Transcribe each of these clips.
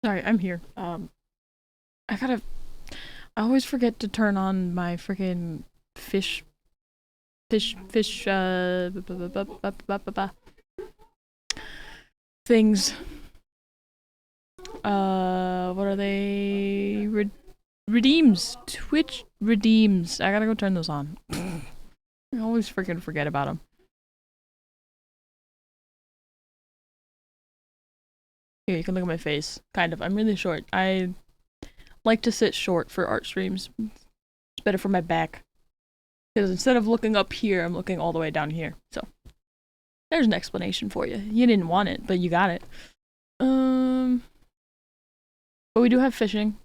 Sorry, I'm here. I gotta. I always forget to turn on my freaking fish, fish, things. What are they? Redeems. Twitch redeems. I gotta go turn those on. I always freaking forget about them. Here, you can look at my face. Kind of. I'm really short. I like to sit short for art streams. It's better for my back. Because instead of looking up here, I'm looking all the way down here. So, there's an explanation for you. You didn't want it, but you got it. But we do have fishing.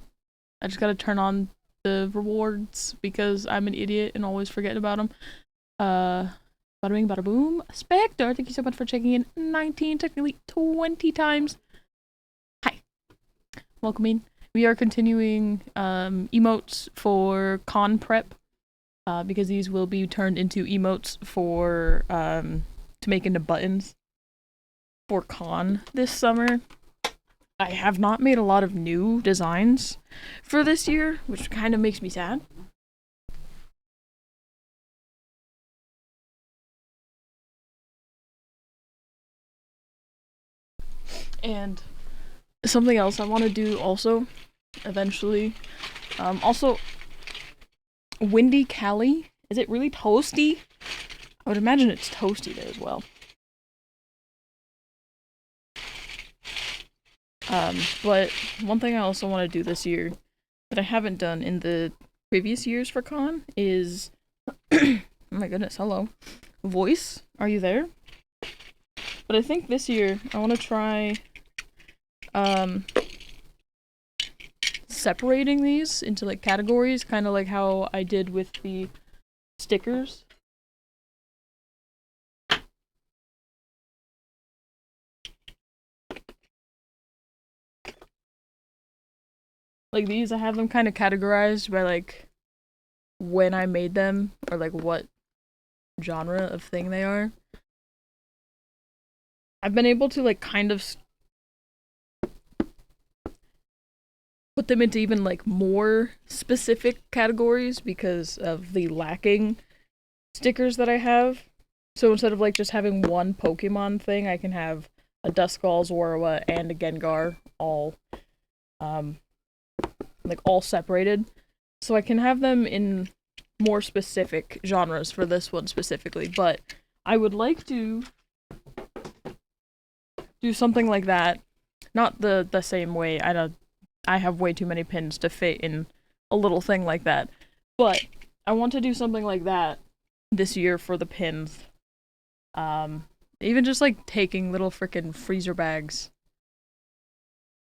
I just gotta turn on the rewards because I'm an idiot and always forget about them. Bada bing, bada boom. Spectre, thank you so much for checking in 19, technically 20 times. Hi. Welcome in. We are continuing emotes for con prep because these will be turned into emotes for to make into buttons for con this summer. I have not made a lot of new designs for this year, which kind of makes me sad. And something else I want to do also, eventually. Also, Windy Cali. Is it really toasty? I would imagine it's toasty there as well. But one thing I also want to do this year that I haven't done in the previous years for con is oh my goodness, hello. Voice, are you there? But I think this year I want to try separating these into like categories, kind of like how I did with the stickers. Like these, I have them kind of categorized by like when I made them or like what genre of thing they are. I've been able to like kind of put them into even like more specific categories because of the lacking stickers that I have. So instead of like just having one Pokemon thing, I can have a Duskull, Zorua, and a Gengar all like all separated. So I can have them in more specific genres for this one specifically, but I would like to do something like that. Not the same way. I have way too many pins to fit in a little thing like that. But I want to do something like that this year for the pins. Even just like taking little freaking freezer bags.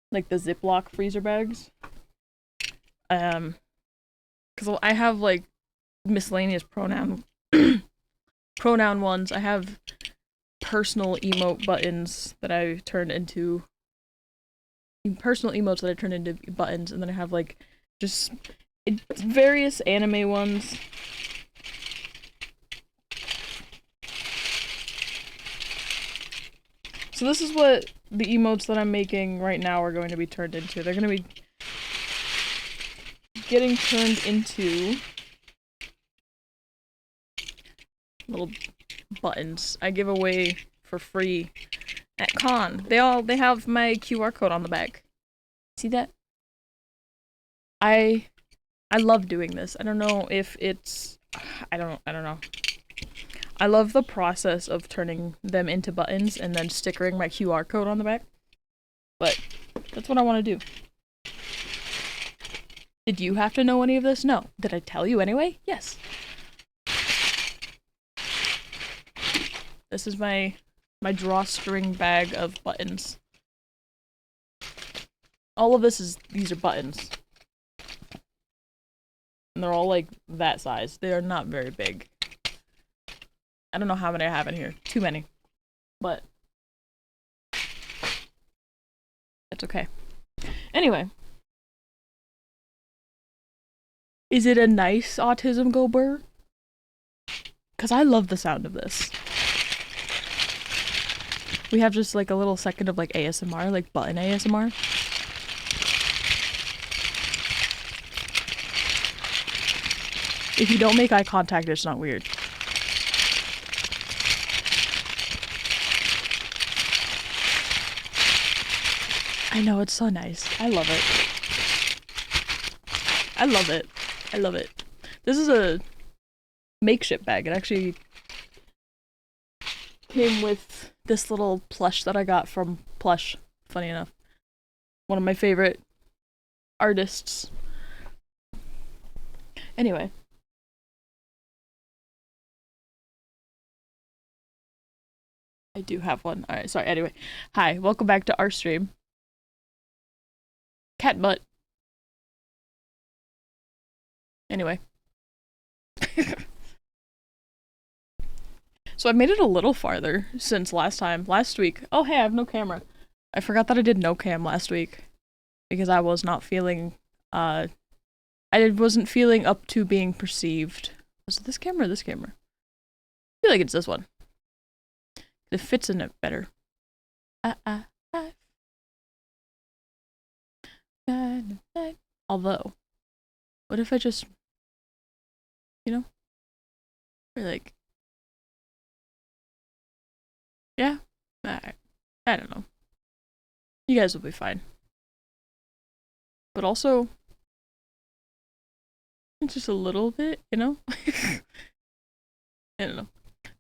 Like the Ziploc freezer bags. Cause I have like miscellaneous pronoun ones. I have personal emote buttons that I turned into personal emotes that I turned into buttons, and then I have like just various anime ones. So this is what the emotes that I'm making right now are going to be turned into. They're going to be getting turned into little buttons I give away for free at con. They have my QR code on the back. See that? I love doing this. I don't know if it's I don't know. I love the process of turning them into buttons and then stickering my QR code on the back. But that's what I want to do. Did you have to know any of this? No. Did I tell you anyway? Yes. This is my drawstring bag of buttons. All of these are buttons. And they're all like that size. They are not very big. I don't know how many I have in here. Too many. But it's okay. Anyway. Is it a nice autism go burr? Because I love the sound of this. We have just like a little second of like ASMR, like button ASMR. If you don't make eye contact, it's not weird. I know, it's so nice. I love it. I love it. I love it. This is a makeshift bag. It actually came with this little plush that I got from Plush, funny enough. One of my favorite artists. Anyway. I do have one. Alright, sorry. Anyway. Hi, welcome back to our stream. Cat butt. Anyway. So I made it a little farther since last week. Oh hey, I have no camera. I forgot that I did no cam last week. Because I was not feeling, I wasn't feeling up to being perceived. Was it this camera or this camera? I feel like it's this one. It fits in it better. Although, what if I just, you know, or like, yeah, I don't know. You guys will be fine. But also, just a little bit, you know? I don't know.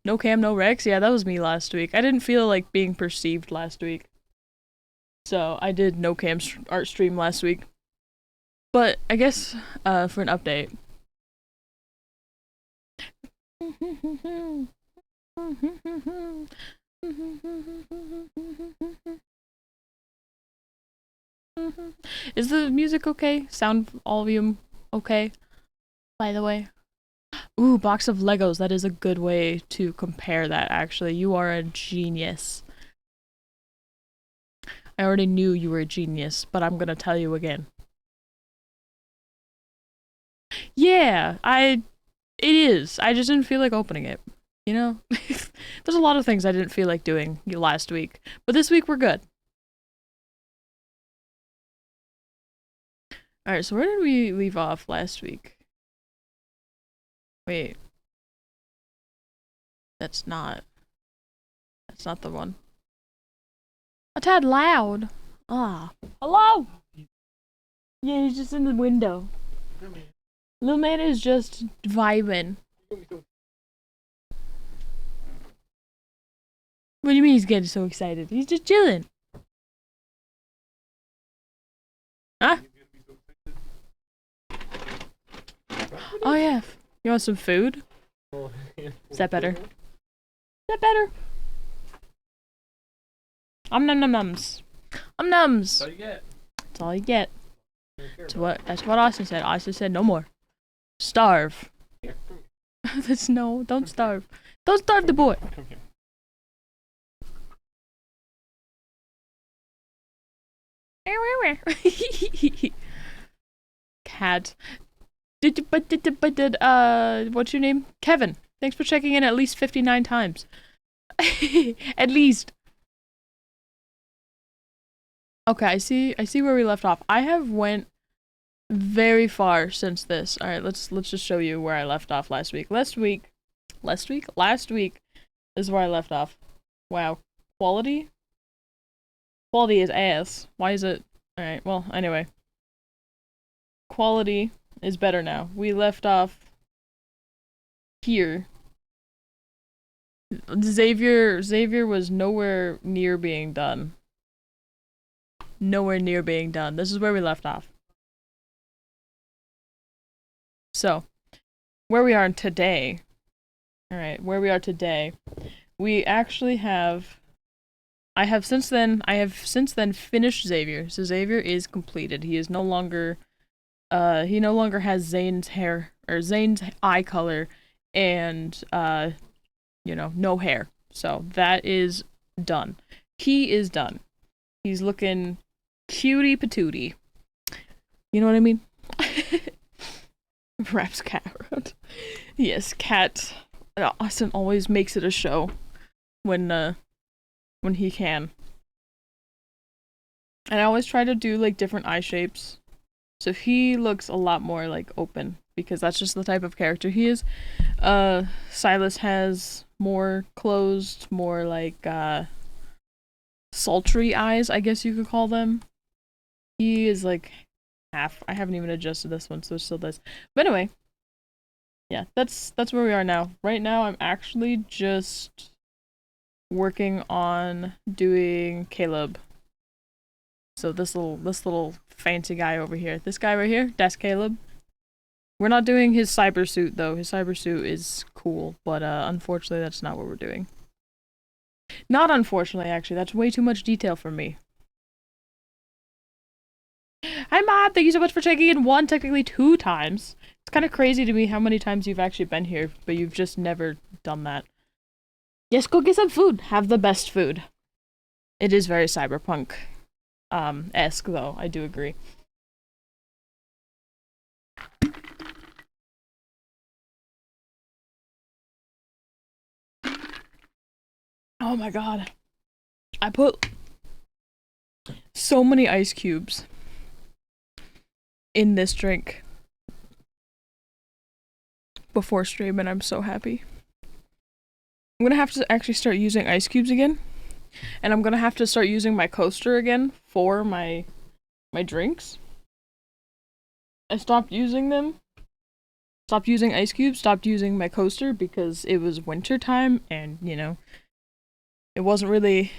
No cam, no Rex? Yeah, that was me last week. I didn't feel like being perceived last week. So I did no cam art stream last week. But I guess for an update. Is the music okay? Sound volume okay? By the way. Ooh, box of Legos. That is a good way to compare that, actually. You are a genius. I already knew you were a genius, but I'm gonna tell you again. Yeah, it is. I just didn't feel like opening it. You know? There's a lot of things I didn't feel like doing last week. But this week we're good. Alright, so where did we leave off last week? Wait. That's not the one. A tad loud. Ah. Hello! Yeah, he's just in the window. Little man is just vibing. What do you mean he's getting so excited? He's just chilling. Huh? Oh yeah. You want some food? Is that better? Is that better? Num num nums. Nums. That's all you get. That's all you get. That's what Austin said. Austin said no more. Starve. That's no, don't starve. Don't starve the boy. Come here. Cat. What's your name? Kevin. Thanks for checking in at least 59 times. At least. Okay, I see where we left off. I have went very far since this. Alright, let's just show you where I left off last week. Last week is where I left off. Wow. Quality? Quality is ass. Why is it? Alright, well, anyway. Quality is better now. We left off here. Xavier was nowhere near being done. Nowhere near being done. This is where we left off. So, where we are today. Alright, where we are today. We actually have... I have since then finished Xavier. So Xavier is completed. He is no longer... he no longer has Zane's hair, or Zane's eye color, and, you know, no hair. So, that is done. He is done. He's looking cutie patootie. You know what I mean? Wraps cat around. Yes, cat. Austin always makes it a show when he can. And I always try to do, like, different eye shapes. So he looks a lot more, like, open. because that's just the type of character he is. Silas has more closed, more like sultry eyes, I guess you could call them. He is like half. I haven't even adjusted this one, so it still does. But anyway, yeah, that's where we are now. Right now, I'm actually just working on doing Caleb. So this little fancy guy over here, this guy right here, that's Caleb. We're not doing his cyber suit though. His cyber suit is cool, but unfortunately, that's not what we're doing. Not unfortunately, actually, that's way too much detail for me. Hi, Mom. Thank you so much for checking in one, technically 2 times. It's kind of crazy to me how many times you've actually been here, but you've just never done that. Yes, go get some food. Have the best food. It is very cyberpunk esque though. I do agree. Oh my god. I put so many ice cubes in this drink before stream, and I'm so happy. I'm gonna have to actually start using ice cubes again, and I'm gonna have to start using my coaster again for my drinks. I stopped using them. Stopped using ice cubes, stopped using my coaster because it was winter time, and you know, it wasn't really.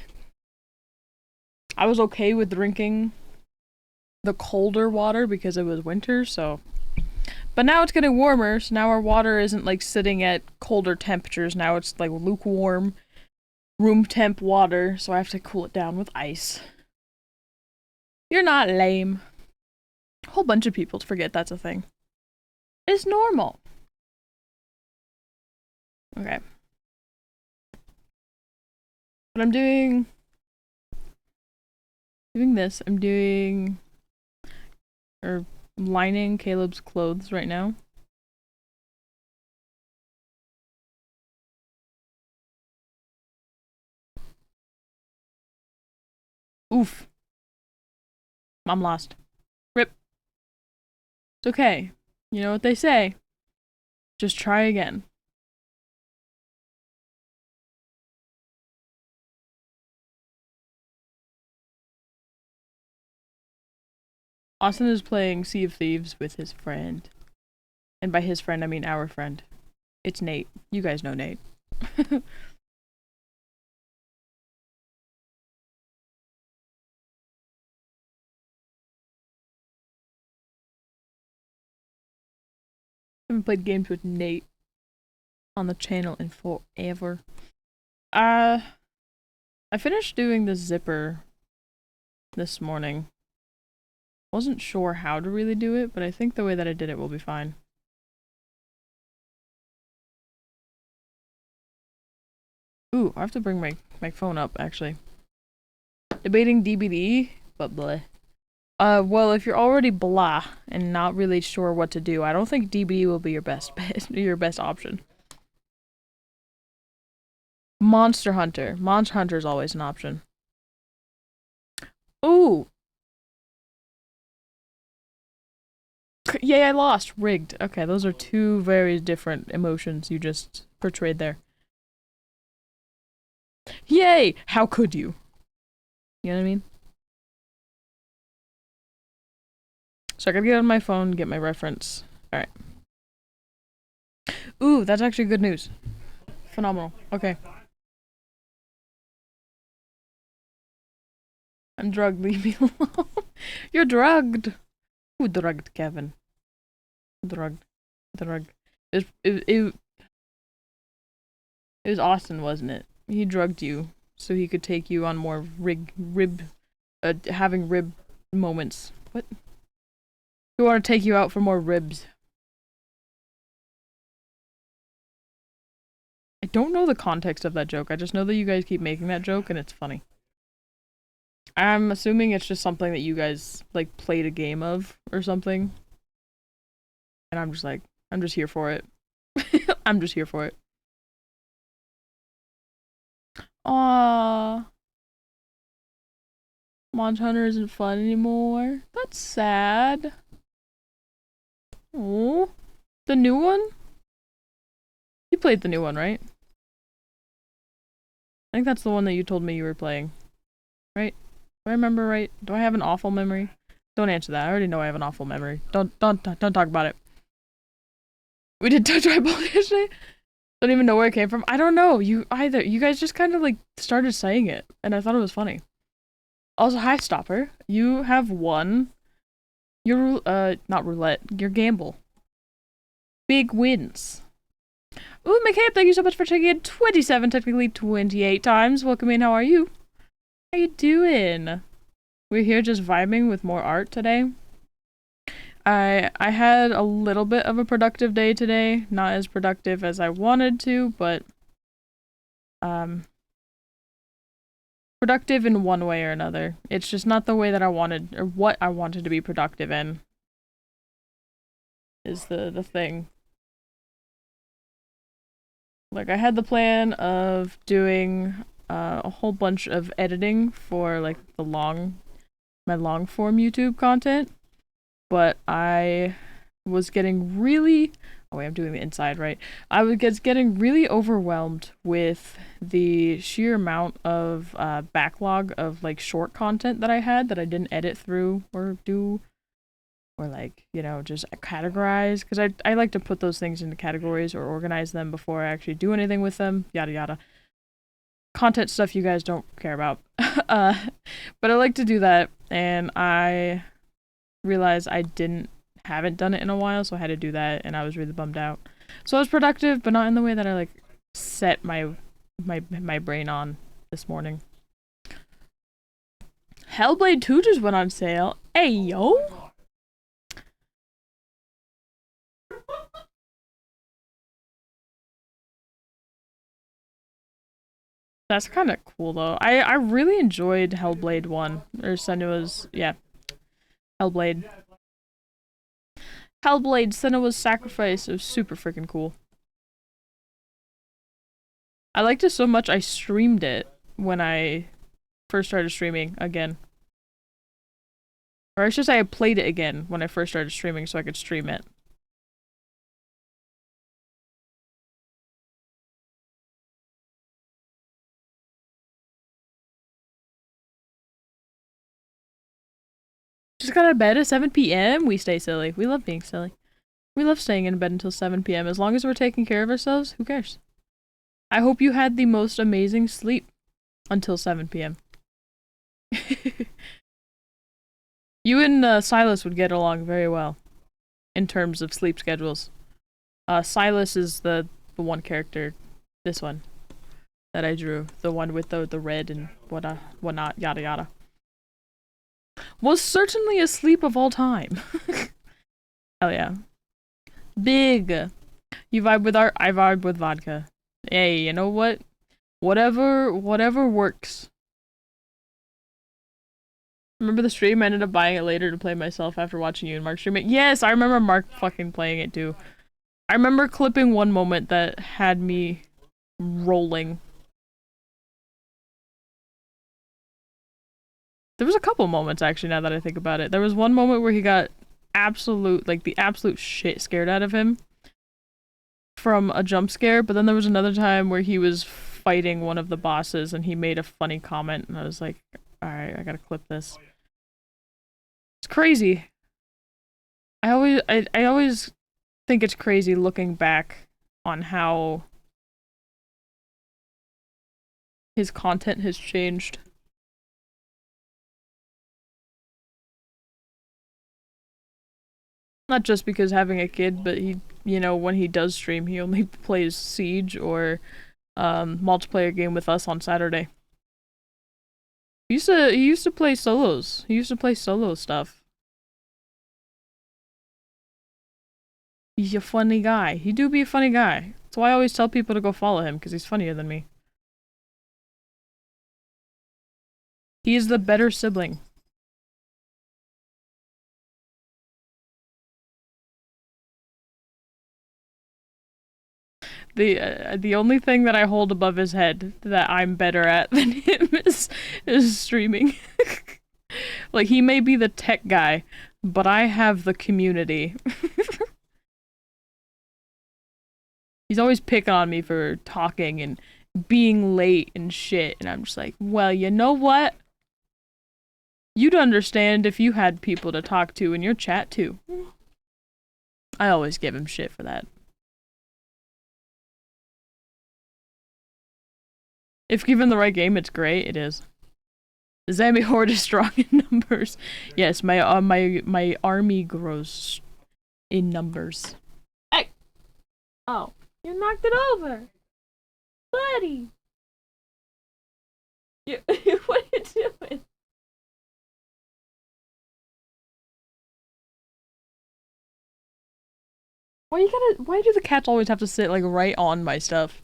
I was okay with drinking the colder water because it was winter, so. But now it's getting warmer, so now our water isn't like sitting at colder temperatures. Now it's like lukewarm, room temp water, so I have to cool it down with ice. You're not lame. A whole bunch of people forget that's a thing. It's normal. Okay. But I'm doing this. I'm doing lining Caleb's clothes right now. Oof. I'm lost. Rip. It's okay. You know what they say. Just try again. Austin is playing Sea of Thieves with his friend. And by his friend, I mean our friend. It's Nate. You guys know Nate. I haven't played games with Nate on the channel in forever. I finished doing the zipper this morning. Wasn't sure how to really do it, but I think the way that I did it will be fine. Ooh, I have to bring my phone up, actually. Debating DBD, but bleh. Well, if you're already blah and not really sure what to do, I don't think DBD will be your best bet, your best option. Monster Hunter. Monster Hunter is always an option. Ooh! Yay, I lost! Rigged. Okay, those are 2 very different emotions you just portrayed there. Yay! How could you? You know what I mean? So I gotta get on my phone, get my reference. Alright. Ooh, that's actually good news. Phenomenal. Okay. I'm drugged, leave me alone. You're drugged! Who drugged Kevin? Drugged. It was Austin, wasn't it? He drugged you so he could take you on more having rib moments. What? We want to take you out for more ribs. I don't know the context of that joke. I just know that you guys keep making that joke and it's funny. I'm assuming it's just something that you guys, like, played a game of or something. And I'm just like, I'm just here for it. I'm just here for it. Aww. Monster Hunter isn't fun anymore. That's sad. Oh. The new one? You played the new one, right? I think that's the one that you told me you were playing. Right? Do I remember right? Do I have an awful memory? Don't answer that. I already know I have an awful memory. Don't talk about it. We did tribal yesterday? Don't even know where it came from. I don't know. You either. You guys just kind of like started saying it, and I thought it was funny. Also, hi Stopper. You have won your not roulette, your gamble. Big wins. Ooh, McCabe, thank you so much for checking in 27, technically 28 times. Welcome in, how are you? How you doing? We're here just vibing with more art today. I had a little bit of a productive day today. Not as productive as I wanted to, but productive in one way or another. It's just not the way that I wanted, or what I wanted to be productive in. Is the thing. Like, I had the plan of doing a whole bunch of editing for, like, my long form YouTube content, but I was getting really, oh wait, I'm doing the inside, right? I was getting really overwhelmed with the sheer amount of backlog of, like, short content that I had that I didn't edit through or do, or, like, you know, just categorize, because I like to put those things into categories or organize them before I actually do anything with them, yada yada. Content stuff you guys don't care about. But I like to do that, and I realized I haven't done it in a while, so I had to do that, and I was really bummed out. So I was productive, but not in the way that I, like, set my brain on this morning. Hellblade 2 just went on sale. Hey, yo! That's kind of cool, though. I really enjoyed Hellblade 1. Or Senua's, yeah. Hellblade. Hellblade, Senua's Sacrifice. It was super freaking cool. I liked it so much I streamed it when I first started streaming again. Or I should say I played it again when I first started streaming so I could stream it. Just got out of bed at 7 p.m. We stay silly. We love being silly. We love staying in bed until 7 p.m. As long as we're taking care of ourselves, who cares? I hope you had the most amazing sleep until 7 p.m. You and Silas would get along very well in terms of sleep schedules. Silas is the one character, this one, that I drew. The one with the red and whatnot, yada yada. Was certainly a sleep of all time. Hell yeah. Big. You vibe with art, I vibe with vodka. Hey, you know what? Whatever works. Remember the stream? I ended up buying it later to play myself after watching you and Mark stream it. Yes, I remember Mark fucking playing it too. I remember clipping one moment that had me rolling. There was a couple moments, actually, now that I think about it. There was one moment where he got the absolute shit scared out of him from a jump scare, but then there was another time where he was fighting one of the bosses and he made a funny comment, and I was like, alright, I gotta clip this. It's crazy. I always think it's crazy looking back on how his content has changed. Not just because having a kid, but he, you know, when he does stream, he only plays Siege or multiplayer game with us on Saturday. He used to play solos. He used to play solo stuff. He's a funny guy. He do be a funny guy. That's why I always tell people to go follow him, because he's funnier than me. He is the better sibling. The only thing that I hold above his head that I'm better at than him is streaming. Like, he may be the tech guy, but I have the community. He's always picking on me for talking and being late and shit, and I'm just like, well, you know what? You'd understand if you had people to talk to in your chat too. I always give him shit for that. If given the right game, it's great. It is. The zombie horde is strong in numbers. Yes, my army grows in numbers. Hey! Oh, you knocked it over! Buddy! What are you doing? Why do the cats always have to sit, like, right on my stuff?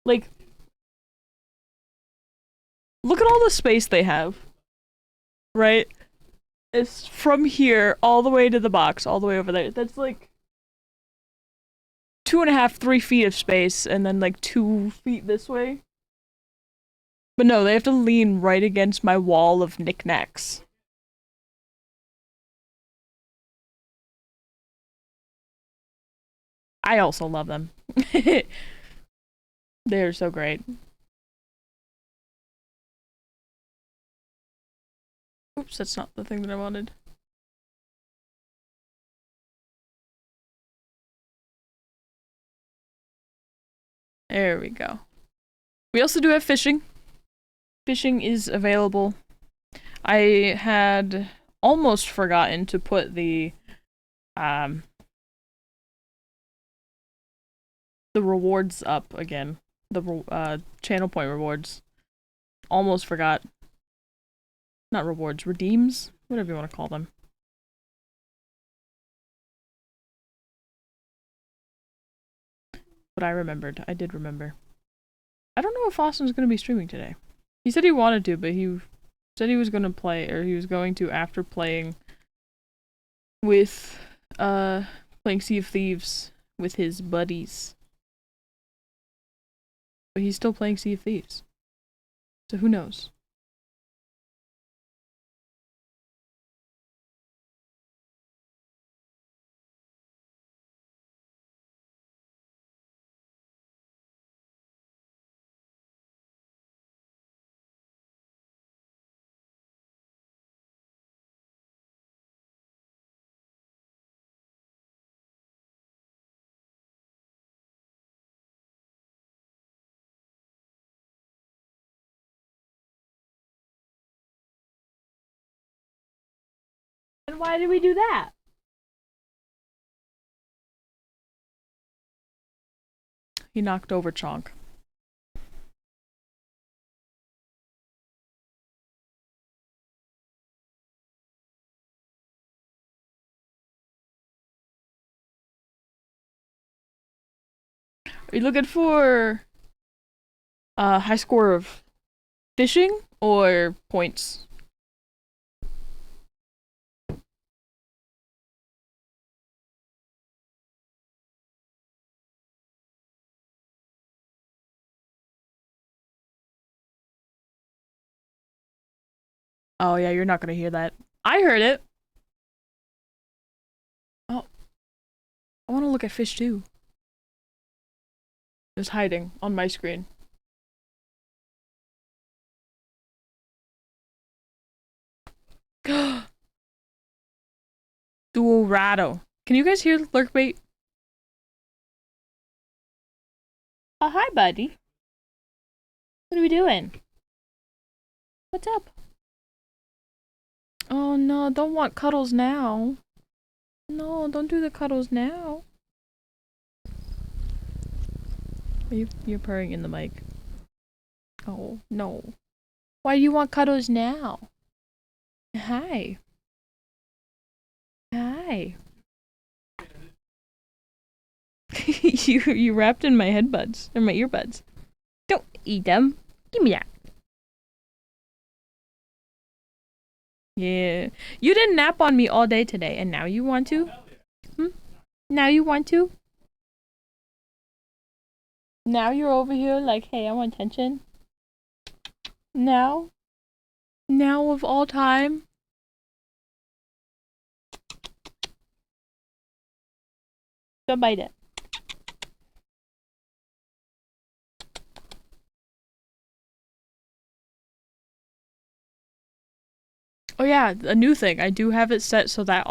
Like, look at all the space they have. Right? It's from here all the way to the box, all the way over there. That's like 2.5, 3 feet of space, and then like 2 feet this way. But no, they have to lean right against my wall of knickknacks. I also love them. They're so great. Oops, that's not the thing that I wanted. There we go. We also do have fishing. Fishing is available. I had almost forgotten to put the rewards up again. The channel point rewards. Almost forgot. Not rewards, redeems? Whatever you want to call them. But I remembered. I did remember. I don't know if Austin's going to be streaming today. He said he wanted to, but he said he was going to play, or he was going to after playing with, playing Sea of Thieves with his buddies. But he's still playing Sea of Thieves. So who knows? And why did we do that? He knocked over Chonk. Are you looking for a high score of fishing or points? Oh yeah, you're not gonna hear that. I heard it! Oh, I wanna look at fish too. It's hiding on my screen. Dorado. Can you guys hear Lurkbait? Oh, hi, buddy. What are we doing? What's up? Oh no, don't want cuddles now. No, don't do the cuddles now. You're purring in the mic. Oh, no. Why do you want cuddles now? Hi. Hi. you wrapped in my headbuds, or my earbuds. Don't eat them. Give me that. Yeah. You didn't nap on me all day today, and now you want to? Hmm? Now you want to? Now you're over here like, hey, I want attention? Now? Now of all time? Don't bite it. Oh yeah, a new thing. I do have it set so that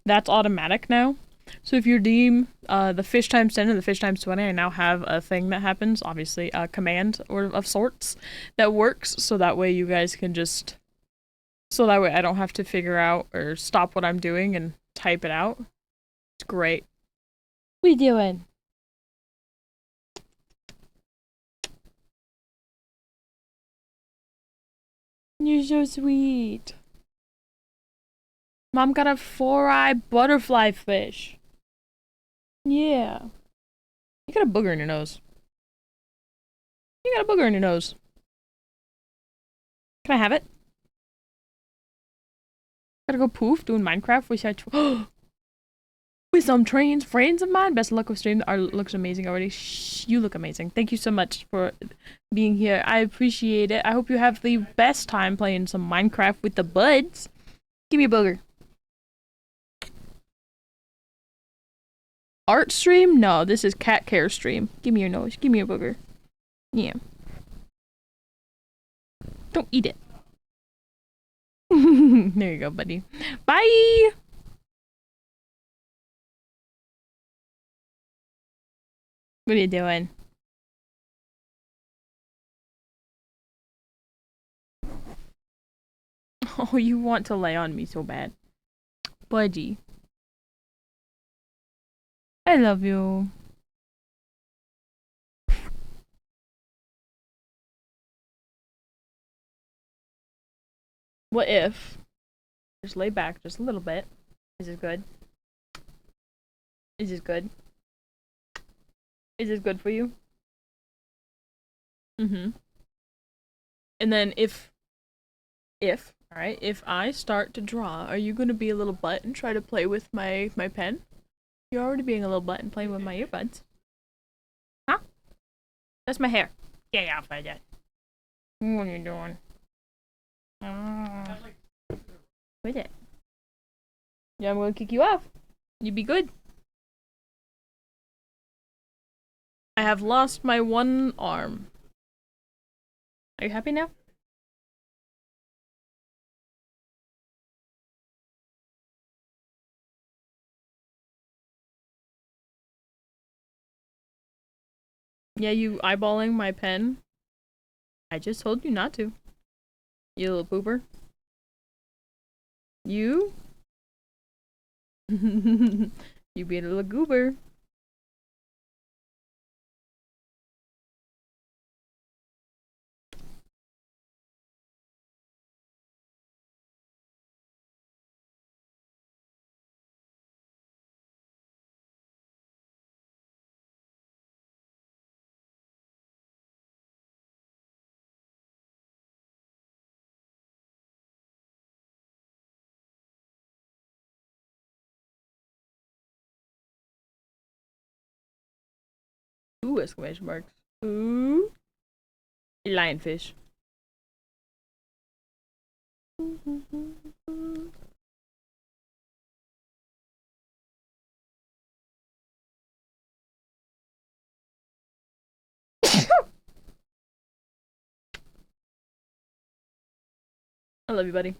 that's automatic now. So if you redeem the fish times 10 and the fish times 20, I now have a thing that happens, obviously a command or of sorts that works, so that way you guys can just so that way I don't have to figure out or stop what I'm doing and type it out. It's great. What are you doing? You're so sweet. Mom got a 4-eye butterfly fish. Yeah. You got a booger in your nose. You got a booger in your nose. Can I have it? Gotta go poof doing Minecraft. Wish I with some trains, friends of mine. Best of luck with stream. Our looks amazing already. Shh, you look amazing. Thank you so much for being here. I appreciate it. I hope you have the best time playing some Minecraft with the buds. Give me a booger. Art stream? No, this is cat care stream. Give me your nose. Give me your booger. Yeah. Don't eat it. There you go, buddy. Bye! What are you doing? Oh, you want to lay on me so bad. Budgie. I love you. What if? Just lay back just a little bit. Is this good? Is this good? Is this good for you? Mm-hmm. And then alright, if I start to draw, are you gonna be a little butt and try to play with my pen? You're already being a little butt and playing with my earbuds. Huh? That's my hair. Get off of that. What are you doing? With it. Yeah, I'm gonna kick you off. You be good. I have lost my one arm. Are you happy now? Yeah, you eyeballing my pen? I just told you not to. You little pooper. You? You being a little goober. Ooh, exclamation marks. Ooh. Lionfish. I love you, buddy.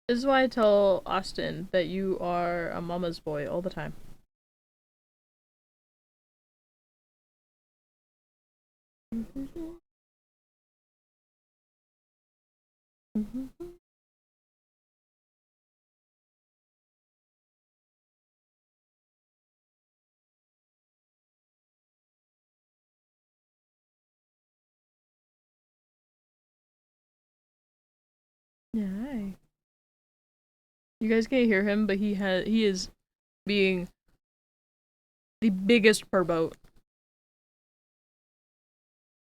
This is why I tell Austin that you are a mama's boy all the time. Yeah. You guys can't hear him, but he is being the biggest perboat.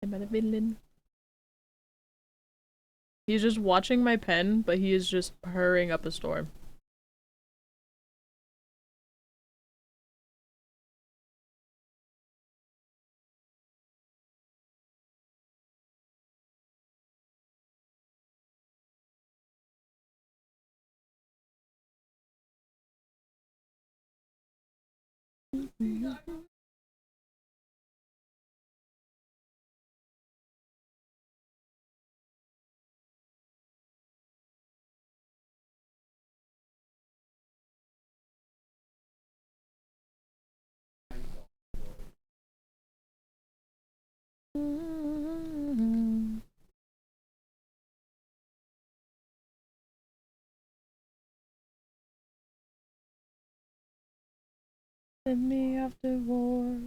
Am I the villain? He's just watching my pen, but he is just hurrying up a storm. Send me off to war.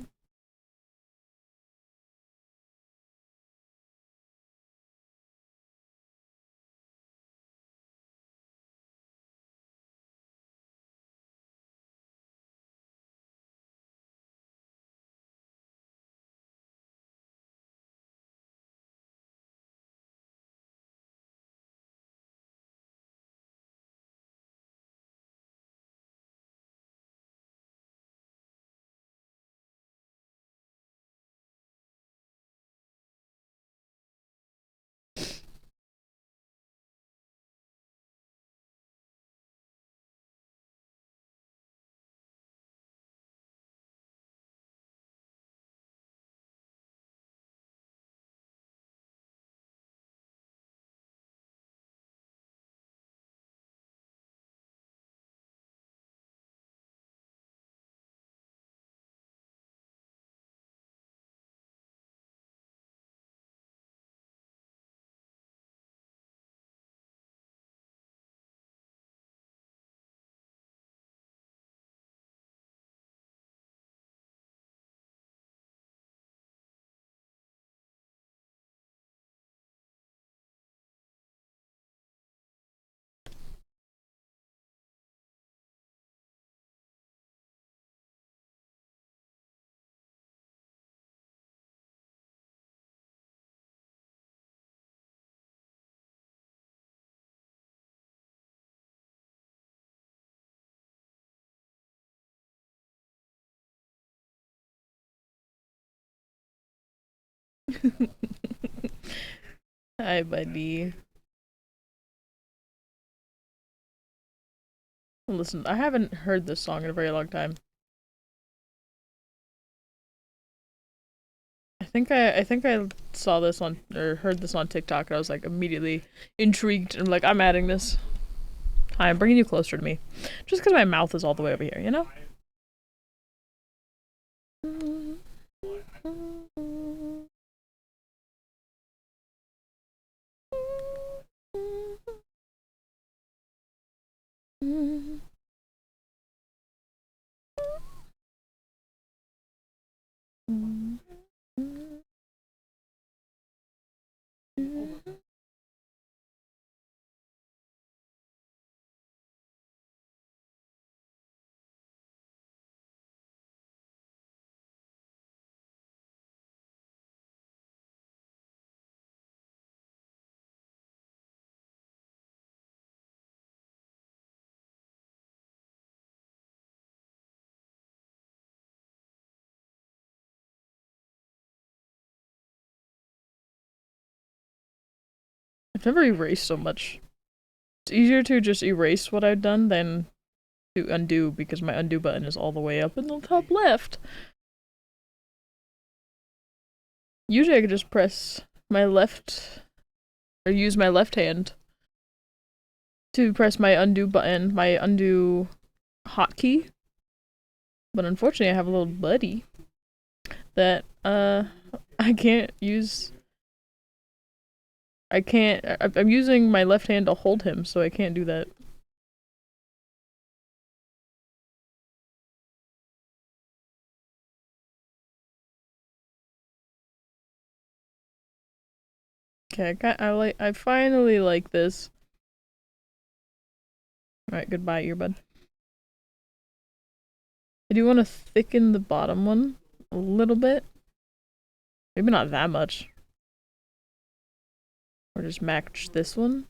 Hi, buddy. Listen, I haven't heard this song in a very long time. I think I saw this on or heard this on TikTok and I was like immediately intrigued and like I'm adding this. Hi, I'm bringing you closer to me. Just because my mouth is all the way over here, you know? I've never erased so much. It's easier to just erase what I've done than to undo because my undo button is all the way up in the top left. Usually I could just press my left or use my left hand to press my undo button, my undo hotkey. But unfortunately I have a little buddy that I can't use. I can't. I'm using my left hand to hold him, so I can't do that. Okay, I finally like this. Alright, goodbye, earbud. I do want to thicken the bottom one a little bit. Maybe not that much. Or just match this one.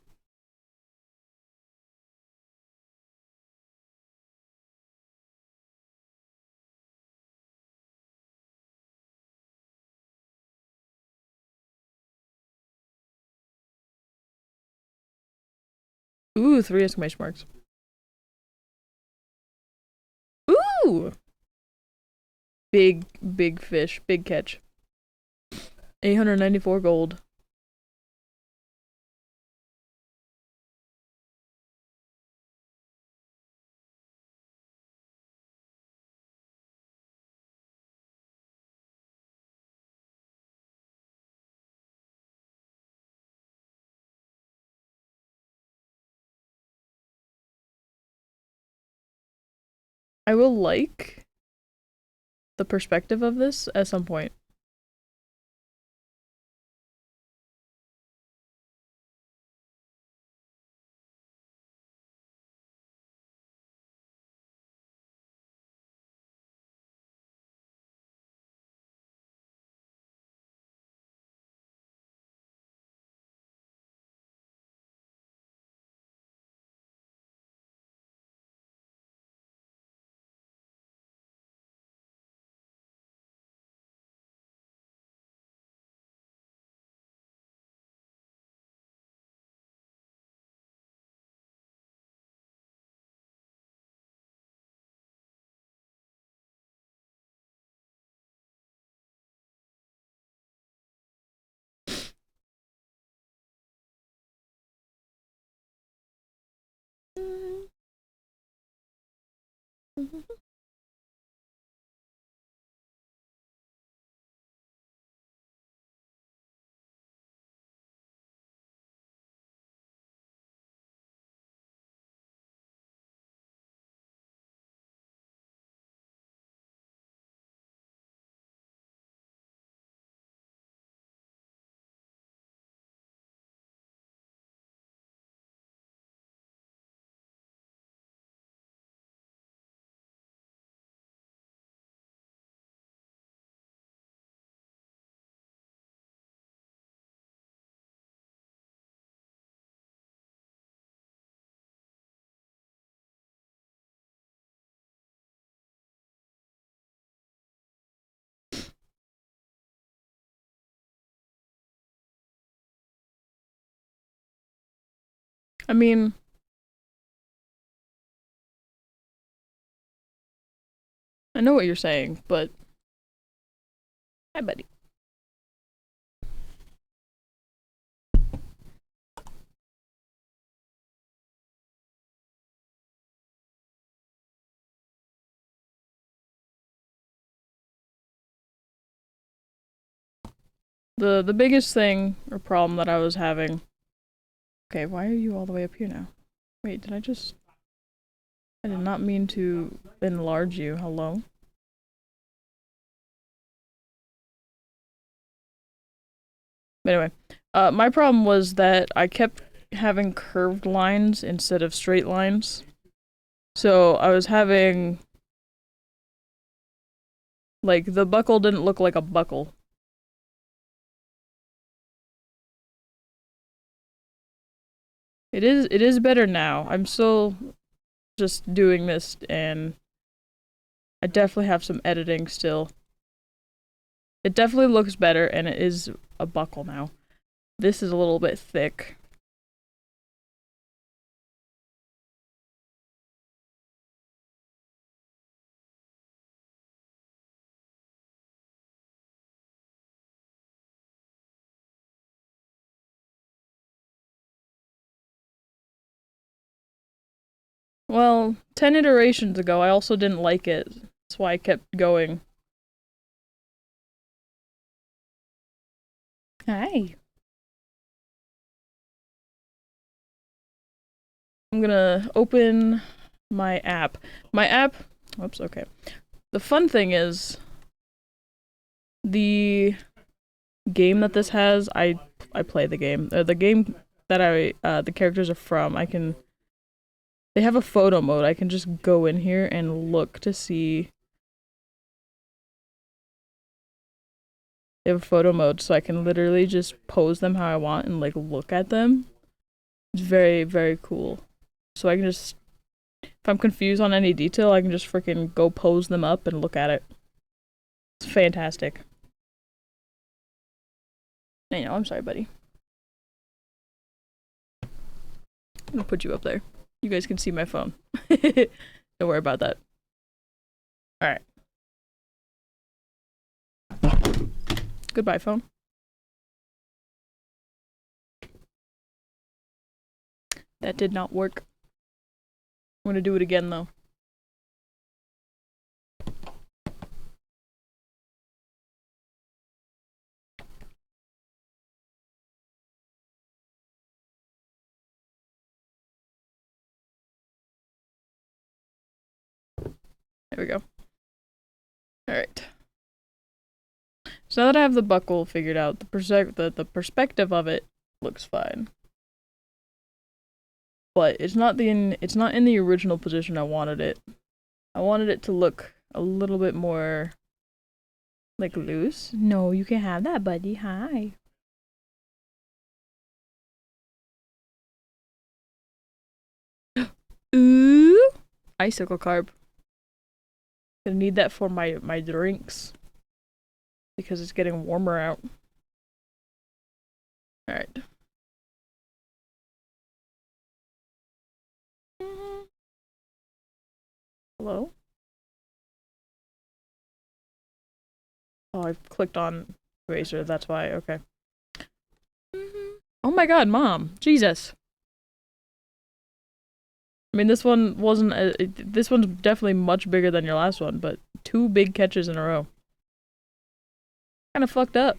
Ooh, 3 exclamation marks. Ooh! big fish. Big catch. 894 gold. I will like the perspective of this at some point. I mean, I know what you're saying, but hi, buddy. The biggest thing or problem that I was having. Okay, why are you all the way up here now? Wait, did I just? I did not mean to enlarge you. Hello? Anyway, my problem was that I kept having curved lines instead of straight lines. So I was having, like, the buckle didn't look like a buckle. It is better now. I'm still just doing this, and I definitely have some editing still. It definitely looks better, and it is a buckle now. This is a little bit thick. Well, 10 iterations ago, I also didn't like it. That's why I kept going. Hi. I'm gonna open my app. My app. Oops, okay. The fun thing is, the game that this has, I play the game. The game that the characters are from, they have a photo mode. I can just go in here and look to see. They have a photo mode, so I can literally just pose them how I want and like look at them. It's very, very cool. So I can just, if I'm confused on any detail, I can just freaking go pose them up and look at it. It's fantastic. I know, I'm sorry, buddy. I'm gonna put you up there. You guys can see my phone. Don't worry about that. Alright. Goodbye, phone. That did not work. I'm gonna do it again, though. There we go. Alright. So now that I have the buckle figured out, the perspective of it looks fine. But it's not in the original position I wanted it. I wanted it to look a little bit more like loose. No, you can have that, buddy. Hi. Ooh, icicle carb. Gonna need that for my drinks because it's getting warmer out. All right. Hello? Oh, I clicked on eraser. That's why. Okay. Oh my God, Mom! Jesus. I mean, this one wasn't. This one's definitely much bigger than your last one, but 2 big catches in a row. Kind of fucked up.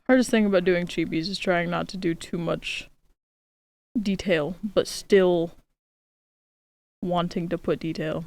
Hardest thing about doing chibis is trying not to do too much detail, but still wanting to put detail.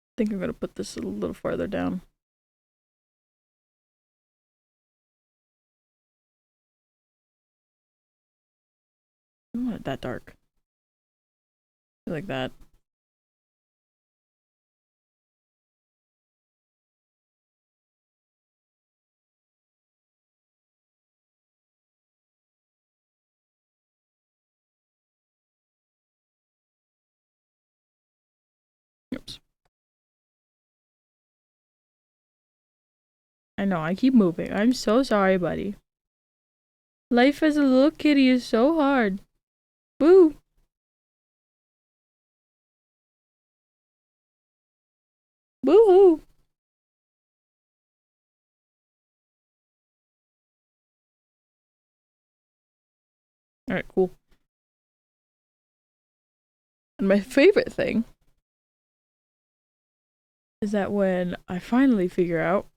I think I'm gonna put this a little farther down. I don't want it that dark. Like that. Oops. I know, I keep moving. I'm so sorry, buddy. Life as a little kitty is so hard. Boo! Boo-hoo! Alright, cool. And my favorite thing is that when I finally figure out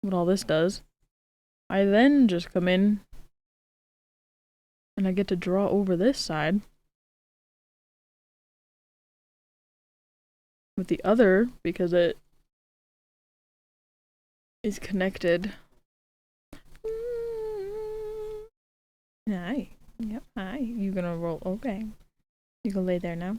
what all this does, I then just come in and I get to draw over this side with the other because it is connected. Hi. Yep. Hi. You gonna roll? Okay. You can lay there now.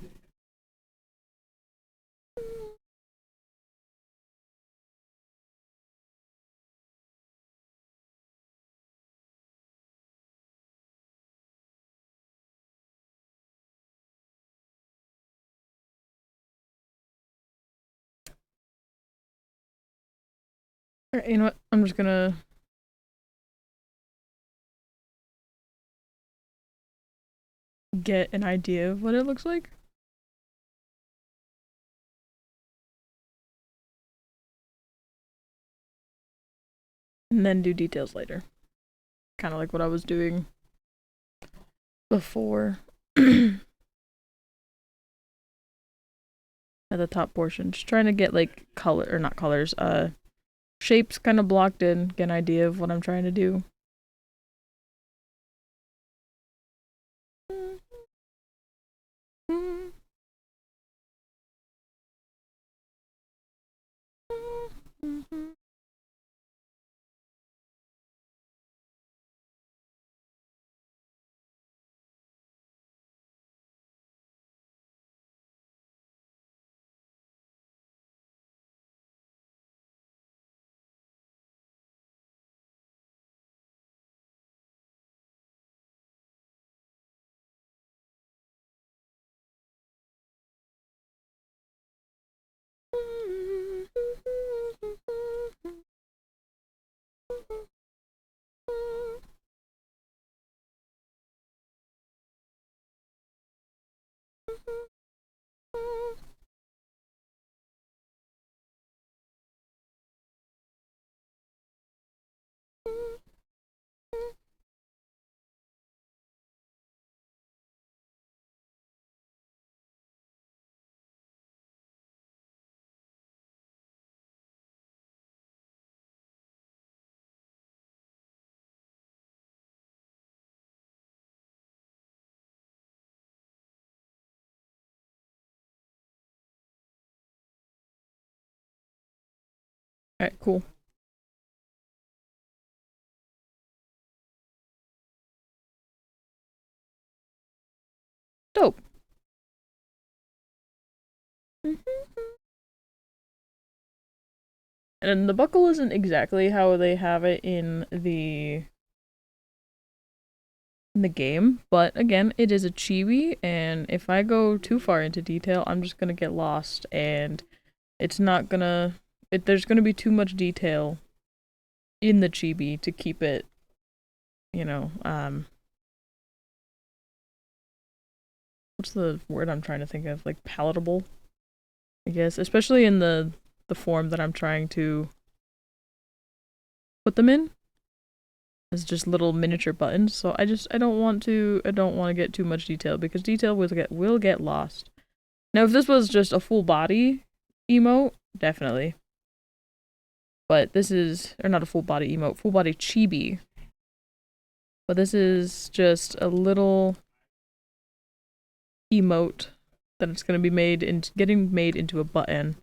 Alright, you know what? I'm just gonna get an idea of what it looks like. And then do details later. Kind of like what I was doing before. At the top portion. Just trying to get like color, or not colors, shapes kind of blocked in, get an idea of what I'm trying to do. Alright, cool. Dope. And the buckle isn't exactly how they have it in the game, but again, it is a chibi, and if I go too far into detail, I'm just gonna get lost, and it's not gonna... there's gonna be too much detail in the chibi to keep it, you know, what's the word I'm trying to think of? Like, palatable, I guess, especially in the form that I'm trying to put them in. It's just little miniature buttons, so I don't want to get too much detail, because detail will get lost. Now, if this was just a full body emote, definitely. But this is, or not a full body emote, full body chibi. But this is just a little emote that it's going to be getting made into a button.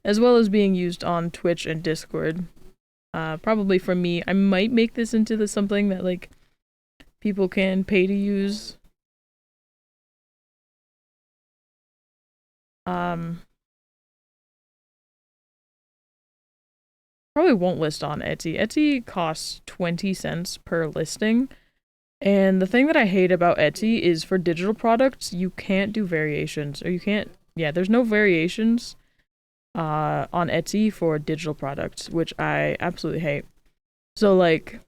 As well as being used on Twitch and Discord. Probably for me, I might make this into something that, like, people can pay to use. Probably won't list on Etsy. Etsy costs 20 cents per listing. And the thing that I hate about Etsy is for digital products, you can't do variations, or you can't, yeah, there's no variations on Etsy for digital products, which I absolutely hate. So, like,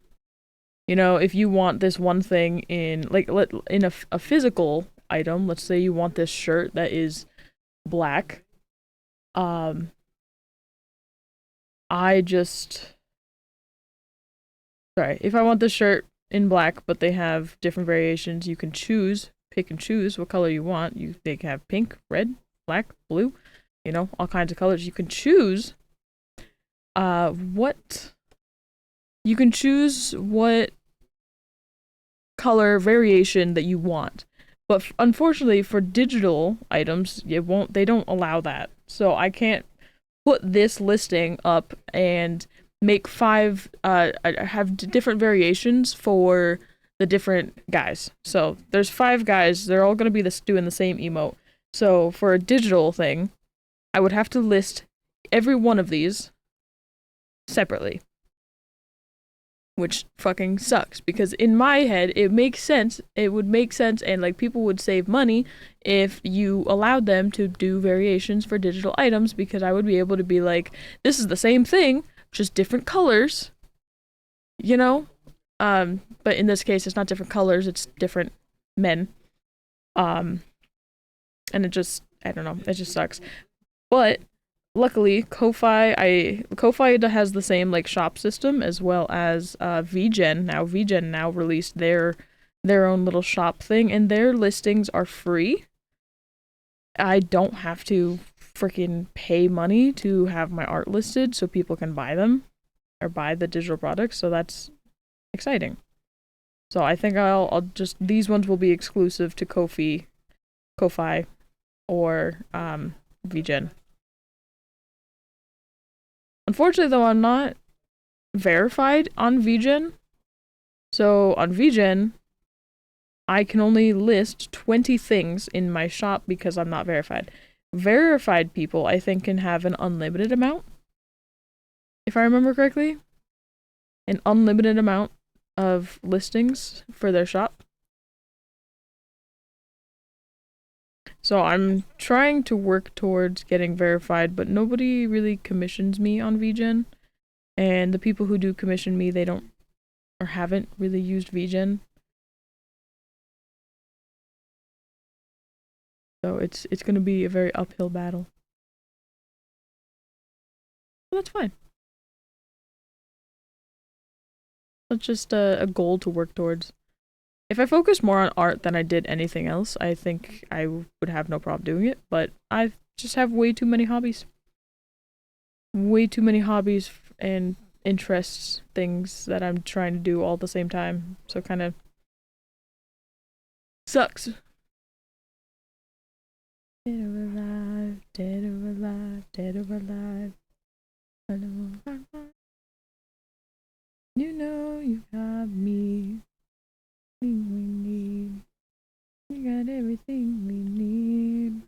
you know, if you want this one thing in, like, in a physical item, let's say you want this shirt that is black, if I want this shirt in black, but they have different variations, you can pick and choose what color you want. They have pink, red, black, blue, you know, all kinds of colors. You can choose what color variation that you want. But unfortunately for digital items, they don't allow that. So I can't put this listing up and make five, have different variations for the different guys. So there's 5 guys. They're all gonna be doing the same emote. So for a digital thing, I would have to list every one of these separately, which fucking sucks because in my head it makes sense. It would make sense, and like people would save money if you allowed them to do variations for digital items, because I would be able to be like, this is the same thing, just different colors, you know? But in this case it's not different colors, it's different men. Um and it just, I don't know, it just sucks. But luckily, Ko-Fi has the same like shop system as well as VGen. Now VGen now released their own little shop thing, and their listings are free. I don't have to freaking pay money to have my art listed so people can buy them or buy the digital products, so that's exciting. So I think I'll just, these ones will be exclusive to Ko-Fi or VGen. Unfortunately, though, I'm not verified on VGen. So on VGen, I can only list 20 things in my shop because I'm not verified. Verified people, I think, can have an unlimited amount, if I remember correctly. An unlimited amount of listings for their shop. So I'm trying to work towards getting verified, but nobody really commissions me on VGen. And the people who do commission me, they don't or haven't really used VGen. So it's gonna be a very uphill battle. But that's fine. That's just a goal to work towards. If I focused more on art than I did anything else, I think I would have no problem doing it, but I just have way too many hobbies. Way too many hobbies and interests, things that I'm trying to do all at the same time. So it kind of sucks. Dead or alive, dead or alive, dead or alive. You know you got me. We need. You got everything we need.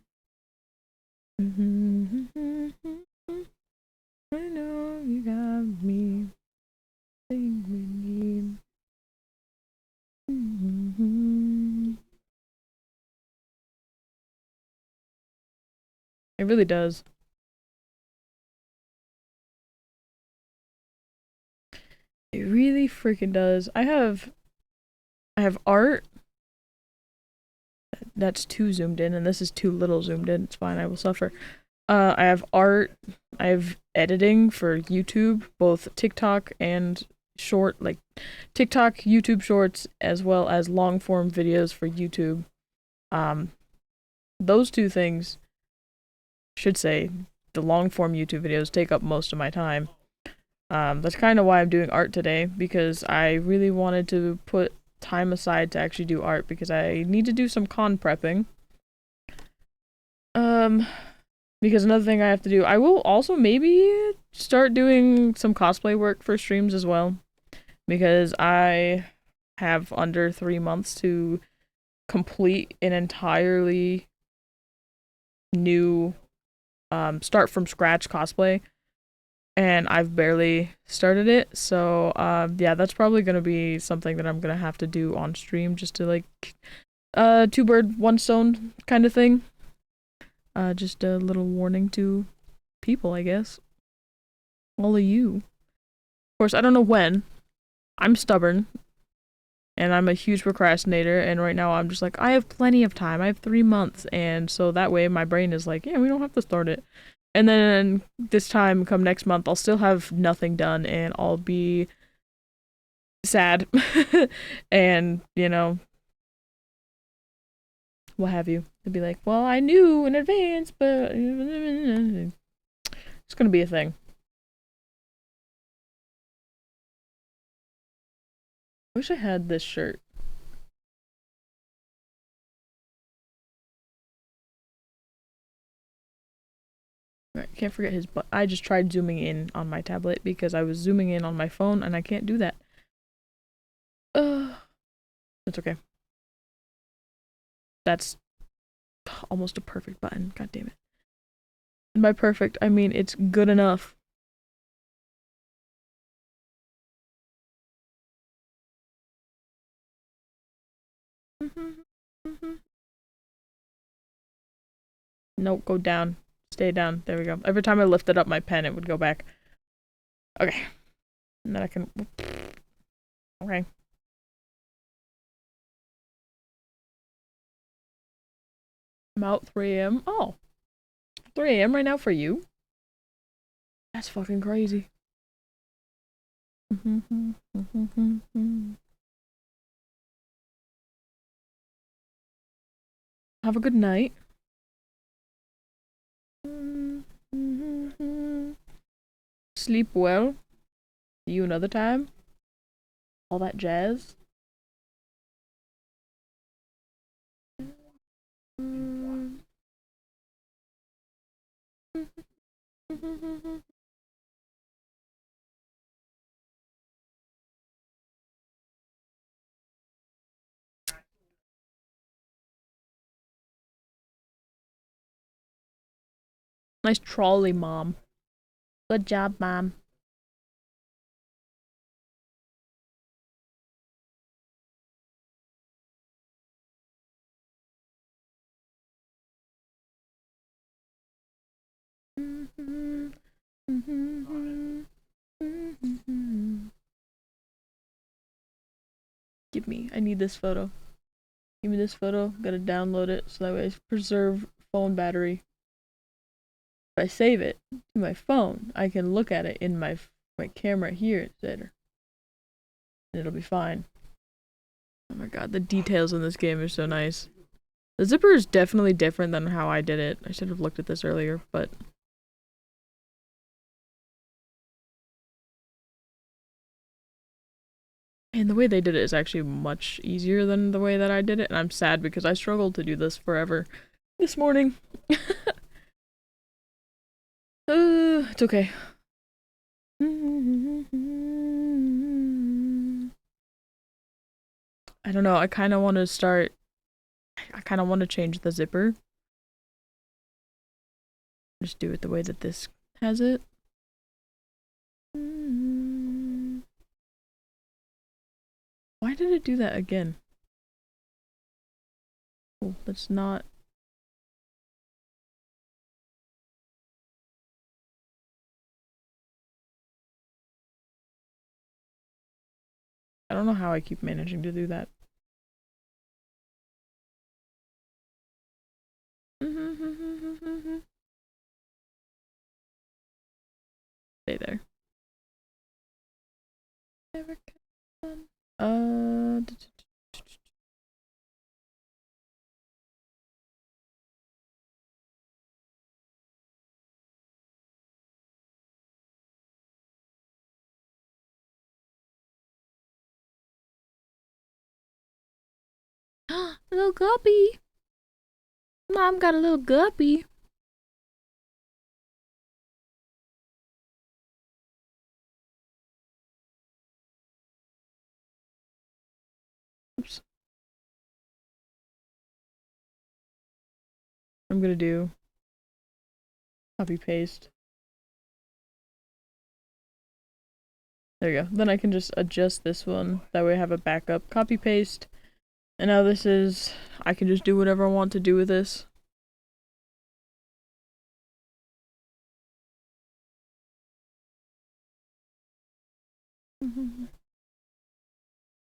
I know you got me. Thing we need. It really does. It really freaking does. I have art that's too zoomed in, and this is too little zoomed in. It's fine, I will suffer. I have art, I have editing for YouTube, both TikTok and short, like TikTok, YouTube shorts, as well as long form videos for YouTube. Those two things, should say, the long form YouTube videos take up most of my time. That's kind of why I'm doing art today, because I really wanted to put time aside to actually do art, because I need to do some con prepping. Because another thing I have to do, I will also maybe start doing some cosplay work for streams as well, because I have under 3 months to complete an entirely new start from scratch cosplay, and I've barely started it. So yeah, that's probably gonna be something that I'm gonna have to do on stream, just to like two bird one stone kind of thing. Just a little warning to people, I guess. All of you. Of course, I don't know when. I'm stubborn. And I'm a huge procrastinator, and right now I'm just like, I have plenty of time. I have 3 months, and so that way my brain is like, yeah, we don't have to start it. And then this time, come next month, I'll still have nothing done, and I'll be sad. And, you know, what have you. They'd be like, well, I knew in advance, but it's gonna be a thing. I wish I had this shirt. I can't forget his butt. I just tried zooming in on my tablet because I was zooming in on my phone and I can't do that. It's okay. That's almost a perfect button. God damn it. And by perfect, I mean it's good enough. Nope, go down. Stay down. There we go. Every time I lifted up my pen, it would go back. Okay. And then I can... Okay. I'm out 3 a.m. Oh. 3 a.m. right now for you? That's fucking crazy. Have a good night. Sleep well. See you another time. All that jazz. Nice trolley, Mom. Good job, Mom. Give me. I need this photo. Give me this photo. Gotta download it so that way I preserve phone battery. If I save it to my phone, I can look at it in my camera here instead. And it'll be fine. Oh my god, the details in this game are so nice. The zipper is definitely different than how I did it. I should have looked at this earlier, but... And the way they did it is actually much easier than the way that I did it, and I'm sad because I struggled to do this forever this morning. It's okay. I don't know, I kind of want to start... I kind of want to change the zipper. Just do it the way that this has it. Why did it do that again? Oh, that's not... I don't know how I keep managing to do that. Stay there. Never can. Little guppy. Mom got a little guppy. Oops. I'm gonna do copy paste. There you go. Then I can just adjust this one. That way I have a backup. Copy paste. And now this is... I can just do whatever I want to do with this.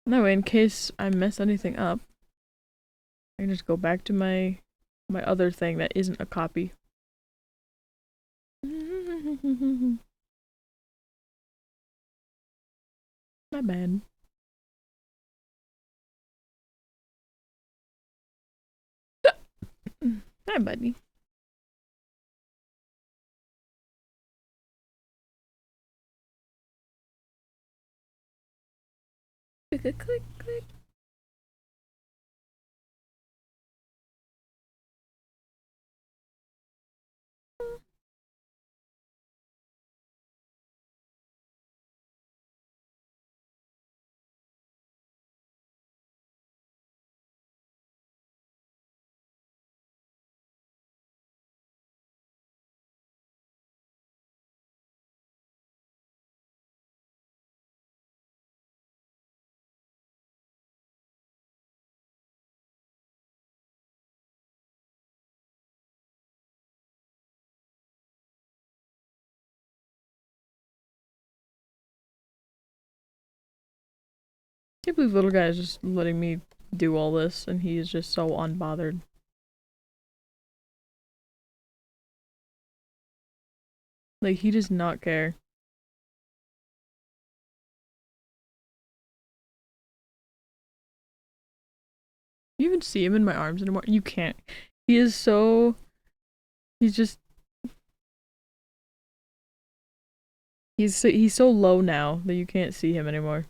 That way, in case I mess anything up, I can just go back to my other thing that isn't a copy. My bad. Hi, buddy. Click, click, click. Can't believe little guy is just letting me do all this and he is just so unbothered. Like, he does not care. You even see him in my arms anymore? You can't. He is so... He's just... He's so low now that you can't see him anymore.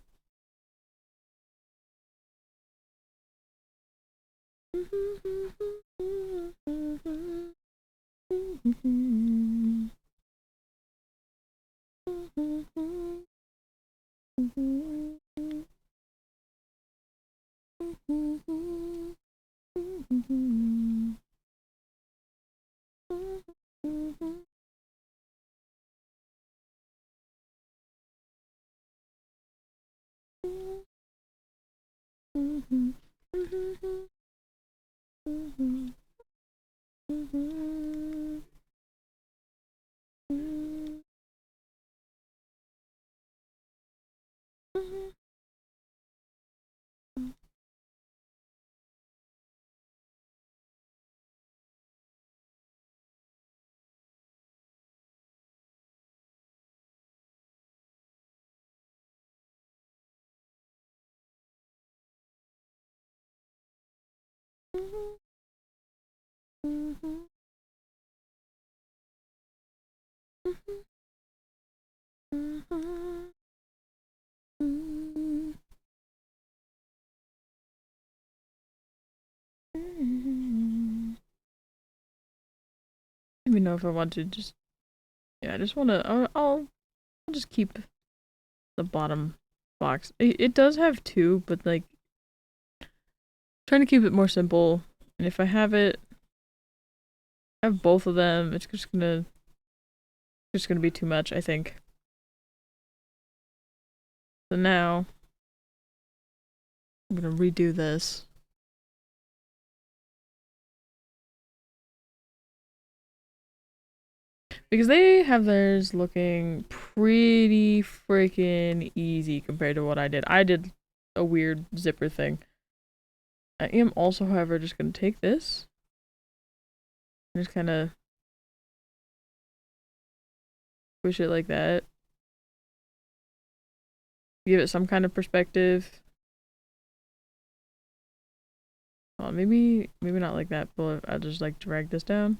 I don't even know if I want to just... Yeah, I just want to... I'll just keep the bottom box. It does have two, but like... Trying to keep it more simple. And if I have it... I have both of them, it's just gonna be too much, I think. So now... I'm gonna redo this. Because they have theirs looking pretty freaking easy compared to what I did. I did a weird zipper thing. I am also, however, just gonna take this and just kind of push it like that. Give it some kind of perspective. Oh, maybe not like that, but I'll just like drag this down.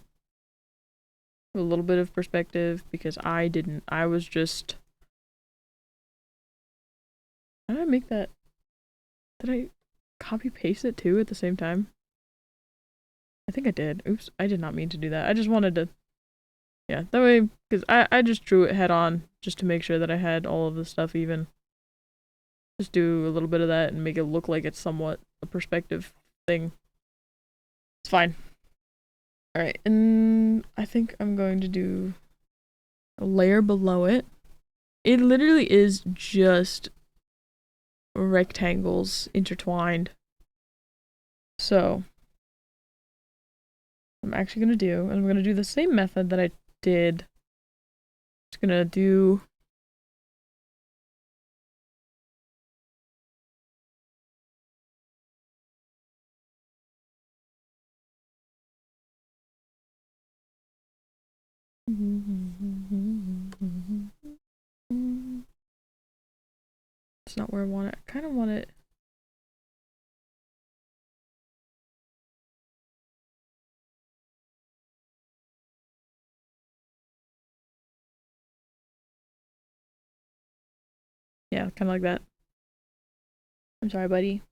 A little bit of perspective because I didn't. I was just... How did I make that? Did I copy paste it too at the same time? I think I did. Oops, I did not mean to do that. I just wanted to... Yeah, that way, because I just drew it head on just to make sure that I had all of the stuff even. Just do a little bit of that and make it look like it's somewhat a perspective thing. It's fine. Alright, and I think I'm going to do a layer below it. It literally is just rectangles intertwined. So, I'm actually going to do, and I'm going to do the same method that I did. Just going to do... It's not where I want it. I kind of want it... Yeah, kind of like that. I'm sorry, buddy.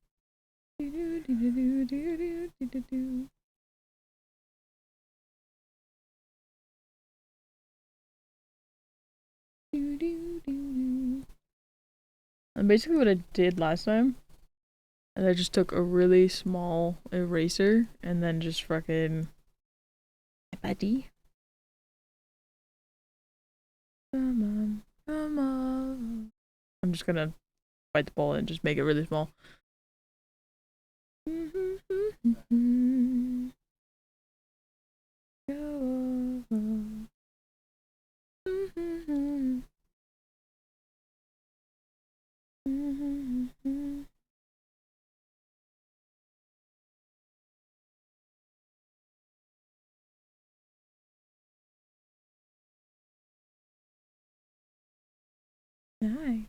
And basically what I did last time is I just took a really small eraser and then just fucking... Buddy. Come on, come on. I'm just gonna bite the bullet and just make it really small. Hi.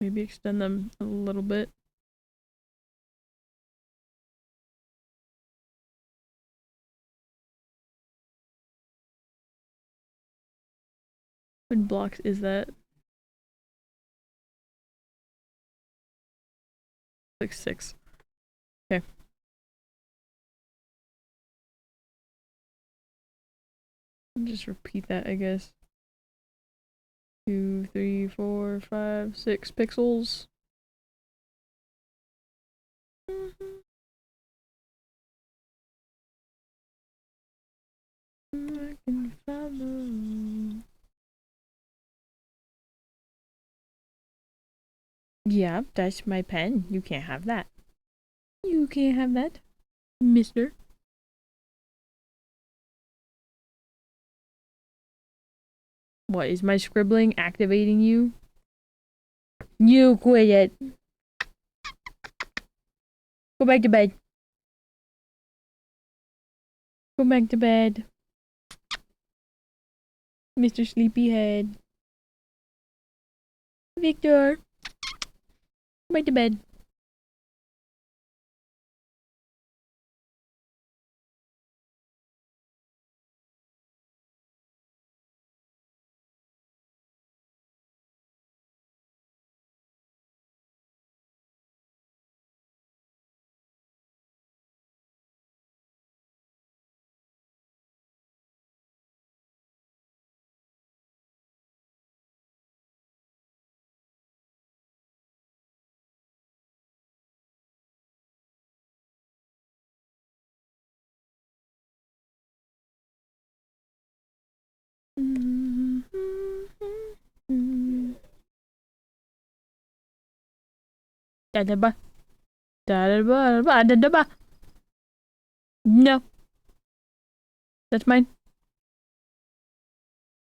Maybe extend them a little bit. What blocks is that? Like 6. Okay. Just repeat that, I guess. 2, 3, 4, 5, 6 pixels. I can follow. Yeah, that's my pen. You can't have that. You can't have that, mister. What, is my scribbling activating you? You quit it. Go back to bed. Go back to bed. Mr. Sleepyhead. Victor. Go back to bed. Da-da-ba. Da-da-ba. Da-da-ba. No. That's mine.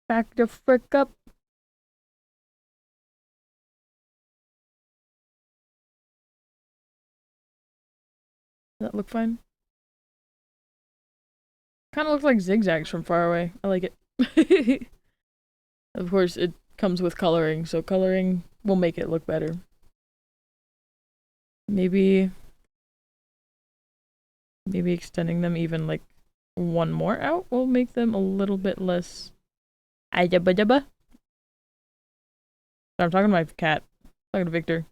Back the frick up. Does that look fine? Kind of looks like zigzags from far away. I like it. Of course, it comes with coloring, so coloring will make it look better. Maybe extending them even like one more out will make them a little bit less. Ajabba. I'm talking to my cat. I'm talking to Victor.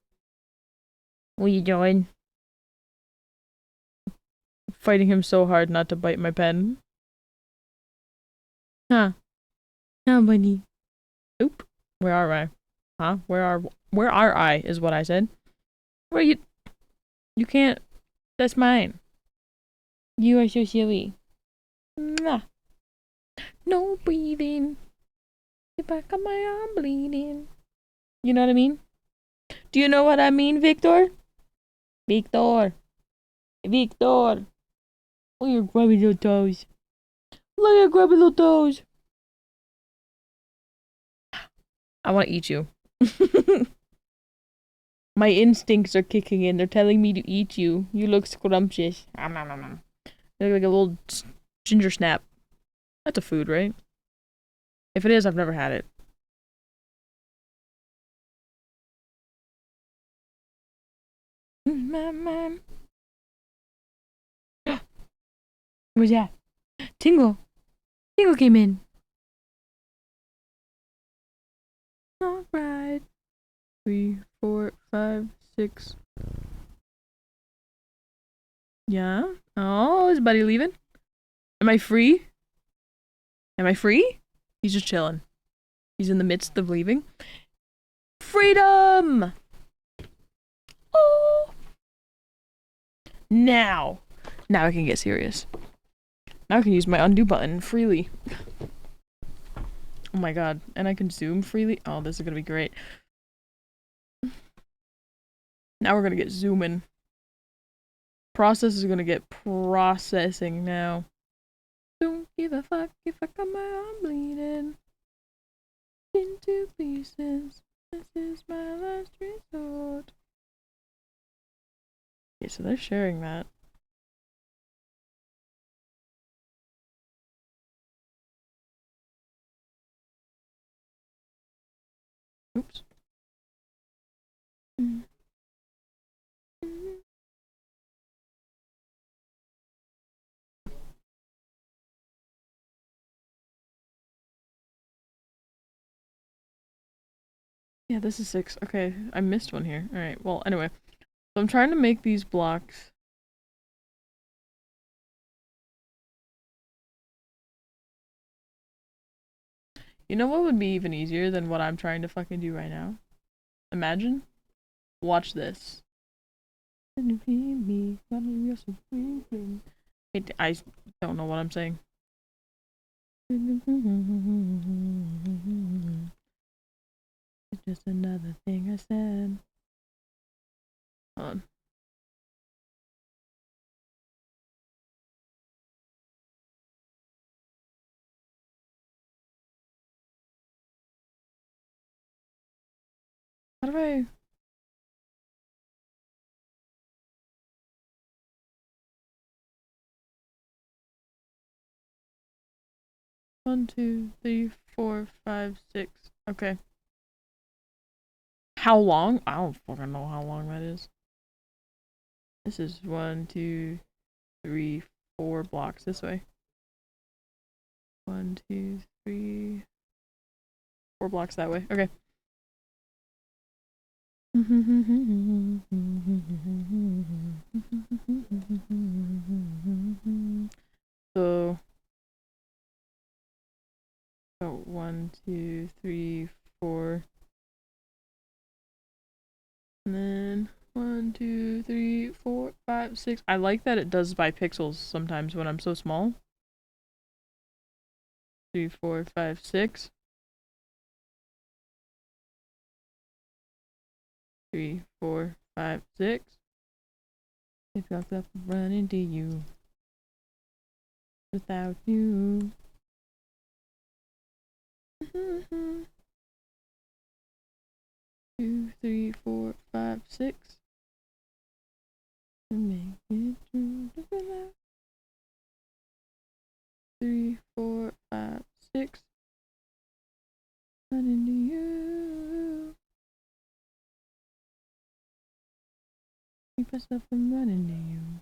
What are you doing? Fighting him so hard not to bite my pen. Huh? Huh, buddy? Oop. Where are I? Huh? Where are I? Is what I said. Where you? You can't. That's mine. You are so silly. Mwah. No breathing. The back of my arm bleeding. You know what I mean? Do you know what I mean, Victor? Victor. Victor. Look at your grubby little toes. Look at your grubby little toes. I want to eat you. My instincts are kicking in. They're telling me to eat you. You look scrumptious. You look like a little ginger snap. That's a food, right? If it is, I've never had it. Where's that? Tingle. Tingle came in. Alright. 3, 4, 5, 6. Yeah? Oh, is Buddy leaving? Am I free? Am I free? He's just chilling. He's in the midst of leaving. Freedom! Oh! Now I can get serious. Now I can use my undo button freely. Oh my god. And I can zoom freely. Oh, this is gonna be great. Now we're gonna get zooming. Process is gonna get processing now. Don't give a fuck if I got my arm bleeding into pieces. This is my last resort. Okay, so they're sharing that. Oops. Yeah, this is 6. Okay, I missed one here. Alright, well, anyway. So I'm trying to make these blocks. You know what would be even easier than what I'm trying to fucking do right now? Imagine. Watch this. I don't know what I'm saying. It's just another thing I said. Hold on. How do I... 1, 2, 3, 4, 5, 6. Okay. How long? I don't fucking know how long that is. This is 1, 2, 3, 4 blocks this way. 1, 2, 3, 4 blocks that way. Okay. So 1, 2, 3, 4. And then 1, 2, 3, 4, 5, 6. I like that it does by pixels sometimes when I'm so small. 3, 4, 5, 6. 3, 4, 5, 6. It fucked up running to you without you. 2, 3, 4, 5, 6. To make it true to fill out. 3, 4, 5, 6. Running to you. Keep myself from running to you.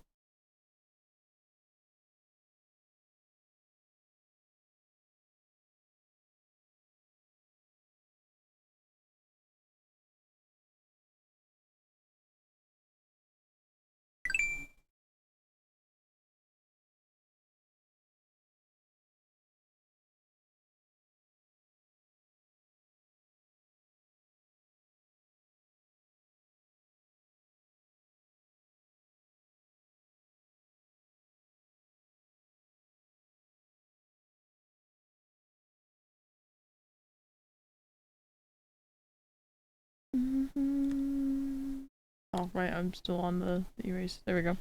Oh, right, I'm still on the erase. There we go.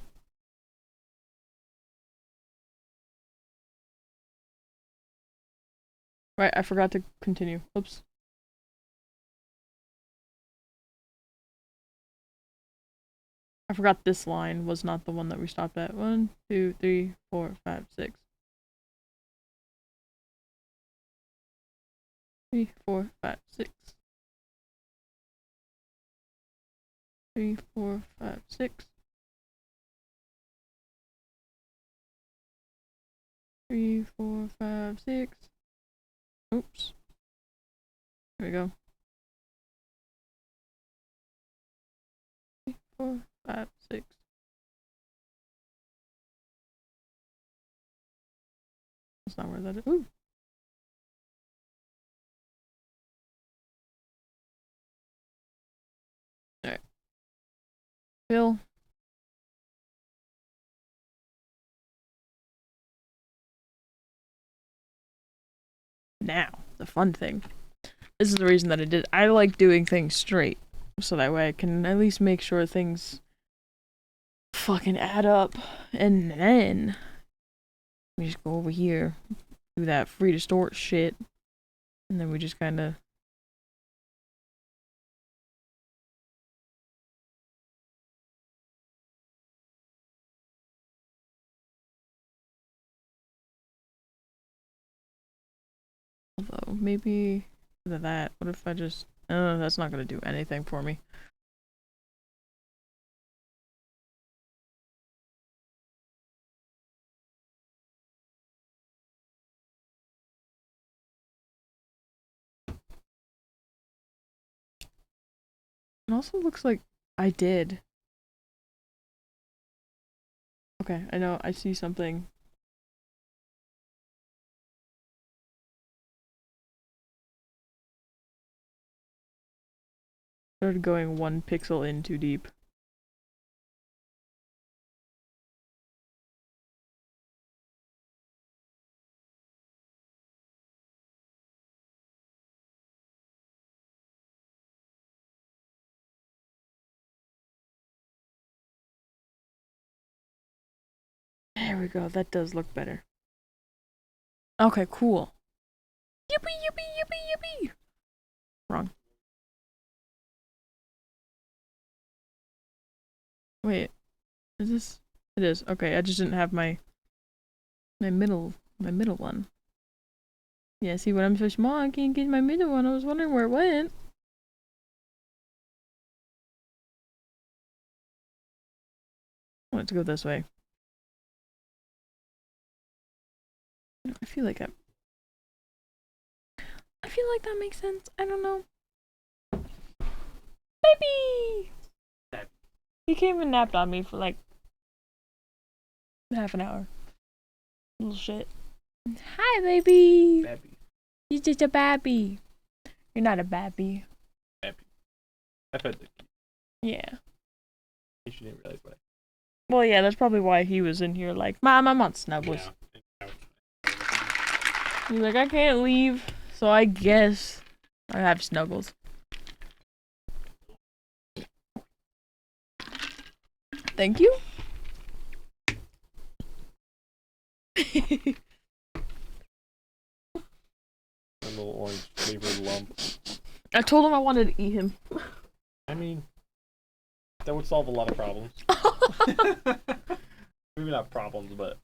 Right, I forgot to continue. Oops. I forgot this line was not the one that we stopped at. 1, 2, 3, 4, 5, 6. 3, 4, 5, 6. 3, 4, 5, 6. 3, 4, 5, 6. Oops. There we go. 3, 4, 5, 6. That's not where that is. Ooh. Alright. Fill. Now, the fun thing. This is the reason that I like doing things straight. So that way I can at least make sure things fucking add up. And then we just go over here, do that free distort shit. And then we just kinda Although, maybe that. What if I just... that's not gonna do anything for me. It also looks like I did. Okay, I know, I see something. Started going 1 pixel in too deep. There we go, that does look better. Okay, cool. Yippee, yippee, yippee, yippee! Wrong. Wait, is this? It is. Okay, I just didn't have my middle one. Yeah, see, when I'm so small, I can't get my middle one. I was wondering where it went. Let's go this way. I feel like that makes sense. I don't know. Baby! He came and napped on me for like half an hour. Little shit. Hi, baby! Babby. You're just a babby. You're not a babby. Babby. I've had the key. Yeah. You didn't realize what Well, yeah, that's probably why he was in here like, Mom, I'm on Snuggles. Yeah. He's like, I can't leave, so I guess I have Snuggles. Thank you. A little orange flavored lump. I told him I wanted to eat him. I mean, that would solve a lot of problems. Maybe not problems, but.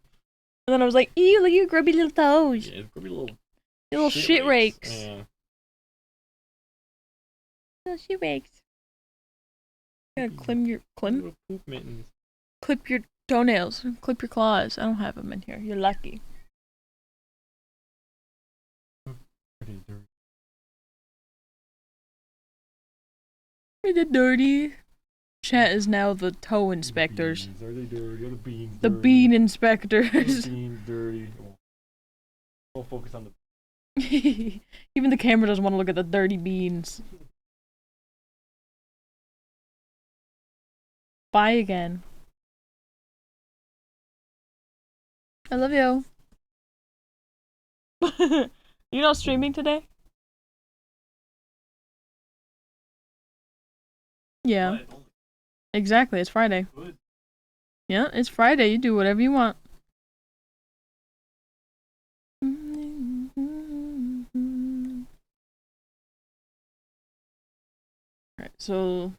And then I was like, ew, look at your grubby little toes. Yeah, it's gonna be little shit rakes. Yeah. Little shit rakes. You gotta Little poop mittens. clip your toenails, clip your claws. I don't have them in here. You're lucky. Pretty dirty. They're dirty. Chat is now the toe inspectors. Beans. Are they dirty? Are the beans The dirty? bean Are inspectors. the beans dirty? We'll focus on the. Even the camera doesn't want to look at the dirty beans. Bye again. I love you. You not streaming today? Yeah. What? Exactly, it's Friday. Good. Yeah, it's Friday. You do whatever you want. Alright, so...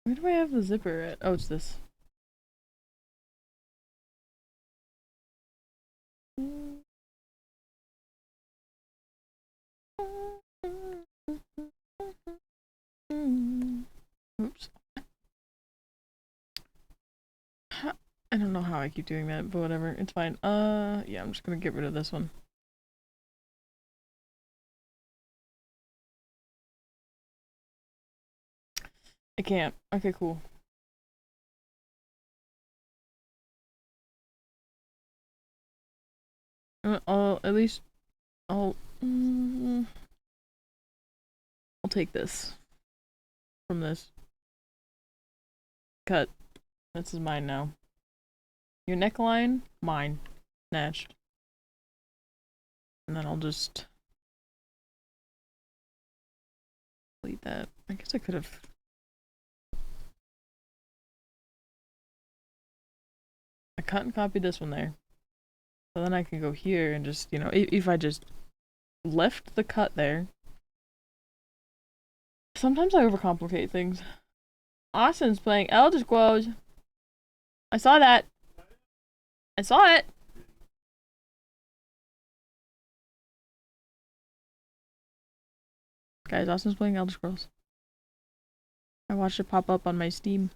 Where do I have the zipper at? Oh, it's this. Oops. I don't know how I keep doing that, but whatever. It's fine. Yeah, I'm just gonna get rid of this one. I can't. Okay, cool. I'll at least I'll take this from this. Cut. This is mine now. Your neckline, mine. Snatched. And then I'll just delete that. I guess I could have. I cut and copied this one there. So then I can go here and just, you know, if I just left the cut there. Sometimes I overcomplicate things. Austin's playing Elder Scrolls. I saw that. I saw it. Guys, Austin's playing Elder Scrolls. I watched it pop up on my Steam.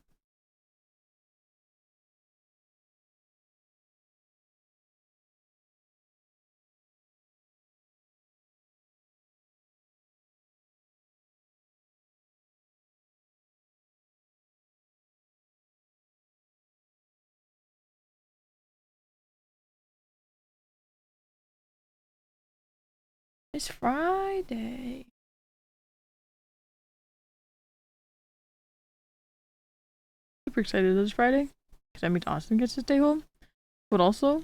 It's Friday. Super excited that it's Friday. Because that means Austin gets to stay home. But also,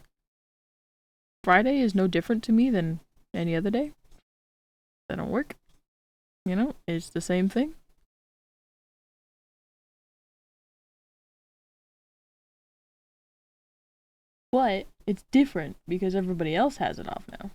Friday is no different to me than any other day. I don't work. You know, it's the same thing. But it's different because everybody else has it off now.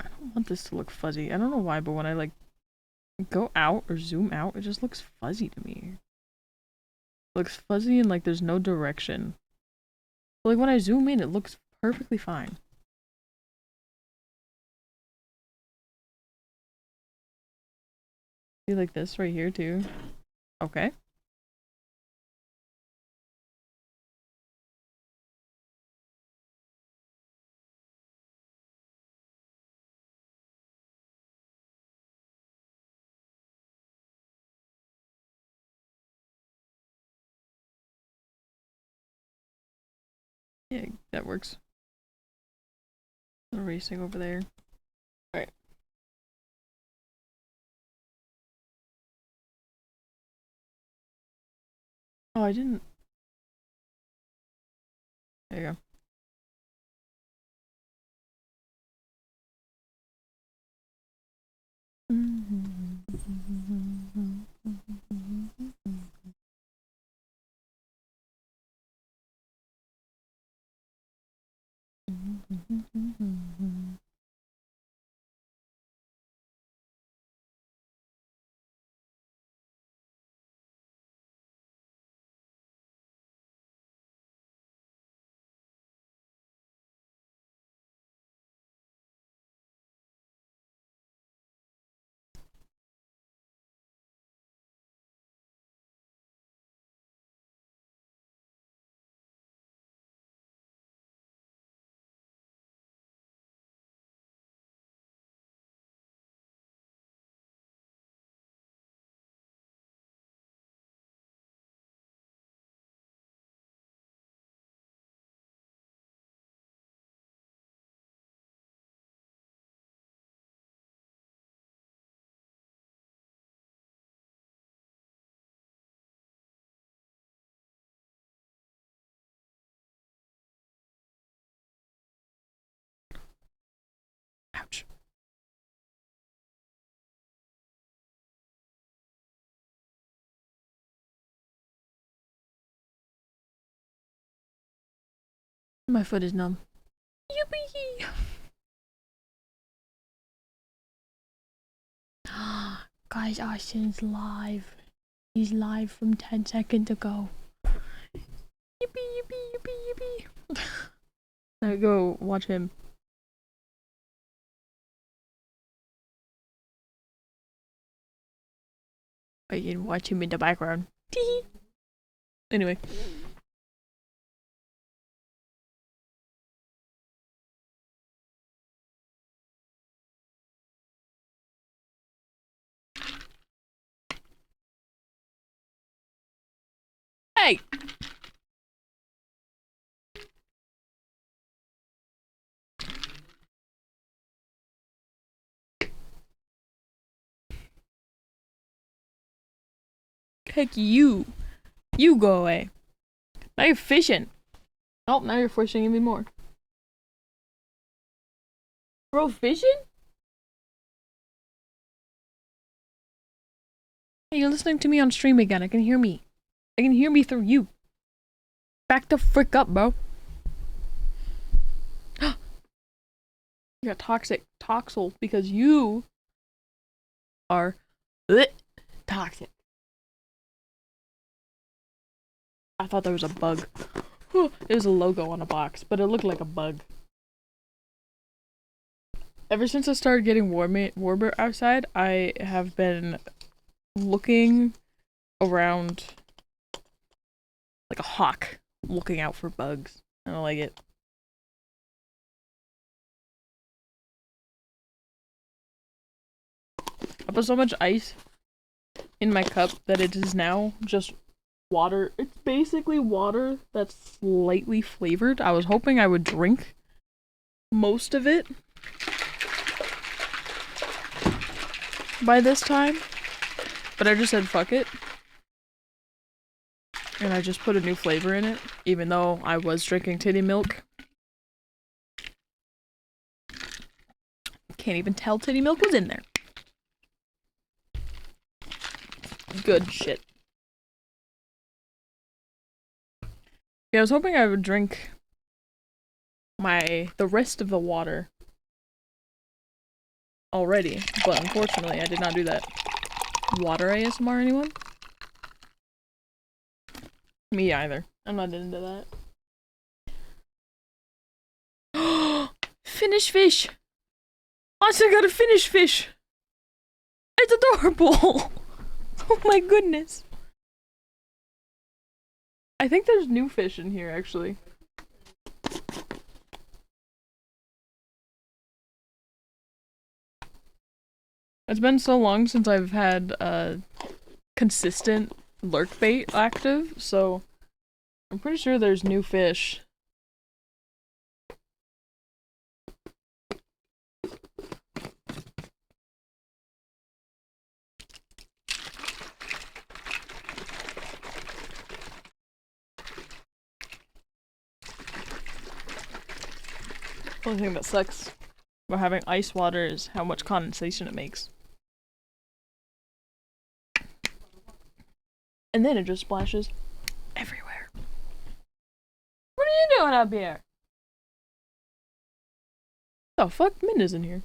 I don't want this to look fuzzy. I don't know why, but when I like go out or zoom out, it just looks fuzzy to me. It looks fuzzy and like there's no direction. But like when I zoom in, it looks perfectly fine. See like this right here too? Okay. Yeah, that works. Erasing over there. Alright. Oh, I didn't. There you go. Ouch. My foot is numb. Yippee! Guys, Austin's live. He's live from 10 seconds ago. Yippee, yippee, yippee, yippee. Now go watch him. I can watch him in the background. Tee. Anyway. Hey! Heck you. You go away. Now you're fishing. Oh, now you're fishing even more. Bro, fishing? Hey, you're listening to me on stream again. I can hear me. I can hear me through you. Back the frick up, bro. You got toxel because you are toxic. I thought there was a bug. It was a logo on a box, but it looked like a bug. Ever since I started getting warmer outside, I have been looking around like a hawk, looking out for bugs. I don't like it. I put so much ice in my cup that it is now just water. It's basically water that's slightly flavored. I was hoping I would drink most of it by this time, but I just said fuck it. And I just put a new flavor in it, even though I was drinking titty milk. Can't even tell titty milk was in there. Good shit. Yeah, I was hoping I would drink the rest of the water already, but unfortunately I did not do that. Water ASMR, anyone? Me either. I'm not into that. Finish fish! I still got a finish fish! It's adorable! Oh my goodness. I think there's new fish in here, actually. It's been so long since I've had consistent lurk bait active, so I'm pretty sure there's new fish. The only thing that sucks about having ice water is how much condensation it makes. And then it just splashes everywhere. What are you doing up here? The fuck? Min is in here.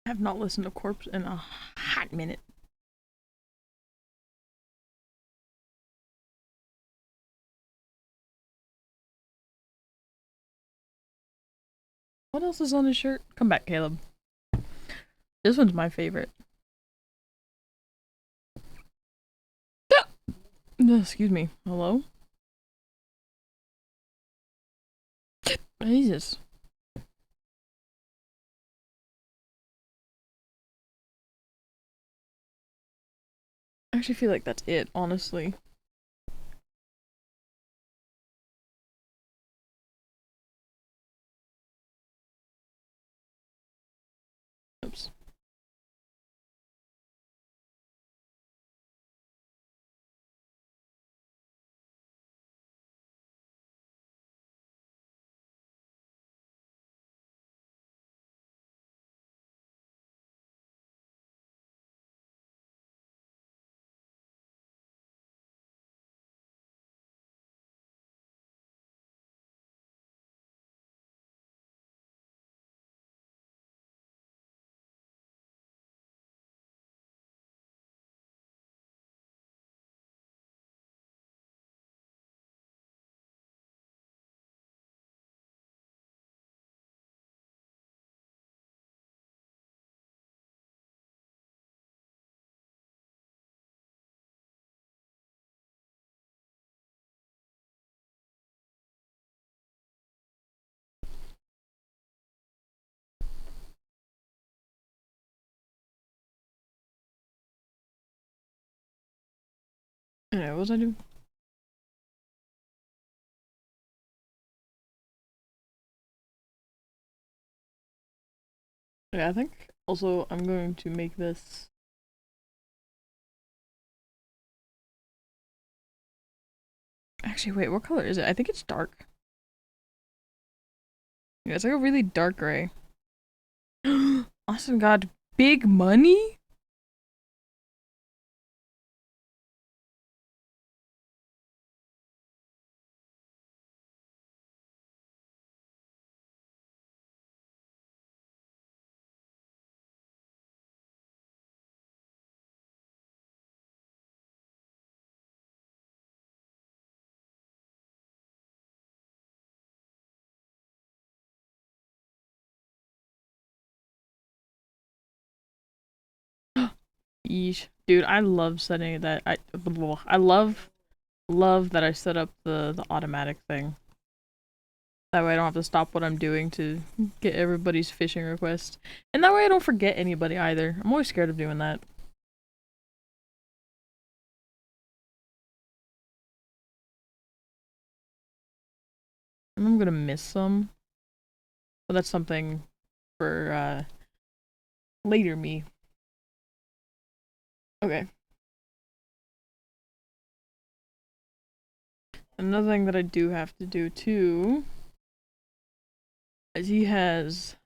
I have not listened to Corpse in a hot minute. What else is on his shirt? Come back, Caleb. This one's my favorite. Excuse me. Hello? Jesus. I actually feel like that's it, honestly. Oops. Yeah, what was I doing? Yeah, I think also I'm going to make this. Actually, wait, what color is it? I think it's dark. Yeah, it's like a really dark gray. Austin got big money? Yeesh. Dude, I love setting that. I love that I set up the automatic thing. That way I don't have to stop what I'm doing to get everybody's fishing request. And that way I don't forget anybody either. I'm always scared of doing that. I'm gonna miss some. But that's something for later me. Okay. Another thing that I do have to do too is he has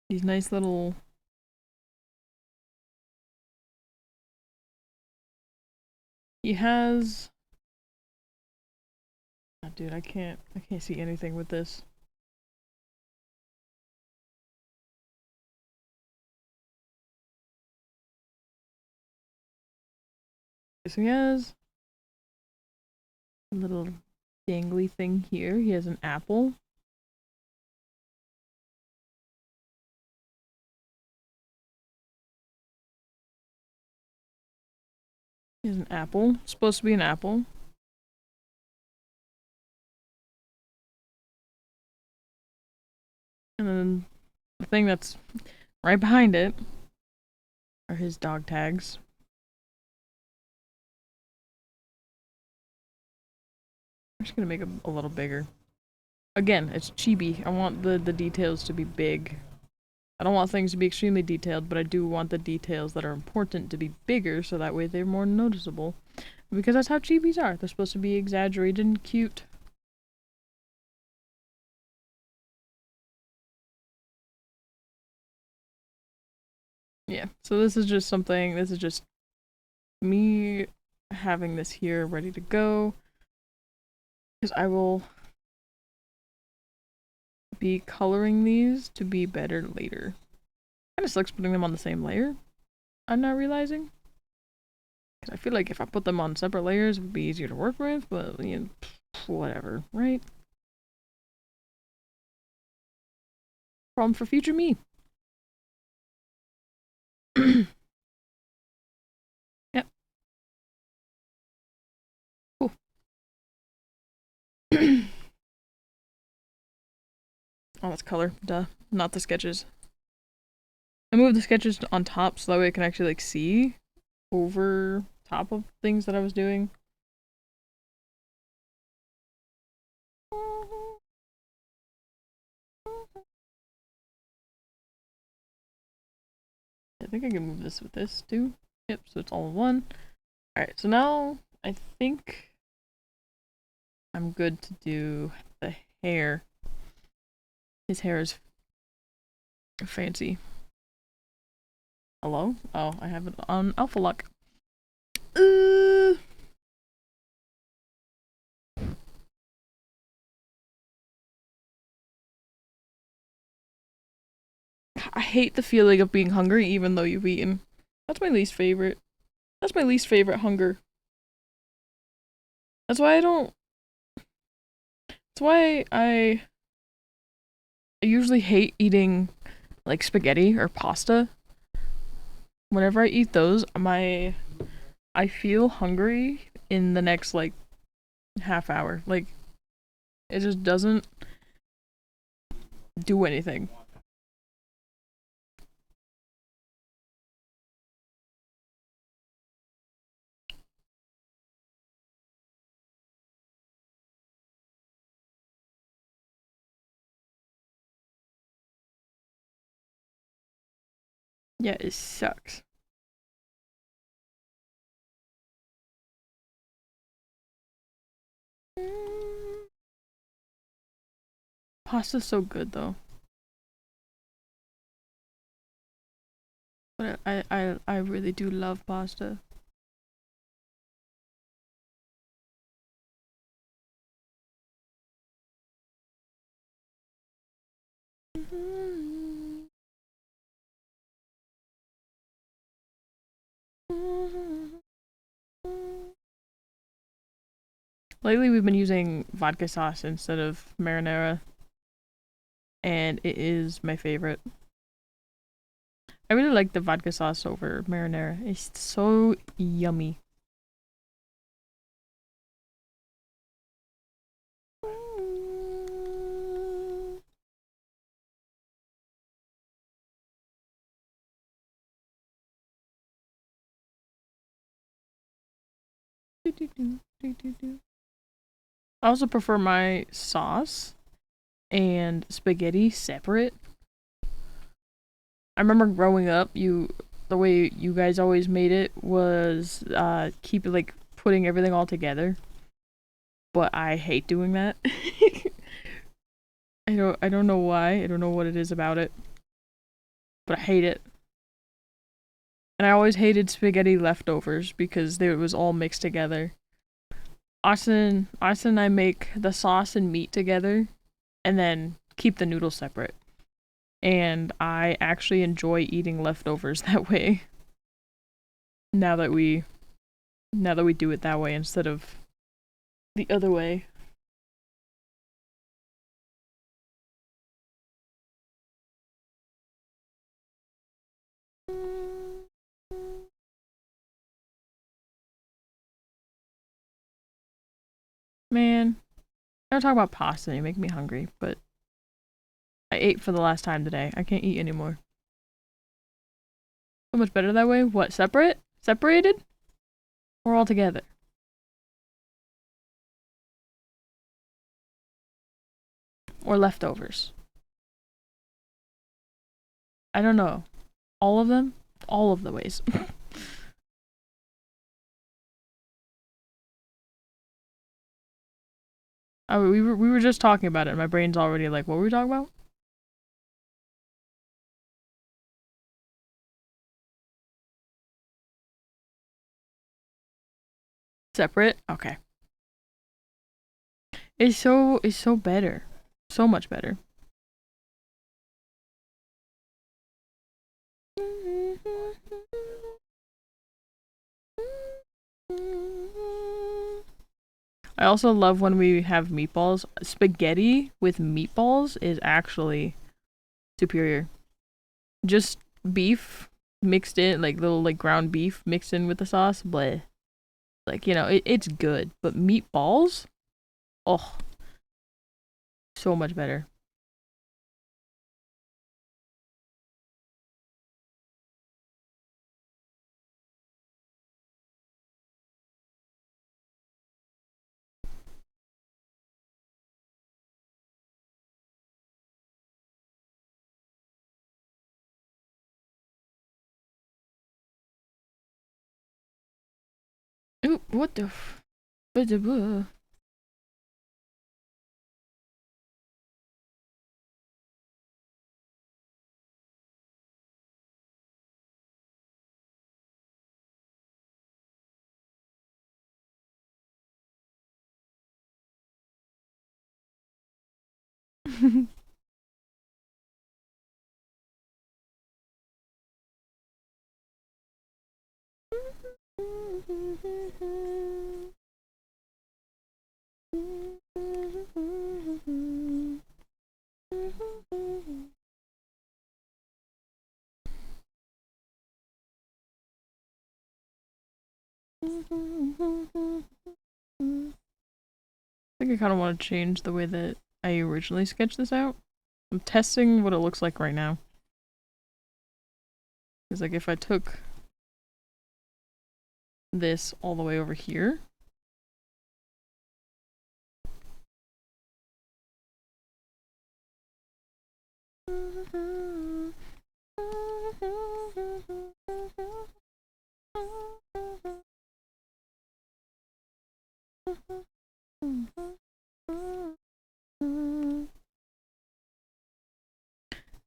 these nice little he has oh, dude, I can't see anything with this. So he has a little dangly thing here. He has an apple. He has an apple. It's supposed to be an apple. And then the thing that's right behind it are his dog tags. I'm just gonna make them a little bigger. Again, it's chibi. I want the details to be big. I don't want things to be extremely detailed, but I do want the details that are important to be bigger so that way they're more noticeable. Because that's how chibis are. They're supposed to be exaggerated and cute. Yeah, so this is just something, this is just me having this here ready to go. Because I will be coloring these to be better later. Kinda sucks putting them on the same layer. I'm not realizing. Because I feel like if I put them on separate layers, it would be easier to work with, but, you know, whatever, right? Problem for future me. Yep. Cool. Oh, that's color. Duh. Not the sketches. I moved the sketches on top so that way I can actually, like, see over top of things that I was doing. I think I can move this with this too. Yep, so it's all in one. Alright, so now I think I'm good to do the hair. His hair is fancy. Hello? Oh, I have it on Alpha Lock. I hate the feeling of being hungry even though you've eaten. That's my least favorite. That's my least favorite hunger. That's why I don't. That's why I usually hate eating like spaghetti or pasta. Whenever I eat those, I feel hungry in the next like half hour. Like it just doesn't do anything. Yeah, it sucks. Pasta's so good though. But I really do love pasta. Lately we've been using vodka sauce instead of marinara, and it is my favorite. I really like the vodka sauce over marinara. It's so yummy. I also prefer my sauce and spaghetti separate. I remember growing up, the way you guys always made it was keep like putting everything all together. But I hate doing that. I don't know why. I don't know what it is about it. But I hate it. And I always hated spaghetti leftovers because it was all mixed together. Austin and I make the sauce and meat together and then keep the noodles separate. And I actually enjoy eating leftovers that way. Now that we do it that way instead of the other way. Man, I don't talk about pasta and you make me hungry, but I ate for the last time today. I can't eat anymore. So much better that way? What, separate? Separated? Or all together? Or leftovers? I don't know. All of them? All of the ways. Oh, we were just talking about it and my brain's already like, what were we talking about? Separate? Okay. It's so better. So much better. I also love when we have meatballs. Spaghetti with meatballs is actually superior. Just beef mixed in, like little like ground beef mixed in with the sauce, bleh. Like, you know, it's good. But meatballs? Oh, so much better. Ooh, what the f- I think I kind of want to change the way that I originally sketched this out. I'm testing what it looks like right now. Because, like, if I took this all the way over here,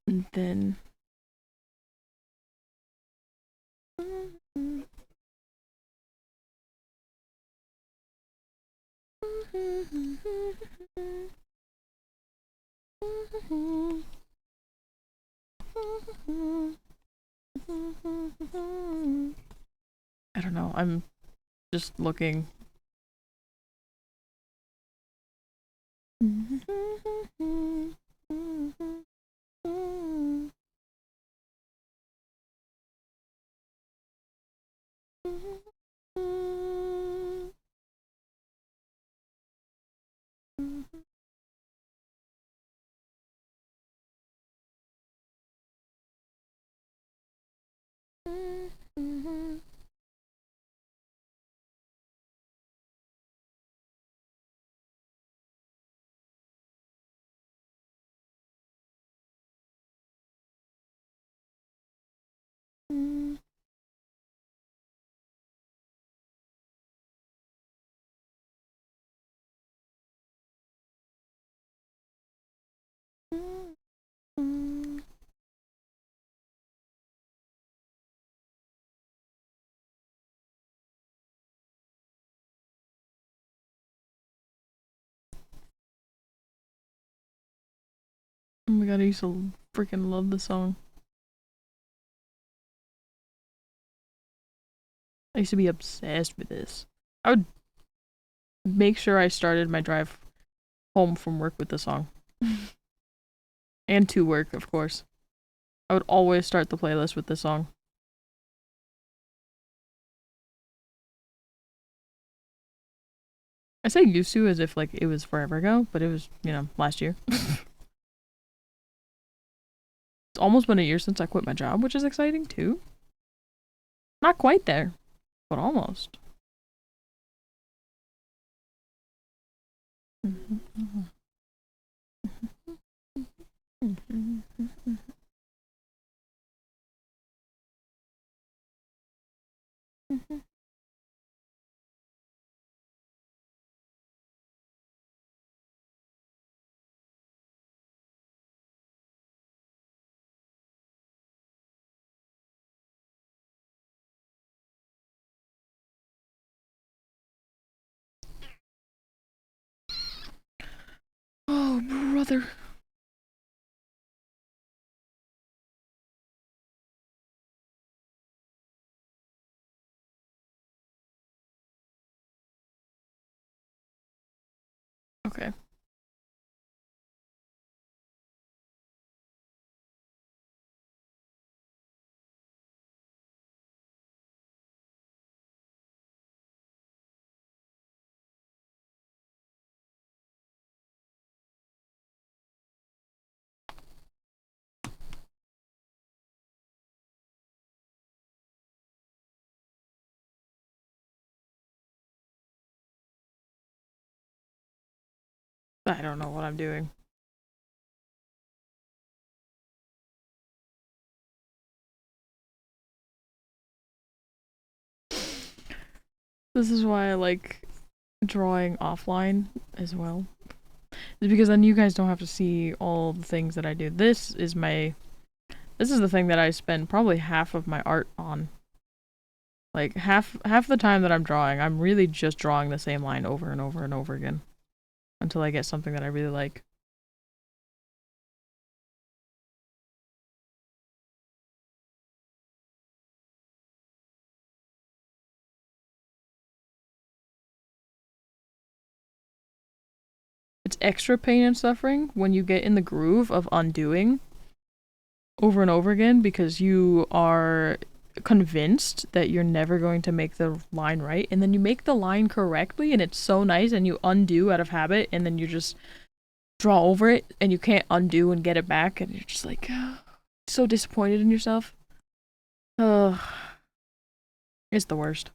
And then I don't know, I'm just looking. Oh my god, I used to freaking love this song. I used to be obsessed with this. I would make sure I started my drive home from work with the song. And to work, of course. I would always start the playlist with this song. I say used to as if like it was forever ago, but it was, you know, last year. It's almost been a year since I quit my job, which is exciting too. Not quite there, but almost. Oh, brother. Okay. I don't know what I'm doing. This is why I like drawing offline as well. It's because then you guys don't have to see all the things that I do. This is the thing that I spend probably half of my art on. Like half the time that I'm drawing, I'm really just drawing the same line over and over and over again until I get something that I really like. It's extra pain and suffering when you get in the groove of undoing over and over again because you are convinced that you're never going to make the line right, and then you make the line correctly and it's so nice, and you undo out of habit, and then you just draw over it and you can't undo and get it back, and you're just like so disappointed in yourself. Ugh. It's the worst.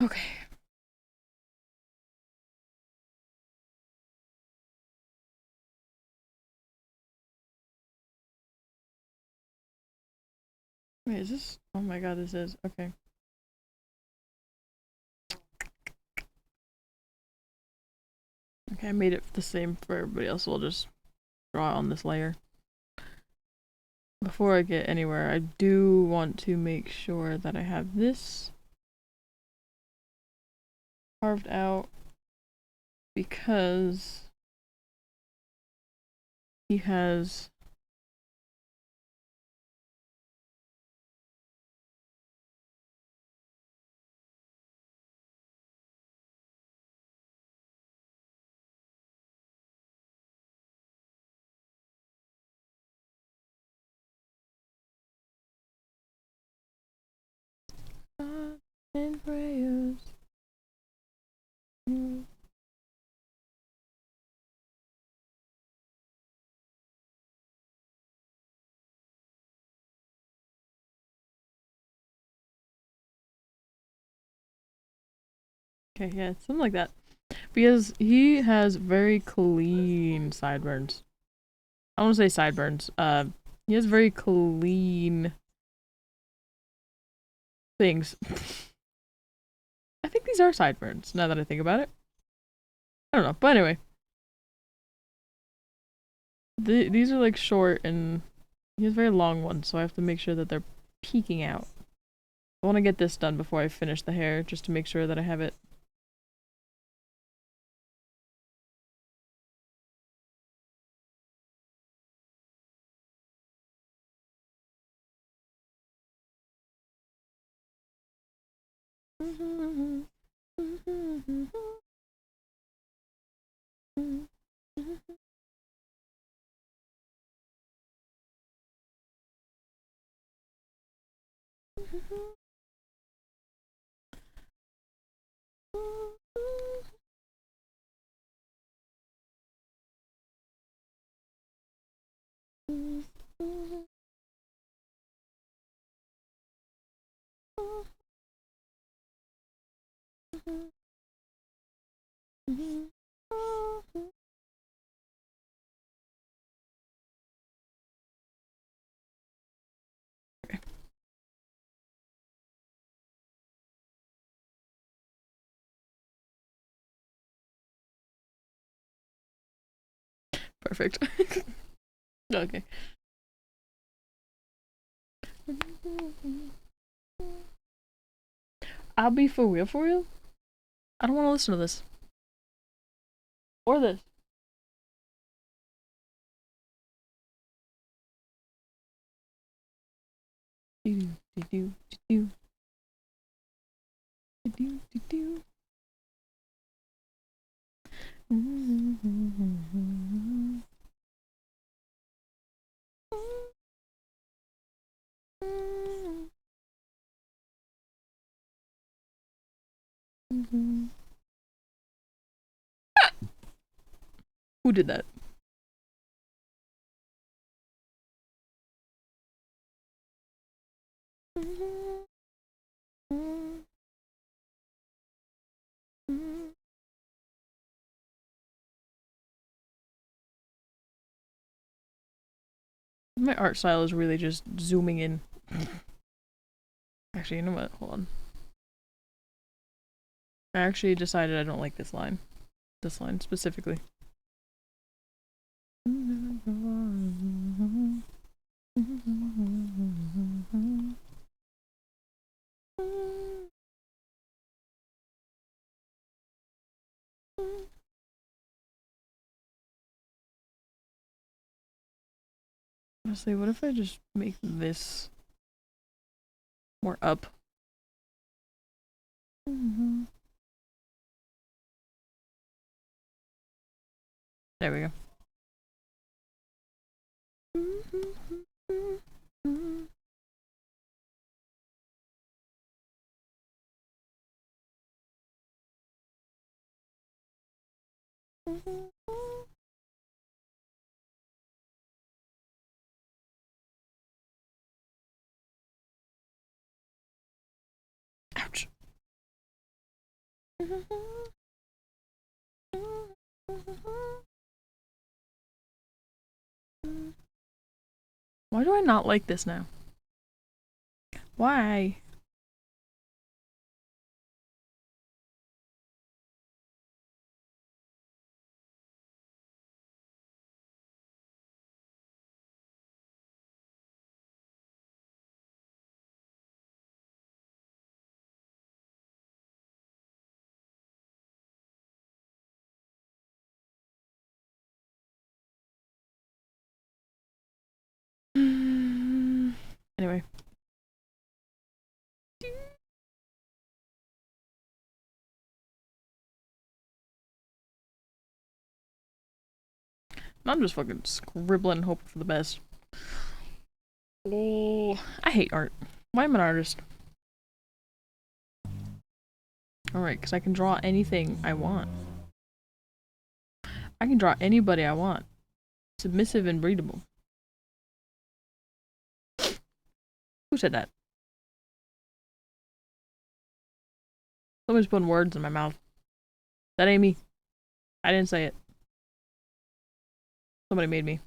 Okay. Wait, is this? Oh my god, this is. Okay. Okay, I made it the same for everybody else, so we'll just draw on this layer. Before I get anywhere, I do want to make sure that I have this carved out because he has and prayers. Okay, yeah, something like that. Because he has very clean sideburns. I don't want to say sideburns. He has very clean things. I think these are sideburns, now that I think about it. I don't know, but anyway. These are like short and he has very long ones, so I have to make sure that they're peeking out. I want to get this done before I finish the hair, just to make sure that I have it. Perfect. Okay. I'll be for real, for real. I don't want to listen to this. Or this. Who did that? My art style is really just zooming in. Actually, you know what? Hold on. I actually decided I don't like this line. This line specifically. Honestly, what if I just make this more up? There we go. Ouch. Why do I not like this now? Why? Anyway. I'm just fucking scribbling, hoping for the best. Oh, I hate art. Why am I an artist? Alright, because I can draw anything I want. I can draw anybody I want. Submissive and breedable. Who said that? Someone's putting words in my mouth. That ain't me. I didn't say it. Somebody made me.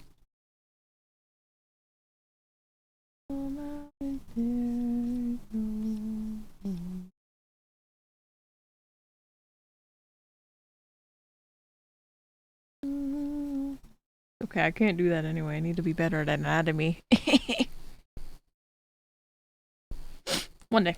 Okay, I can't do that anyway. I need to be better at anatomy. One day.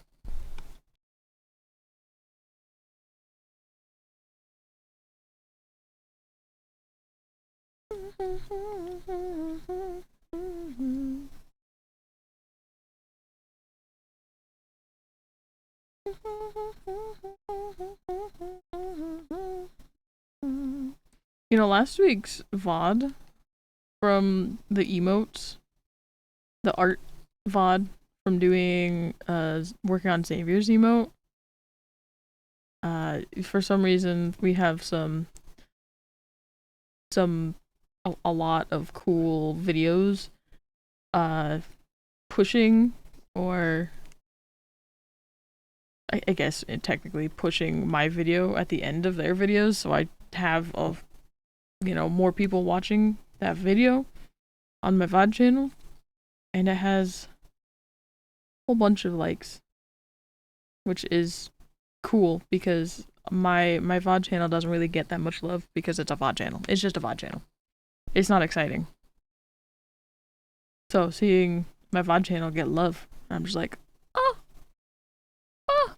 You know, last week's VOD from the emotes, the art VOD from doing working on Xavier's emote, for some reason we have a lot of cool videos pushing, or I guess technically pushing my video at the end of their videos, so I have more people watching that video on my VOD channel, and it has a whole bunch of likes, which is cool because my VOD channel doesn't really get that much love because it's a VOD channel. It's just a VOD channel. It's not exciting. So seeing my VOD channel get love, I'm just like, oh, oh.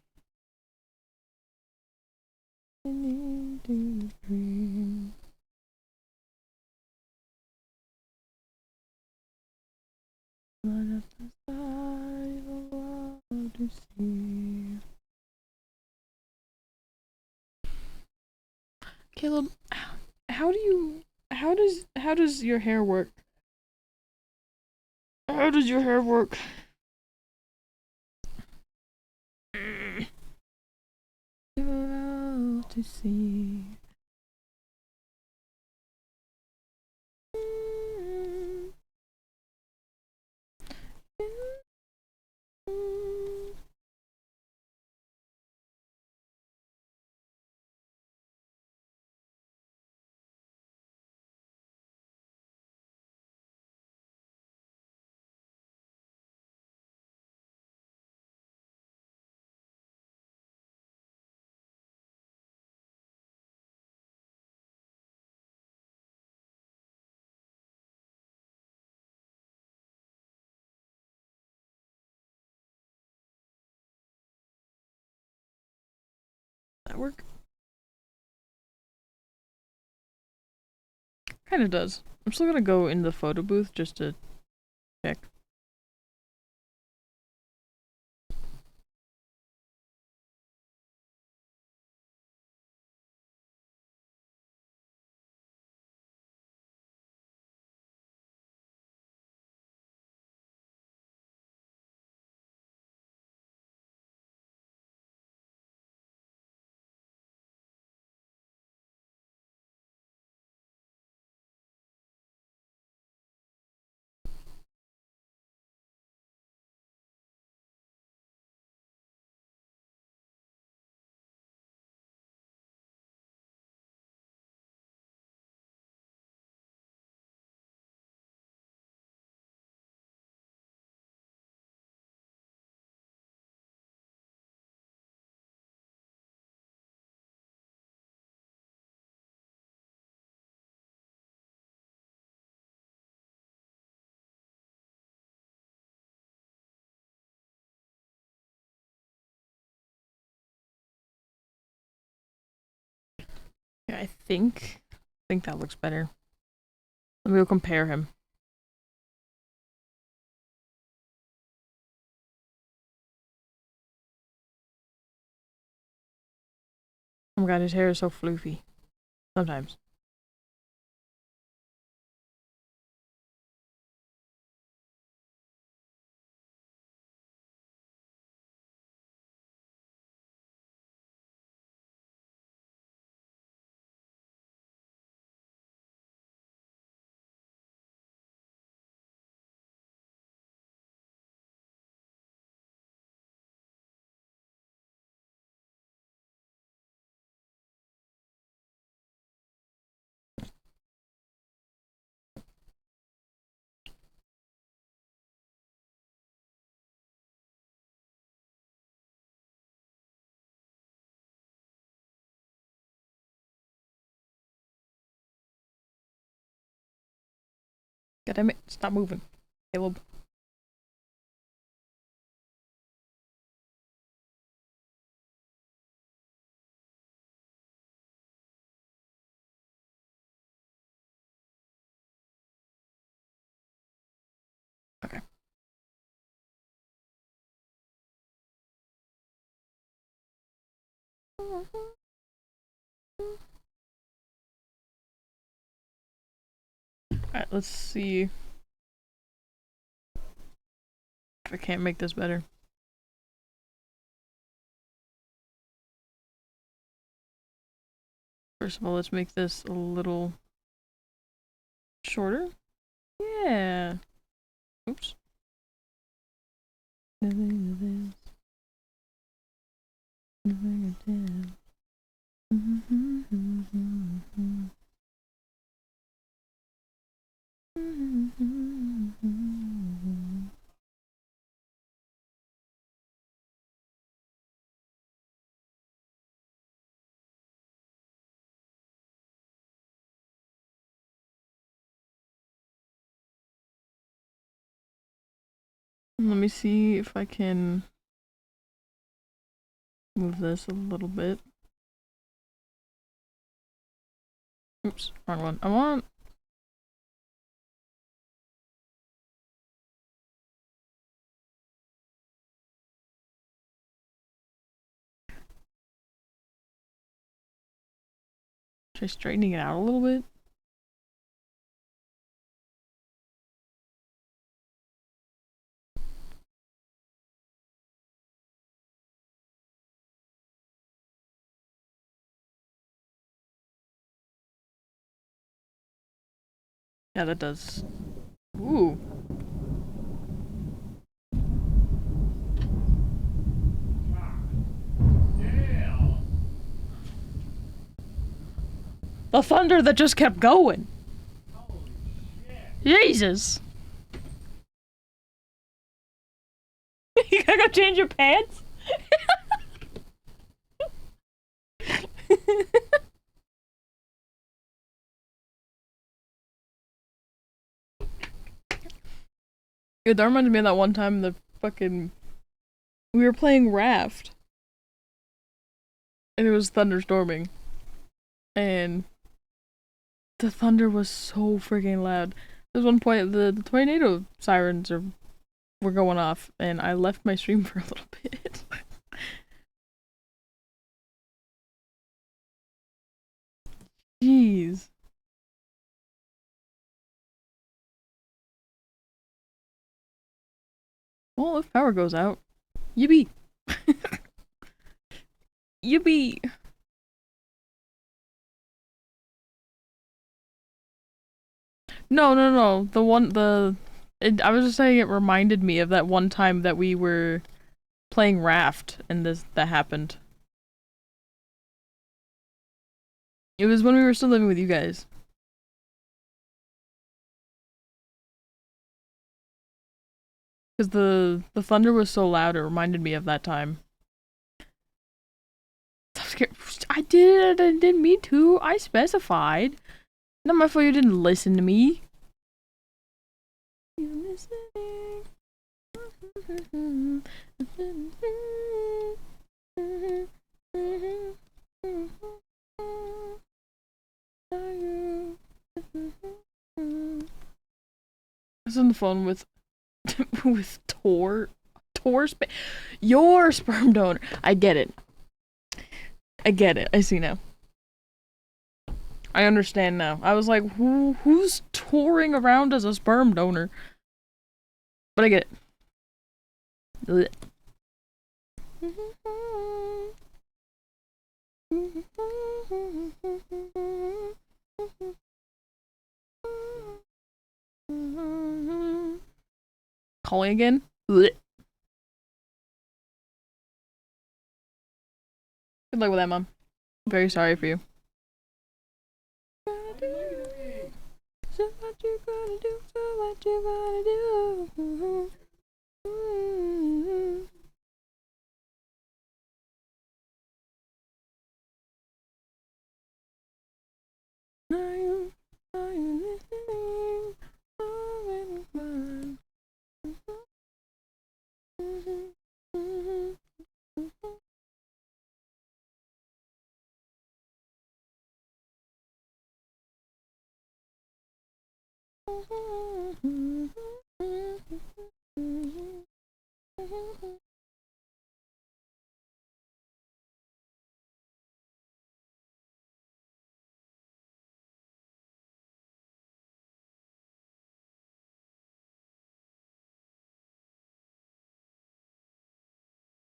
Caleb, how does your hair work? How does your hair work? To see. That work? Kind of does. I'm still gonna go in the photo booth just to check. Yeah, I think that looks better. Let me go compare him. Oh my god, his hair is so floofy. Sometimes. God damn it, stop moving. Caleb. Okay. Alright, let's see if I can't make this better. First of all, let's make this a little shorter. Yeah. Oops. Let me see if I can move this a little bit. Oops, wrong one. I want... Try straightening it out a little bit. Yeah, that does. Ooh. The thunder that just kept going. Jesus. You gotta go change your pants? Yeah, that reminds me of that one time the fucking... We were playing Raft. And it was thunderstorming. And... the thunder was so freaking loud. There's one point the tornado sirens were going off, and I left my stream for a little bit. Jeez. Well, if power goes out, yippee. Yippee. No. I was just saying it reminded me of that one time that we were playing Raft and that happened. It was when we were still living with you guys. Because the thunder was so loud, it reminded me of that time. I'm scared. I didn't mean to. I specified. Not my fault you didn't listen to me. You listening? I was on the phone with your sperm donor. I get it. I see now. I understand now. I was like, who's touring around as a sperm donor? But I get it. Calling again? Good luck with that, Mom. Very sorry for you. So what you gonna do? So what you gonna do? Are you listening?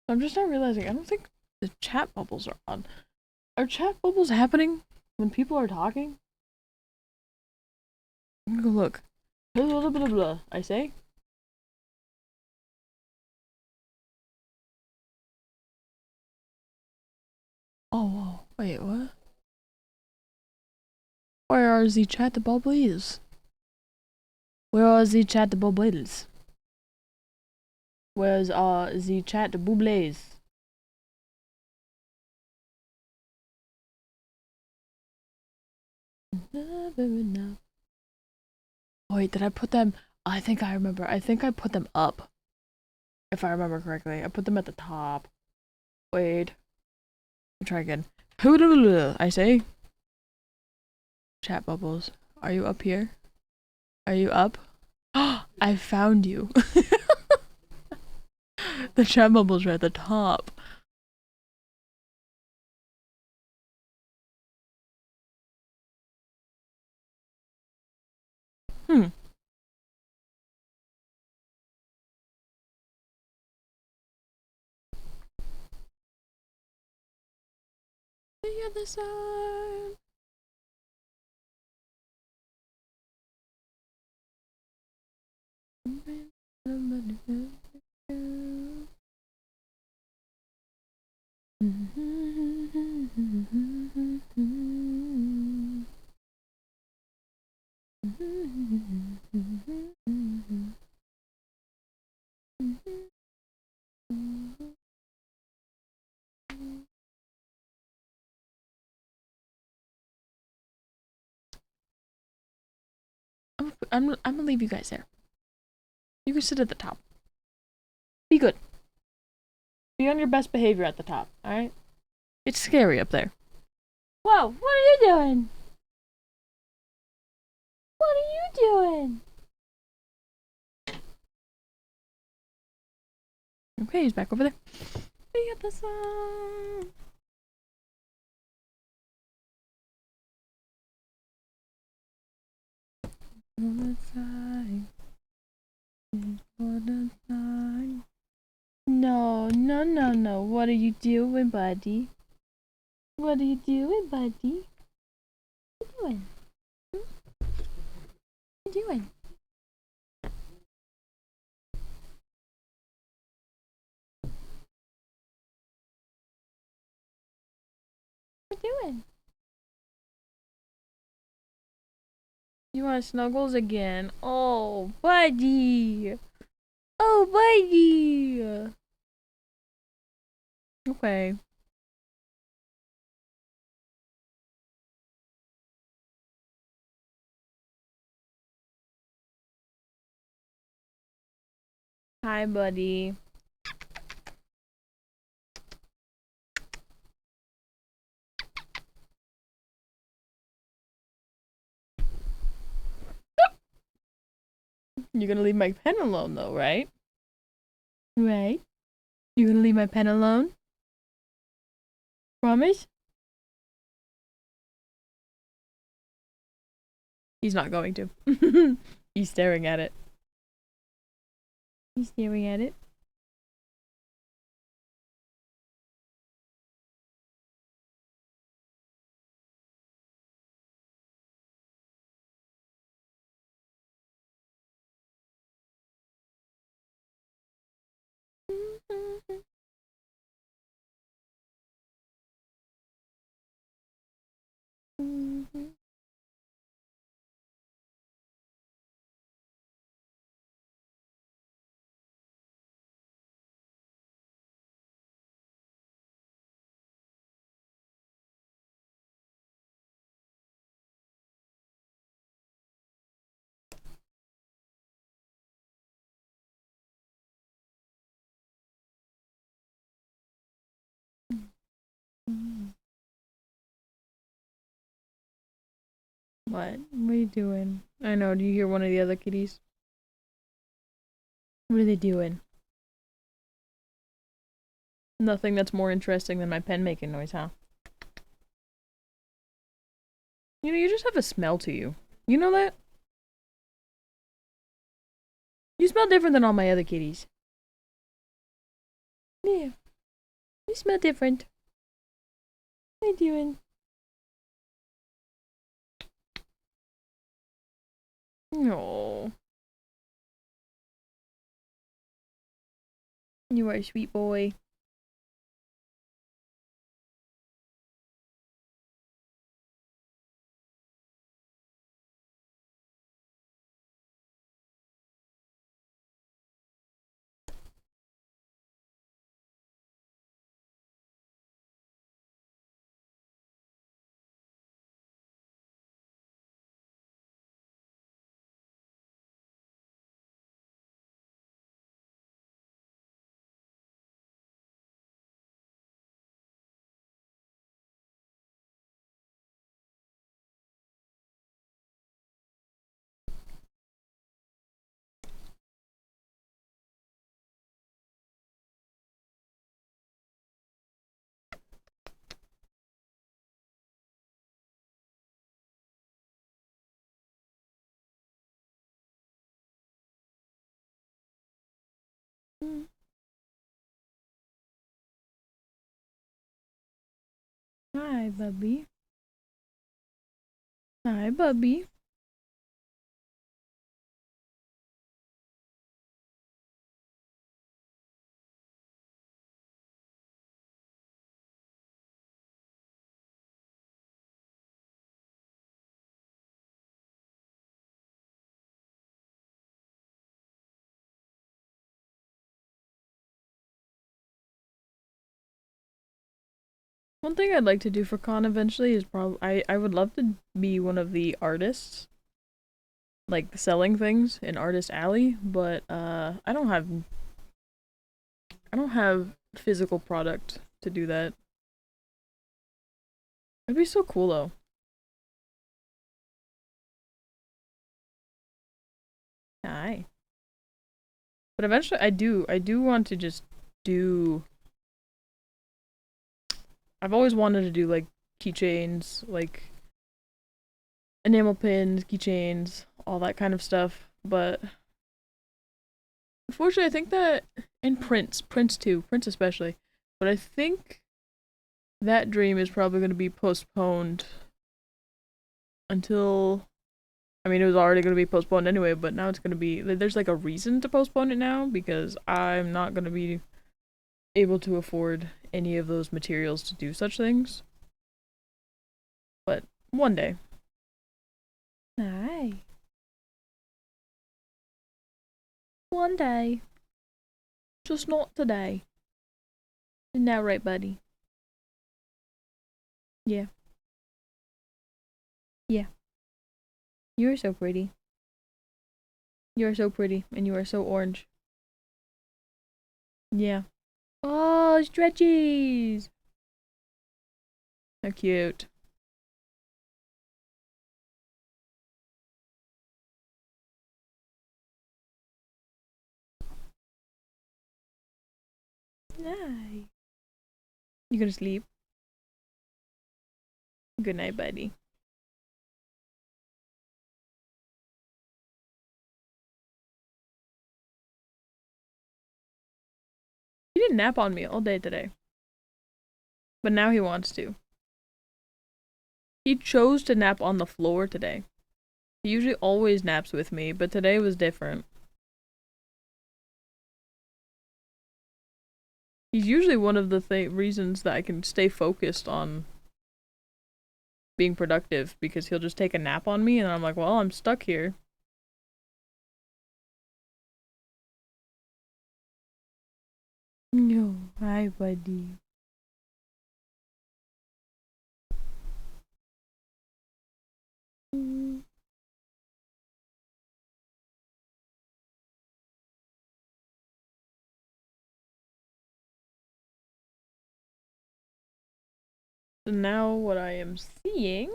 I'm just not realizing, I don't think the chat bubbles are on. Are chat bubbles happening when people are talking? I'm gonna go look. Blah, blah, blah, I say? Oh, wait, what? Where are the chat bubbles? Where are the chat bubbles? Where's the chat bubbles? Wait, did I put them? I think I remember. I think I put them up. If I remember correctly. I put them at the top. Wait. I'll try again. I say. Chat bubbles. Are you up here? Are you up? I found you. The chat bubbles are at the top. The other side. I'm gonna leave you guys there. You can sit at the top. Be good. Be on your best behavior at the top, alright? It's scary up there. Whoa, what are you doing? What are you doing? Okay, he's back over there. We got the song. No, no, no, no. What are you doing, buddy? What are you doing, buddy? What are you doing? What are you doing? What are you doing? You want snuggles again? Oh, buddy! Oh, buddy! Okay. Hi, buddy. You're gonna leave my pen alone, though, right? Right? You're gonna leave my pen alone? Promise? He's not going to. He's staring at it. He's staring at it. What? What are you doing? I know, do you hear one of the other kitties? What are they doing? Nothing that's more interesting than my pen making noise, huh? You know, you just have a smell to you. You know that? You smell different than all my other kitties. Yeah. You smell different. What are you doing? No. You are a sweet boy. Hi, Bubby. Hi, Bubby. One thing I'd like to do for con eventually is probably I would love to be one of the artists, like selling things in Artist Alley, but I don't have physical product to do that. It'd be so cool though. Hi. But eventually I do want to just do. I've always wanted to do like keychains, like enamel pins, keychains, all that kind of stuff. But unfortunately, I think that and prints too, prints especially. But I think that dream is probably going to be postponed until. I mean, it was already going to be postponed anyway, but now it's going to be. There's like a reason to postpone it now because I'm not going to be able to afford any of those materials to do such things. But one day. Aye. One day. Just not today. Isn't that right, buddy? Yeah. Yeah. You are so pretty. You are so pretty, and you are so orange. Yeah. Oh, stretchies! How cute. Nice. You gonna sleep? Good night, buddy. He didn't nap on me all day today. But now he wants to. He chose to nap on the floor today. He usually always naps with me, but today was different. He's usually one of the reasons that I can stay focused on being productive, because he'll just take a nap on me and I'm like, well, I'm stuck here. No, hi, buddy. So now what I am seeing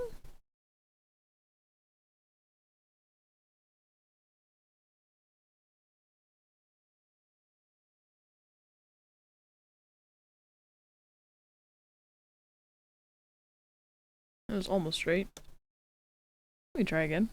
it was almost straight. Let me try again.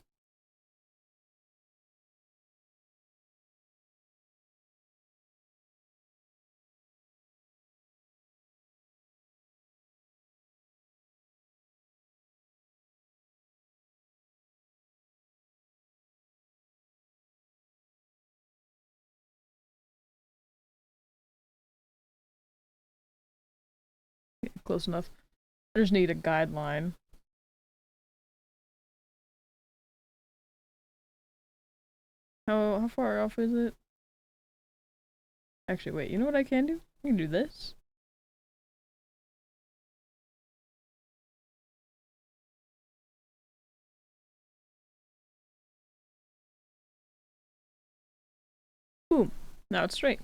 Yeah, close enough. I just need a guideline. How far off is it? Actually, wait, you know what I can do? I can do this. Boom. Now it's straight.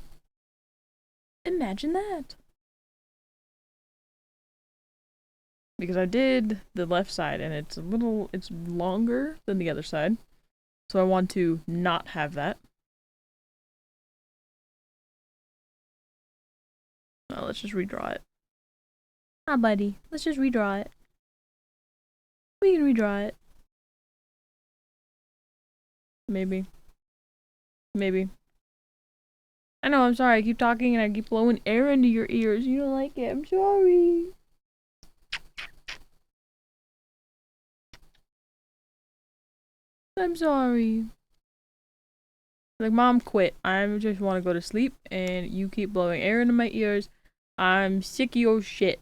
Imagine that. Because I did the left side and it's longer than the other side. So I want to not have that. Oh, let's just redraw it. Ah, buddy. Let's just redraw it. We can redraw it. Maybe. Maybe. I know, I'm sorry. I keep talking and I keep blowing air into your ears. You don't like it. I'm sorry. I'm sorry. Like, Mom, quit. I just want to go to sleep and you keep blowing air into my ears. I'm sick of your shit.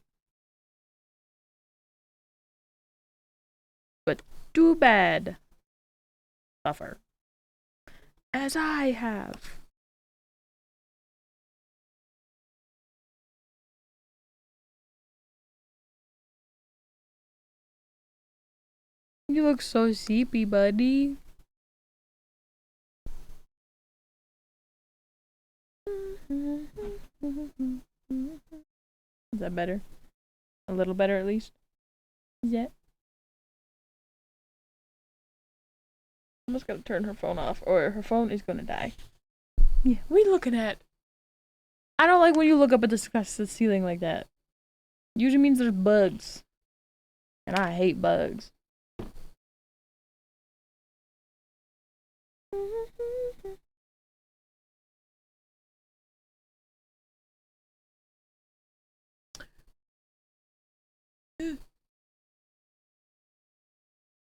But too bad. Suffer. As I have. You look so sleepy, buddy. Is that better? A little better at least? Yeah. I'm just gonna turn her phone off or her phone is gonna die. Yeah, what are you looking at? I don't like when you look up at the ceiling like that. Usually means there's bugs. And I hate bugs.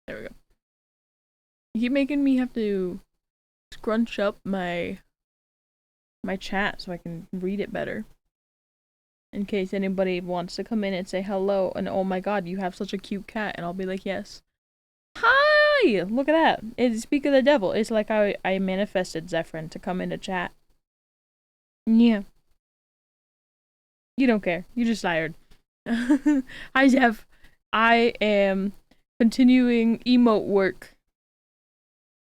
There we go. You keep making me have to scrunch up my chat so I can read it better. In case anybody wants to come in and say hello and oh my god, you have such a cute cat, and I'll be like, yes. Hi! Look at that. It's Speak of the Devil. It's like I manifested Zephyrin to come into chat. Yeah. You don't care. You just tired. Hi, Zeph. I am continuing emote work.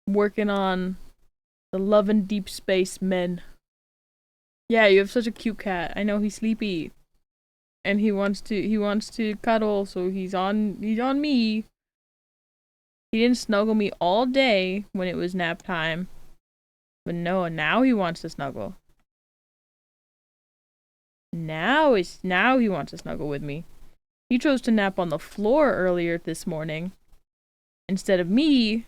Working on the Love and Deep Space Men. Yeah, you have such a cute cat. I know he's sleepy. And he wants to cuddle, so he's on me. He didn't snuggle me all day when it was nap time. But no, now he wants to snuggle. Now he wants to snuggle with me. He chose to nap on the floor earlier this morning instead of me.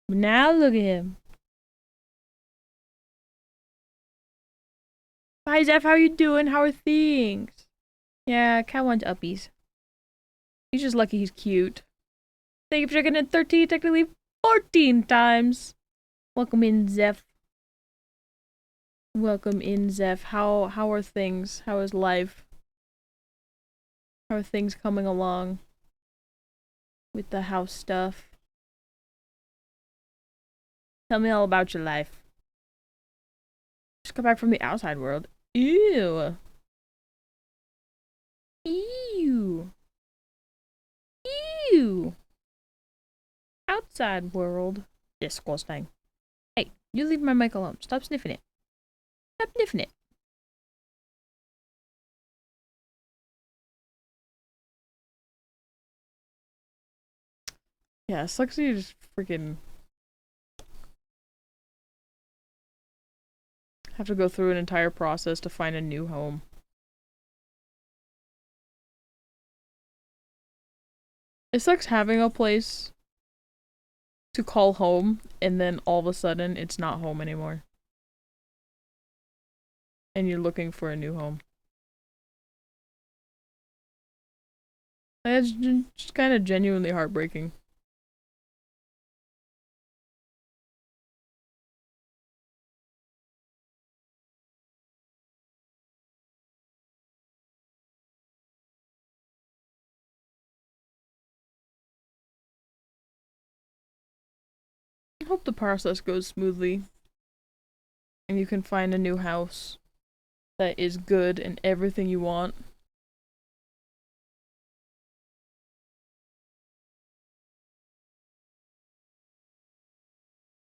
But now look at him. Hi Zeph, how you doing? How are things? Yeah, cat wants uppies. He's just lucky he's cute. Thank you for checking in 13, technically 14 times. Welcome in, Zeph. Welcome in, Zeph. How are things? How is life? How are things coming along with the house stuff? Tell me all about your life. Just got back from the outside world. Ew. Ew. Ew. Outside world. Disgusting. Hey, you leave my mic alone. Stop sniffing it. Stop sniffing it. Yeah, it sucks you just freaking have to go through an entire process to find a new home. It sucks having a place to call home and then all of a sudden it's not home anymore. And you're looking for a new home. It's just kind of genuinely heartbreaking. I hope the process goes smoothly and you can find a new house that is good and everything you want.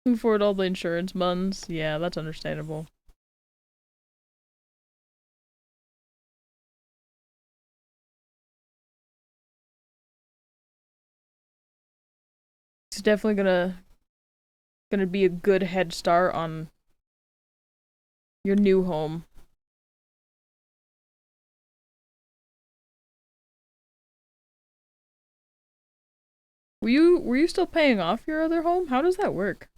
Move forward all the insurance buns. Yeah, that's understandable. It's definitely gonna be a good head start on your new home. Were you still paying off your other home? How does that work?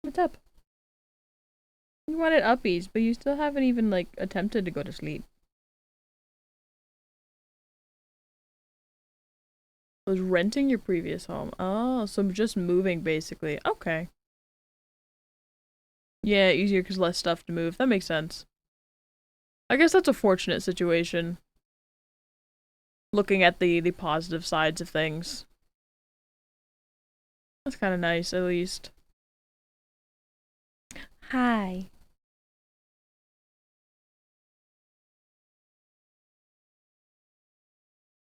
What's up? You wanted uppies, but you still haven't even like attempted to go to sleep. Was renting your previous home. Oh, so just moving basically. Okay. Yeah, easier because less stuff to move. That makes sense. I guess that's a fortunate situation. Looking at the positive sides of things. That's kind of nice, at least. Hi.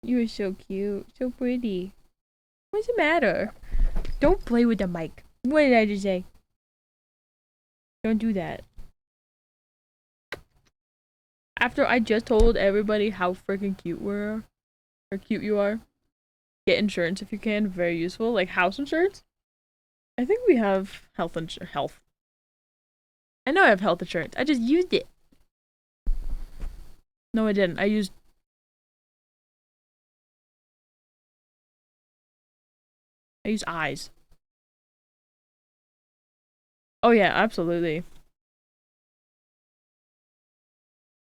You are so cute. So pretty. What's the matter? Don't play with the mic. What did I just say? Don't do that. After I just told everybody how freaking cute we are, or cute you are, get insurance if you can. Very useful. Like house insurance. I think we have health. I know I have health insurance. I just used it. No, I didn't. I used eyes. Oh yeah, absolutely.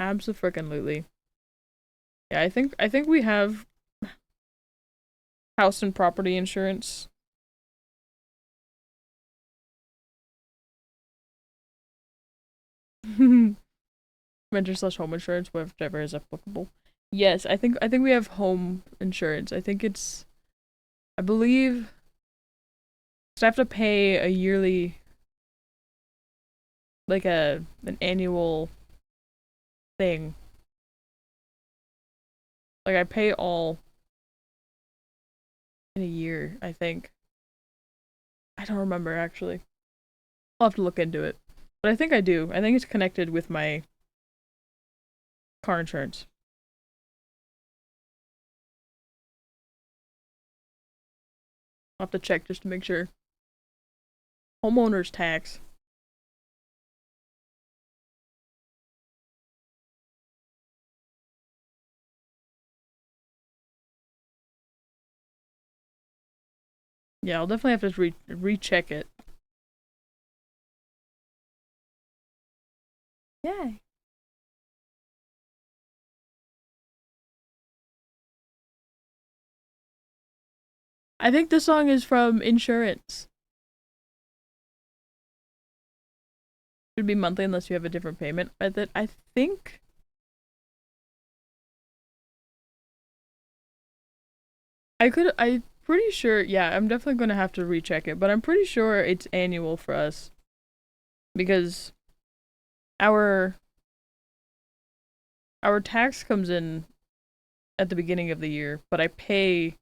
Abso-freaking-lutely. Yeah, I think we have house and property insurance. Renter/home insurance, whichever is applicable. Yes, I think we have home insurance. I think it's, I believe, so I have to pay a yearly, like an annual thing. Like I pay all in a year, I think. I don't remember actually. I'll have to look into it. But I think I do. I think it's connected with my car insurance. I'll have to check just to make sure. Homeowner's tax. Yeah, I'll definitely have to recheck it. Yeah. I think the song is from Insurance. Should be monthly unless you have a different payment. I think I'm pretty sure, yeah, I'm definitely gonna have to recheck it, but I'm pretty sure it's annual for us. Because our tax comes in at the beginning of the year, but I pay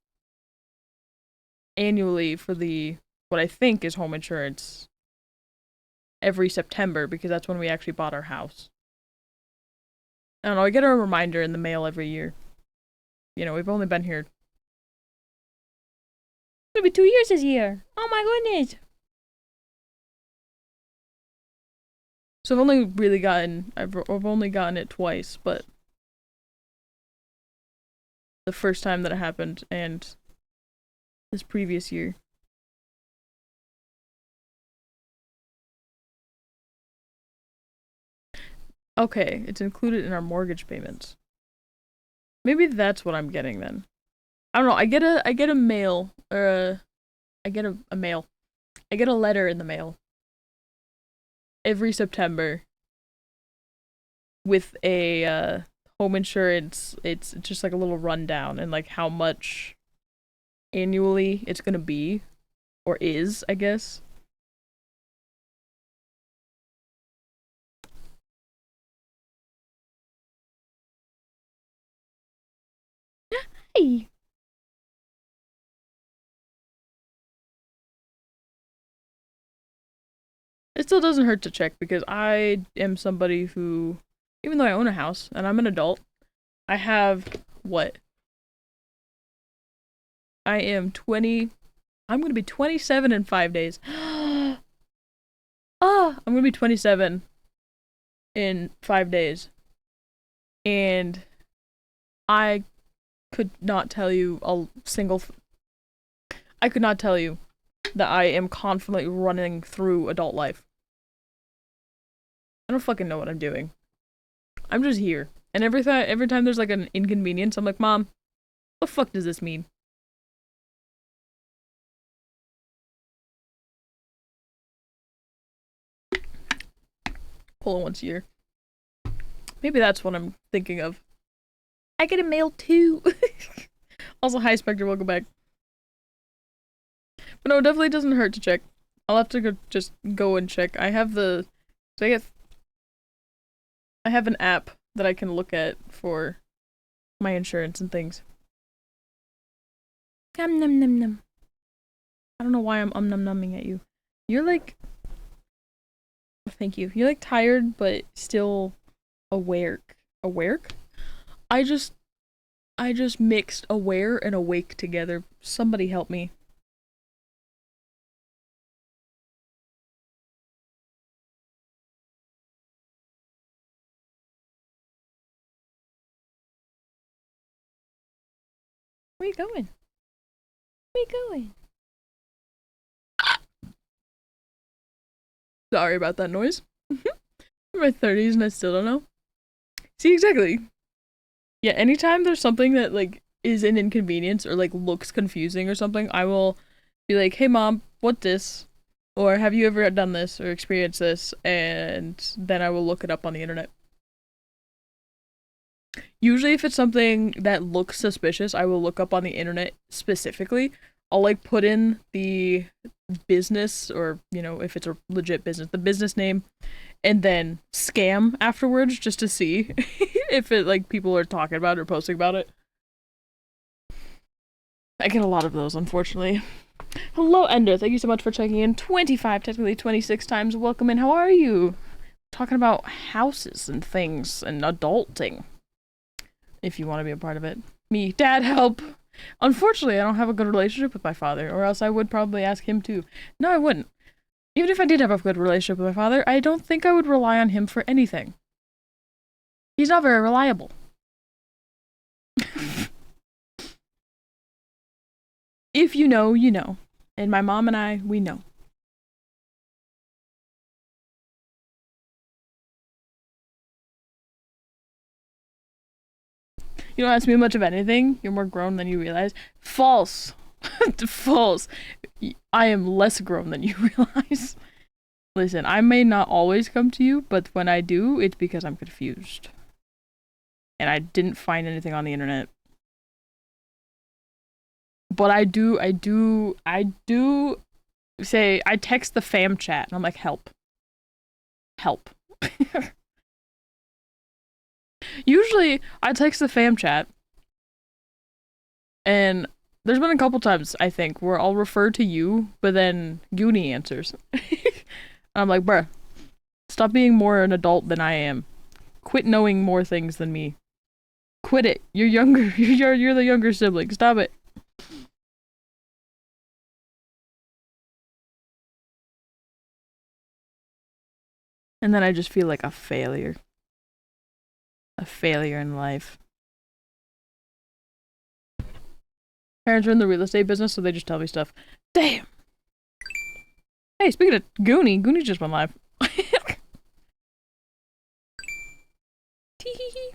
annually for the what I think is home insurance every September because that's when we actually bought our house. I don't know, I get a reminder in the mail every year. You know, we've only been here. It'll be 2 years this year. Oh my goodness. So I've only really gotten, I've only gotten it twice, but the first time that it happened and this previous year. Okay, it's included in our mortgage payments. Maybe that's what I'm getting then. I don't know. I get a mail or I get a mail. I get a letter in the mail every September with a home insurance. It's just like a little rundown and like how much annually it's gonna be or is, I guess. Hey. It still doesn't hurt to check because I am somebody who, even though I own a house and I'm an adult, I have what? I am 20. I'm gonna be 27 in 5 days. I'm gonna be 27 in 5 days. And I could not tell you a single. I could not tell you that I am confidently running through adult life. I don't fucking know what I'm doing. I'm just here. And every time there's like an inconvenience, I'm like, Mom, what the fuck does this mean? Pull it once a year. Maybe that's what I'm thinking of. I get a mail too. Also, hi Spectre, welcome back. But no, it definitely doesn't hurt to check. I'll have to just go and check. I have I have an app that I can look at for my insurance and things. Num num num num. don't know why I'm numbing at you. You're like, thank you. You're like tired, but still aware. Aware? I just mixed aware and awake together. Somebody help me. Where you going? Where you going? Sorry about that noise. I'm in my 30s and I still don't know. See, exactly. Yeah, anytime there's something that, like, is an inconvenience or, like, looks confusing or something, I will be like, hey mom, what this? Or have you ever done this or experienced this? And then I will look it up on the internet. Usually if it's something that looks suspicious, I will look up on the internet specifically. I'll, like, put in the business, or, you know, if it's a legit business, the business name, and then scam afterwards just to see if it, like, people are talking about it or posting about it. I get a lot of those, unfortunately. Hello, Ender. Thank you so much for checking in 25, technically 26 times. Welcome in. How are you? Talking about houses and things and adulting. If you want to be a part of it. Me. Dad, help! Unfortunately, I don't have a good relationship with my father, or else I would probably ask him too. No, I wouldn't. Even if I did have a good relationship with my father, I don't think I would rely on him for anything. He's not very reliable. If you know, you know. And my mom and I, we know. You don't ask me much of anything. You're more grown than you realize. False. False. I am less grown than you realize. Listen, I may not always come to you, but when I do, it's because I'm confused. And I didn't find anything on the internet. But I do say, I text the fam chat, and I'm like, help. Help. Usually, I text the fam chat, and there's been a couple times, I think, where I'll refer to you, but then Goonie answers. I'm like, bruh, stop being more an adult than I am. Quit knowing more things than me. Quit it. You're younger. You're the younger sibling. Stop it. And then I just feel like a failure. A failure in life. Parents are in the real estate business, so they just tell me stuff. Damn! Hey, speaking of Goonie just went live. Tee-hee-hee.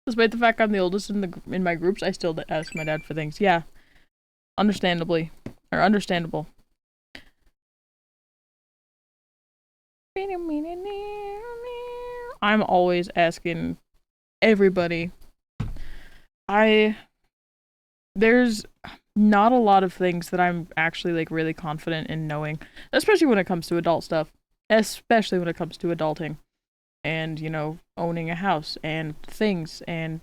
Despite the fact I'm the oldest in my groups, I still ask my dad for things. Yeah. Understandably. Or understandable. I'm always asking everybody. There's not a lot of things that I'm actually, like, really confident in knowing, especially when it comes to adult stuff. Especially when it comes to adulting. And, you know, owning a house and things and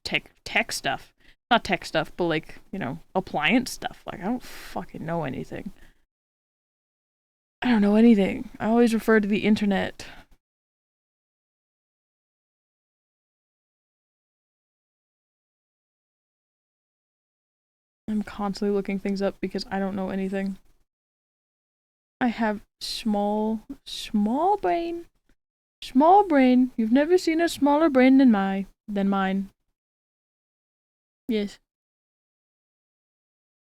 tech stuff. Not tech stuff, but, like, you know, appliance stuff. Like, I don't fucking know anything. I don't know anything. I always refer to the internet. I'm constantly looking things up because I don't know anything. I have small brain. Small brain. You've never seen a smaller brain than mine. Yes.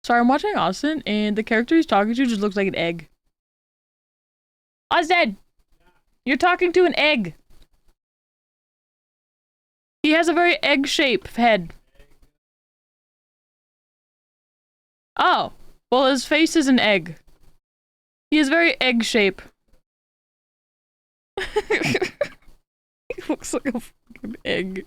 Sorry, I'm watching Austin, and the character he's talking to just looks like an egg. Austin! You're talking to an egg! He has a very egg-shaped head. Oh. Well, his face is an egg. He has very egg shape. He looks like a fucking egg.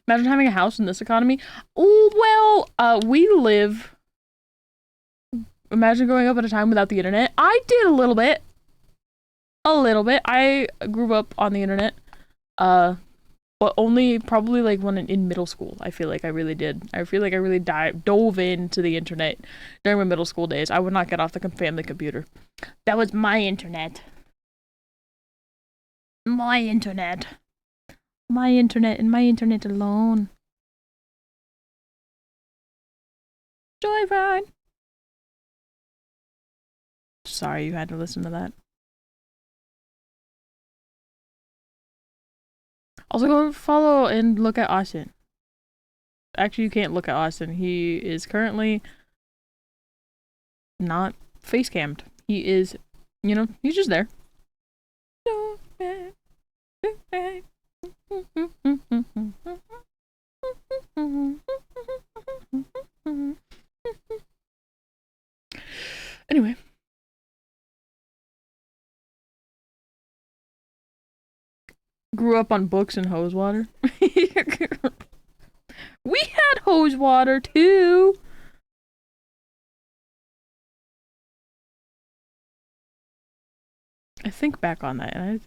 Imagine having a house in this economy. Oh, well, we live... Imagine growing up at a time without the internet. I did a little bit. A little bit. I grew up on the internet. But only probably like when in middle school. I feel like I really did. I feel like I really dove into the internet during my middle school days. I would not get off the family computer. That was my internet. My internet. My internet and my internet alone. Joyride. Sorry you had to listen to that. Also, go follow and look at Austin. Actually, you can't look at Austin. He is currently not face cammed. He is, he's just there. Anyway. Grew up on books and hose water. We had hose water too. I think back on that, and I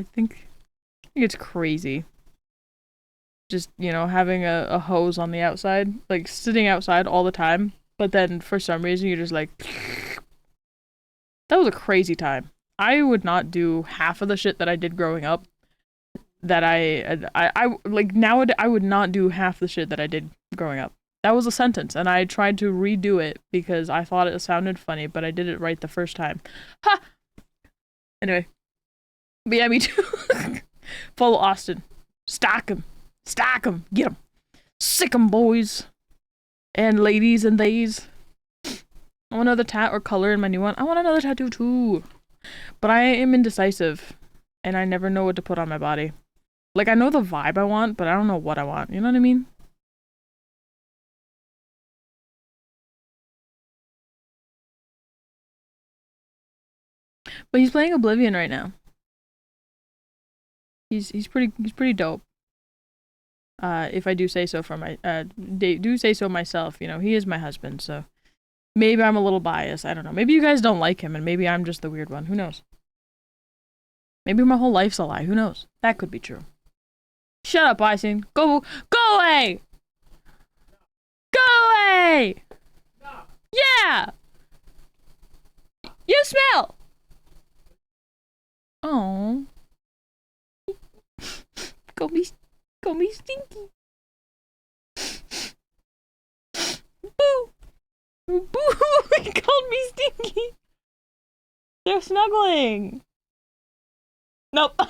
think it's crazy. Just having a hose on the outside, like sitting outside all the time, but then for some reason you're just like, that was a crazy time. I would not do half of the shit that I did growing up. That I like nowadays I would not do half the shit that I did growing up. That was a sentence, and I tried to redo it because I thought it sounded funny, but I did it right the first time. Ha! Anyway. But yeah, me too. Follow Austin. Stack him. Get him. Sick him, boys. And ladies and theys. I want another tat or color in my new one. I want another tattoo too. But I am indecisive, and I never know what to put on my body. Like, I know the vibe I want, but I don't know what I want. You know what I mean? But he's playing Oblivion right now. He's pretty dope. If I do say so for my do say so myself, he is my husband, so maybe I'm a little biased. I don't know. Maybe you guys don't like him, and maybe I'm just the weird one. Who knows? Maybe my whole life's a lie. Who knows? That could be true. Shut up, Bison. Go away! Go away! Yeah! You smell! Oh. Go be stinky. Boo! Boo! He called me stinky. They're snuggling. Nope.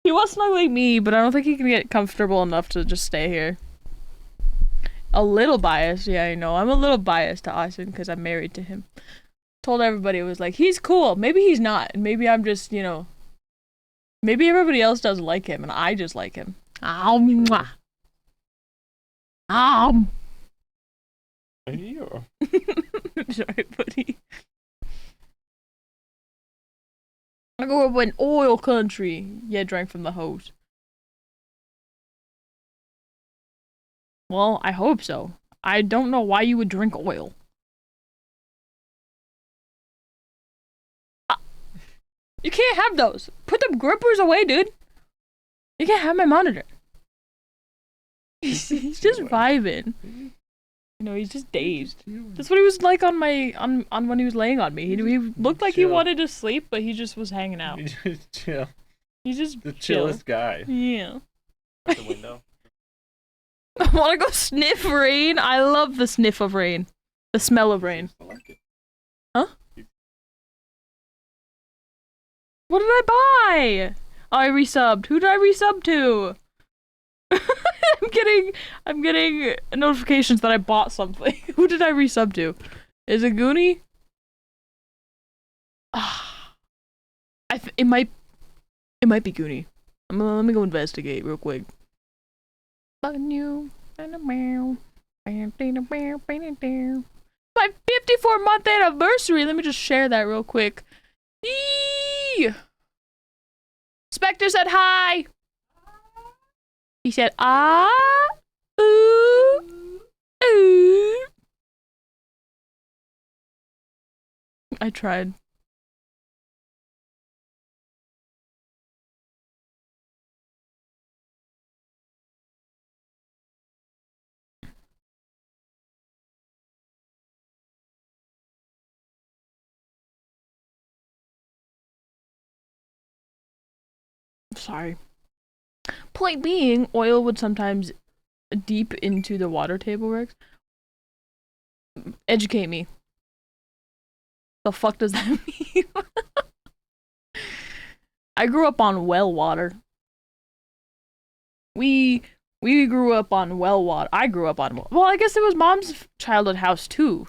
He was snuggling me, but I don't think he can get comfortable enough to just stay here. A little biased, yeah, I know. I'm a little biased to Austin because I'm married to him. Told everybody, it was like, he's cool. Maybe he's not. And maybe I'm just, maybe everybody else doesn't like him and I just like him. Sorry, buddy. I grew up in oil country. Yeah, drank from the hose. Well, I hope so. I don't know why you would drink oil. You can't have those. Put the grippers away, dude. You can't have my monitor. He's just vibing. He's just dazed. That's what he was like on when he was laying on me. He looked like he wanted to sleep, but he just was hanging out. He's just chill. He's just the chill. Chillest guy. Yeah. Out the window. I want to go sniff rain. I love the sniff of rain. The smell of rain. I like it. Huh? What did I buy? Oh, I resubbed. Who did I resub to? I'm getting notifications that I bought something. Who did I resub to? Is it Goonie? It might be Goonie. Let me go investigate real quick. Fucking you. My 54-month anniversary. Let me just share that real quick. Eee! Spectre said hi. He said, ooh, ooh. I tried. Sorry. Point being, oil would sometimes deep into the water table, Rex. Educate me. The fuck does that mean? I grew up on well water. We grew up on well water. I grew up on well, I guess it was mom's childhood house too.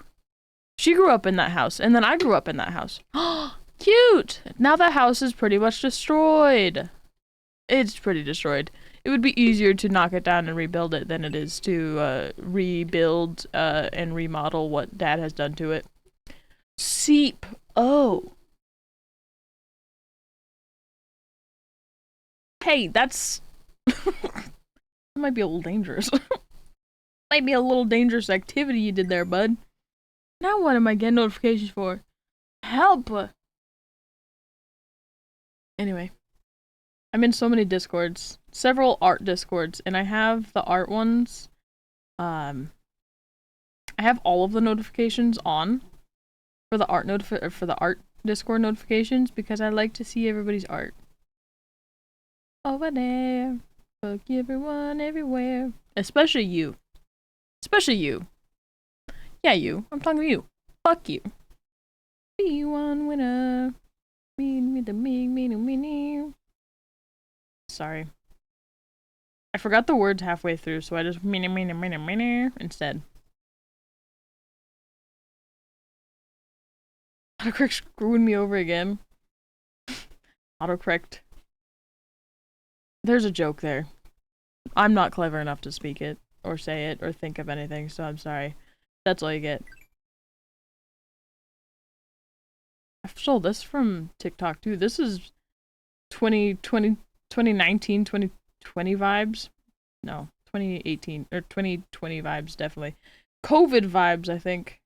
She grew up in that house, and then I grew up in that house. Cute! Now that house is pretty much destroyed. It's pretty destroyed. It would be easier to knock it down and rebuild it than it is to rebuild and remodel what Dad has done to it. Seep. Oh. Hey, that's... that might be a little dangerous. Might be a little dangerous activity you did there, bud. Now what am I getting notifications for? Help! Anyway. I'm in so many discords. Several art discords, and I have the art ones. I have all of the notifications on for the art Discord notifications because I like to see everybody's art. Over there. Fuck everyone everywhere. Especially you. Especially you. Yeah, you. I'm talking to you. Fuck you. Be one winner. Me the me. Sorry. I forgot the words halfway through, so I just instead. Autocorrect screwing me over again. Autocorrect. There's a joke there. I'm not clever enough to speak it, or say it, or think of anything, so I'm sorry. That's all you get. I stole this from TikTok too. This is 2019, 2020 vibes. No, 2018, or 2020 vibes, definitely. COVID vibes, I think.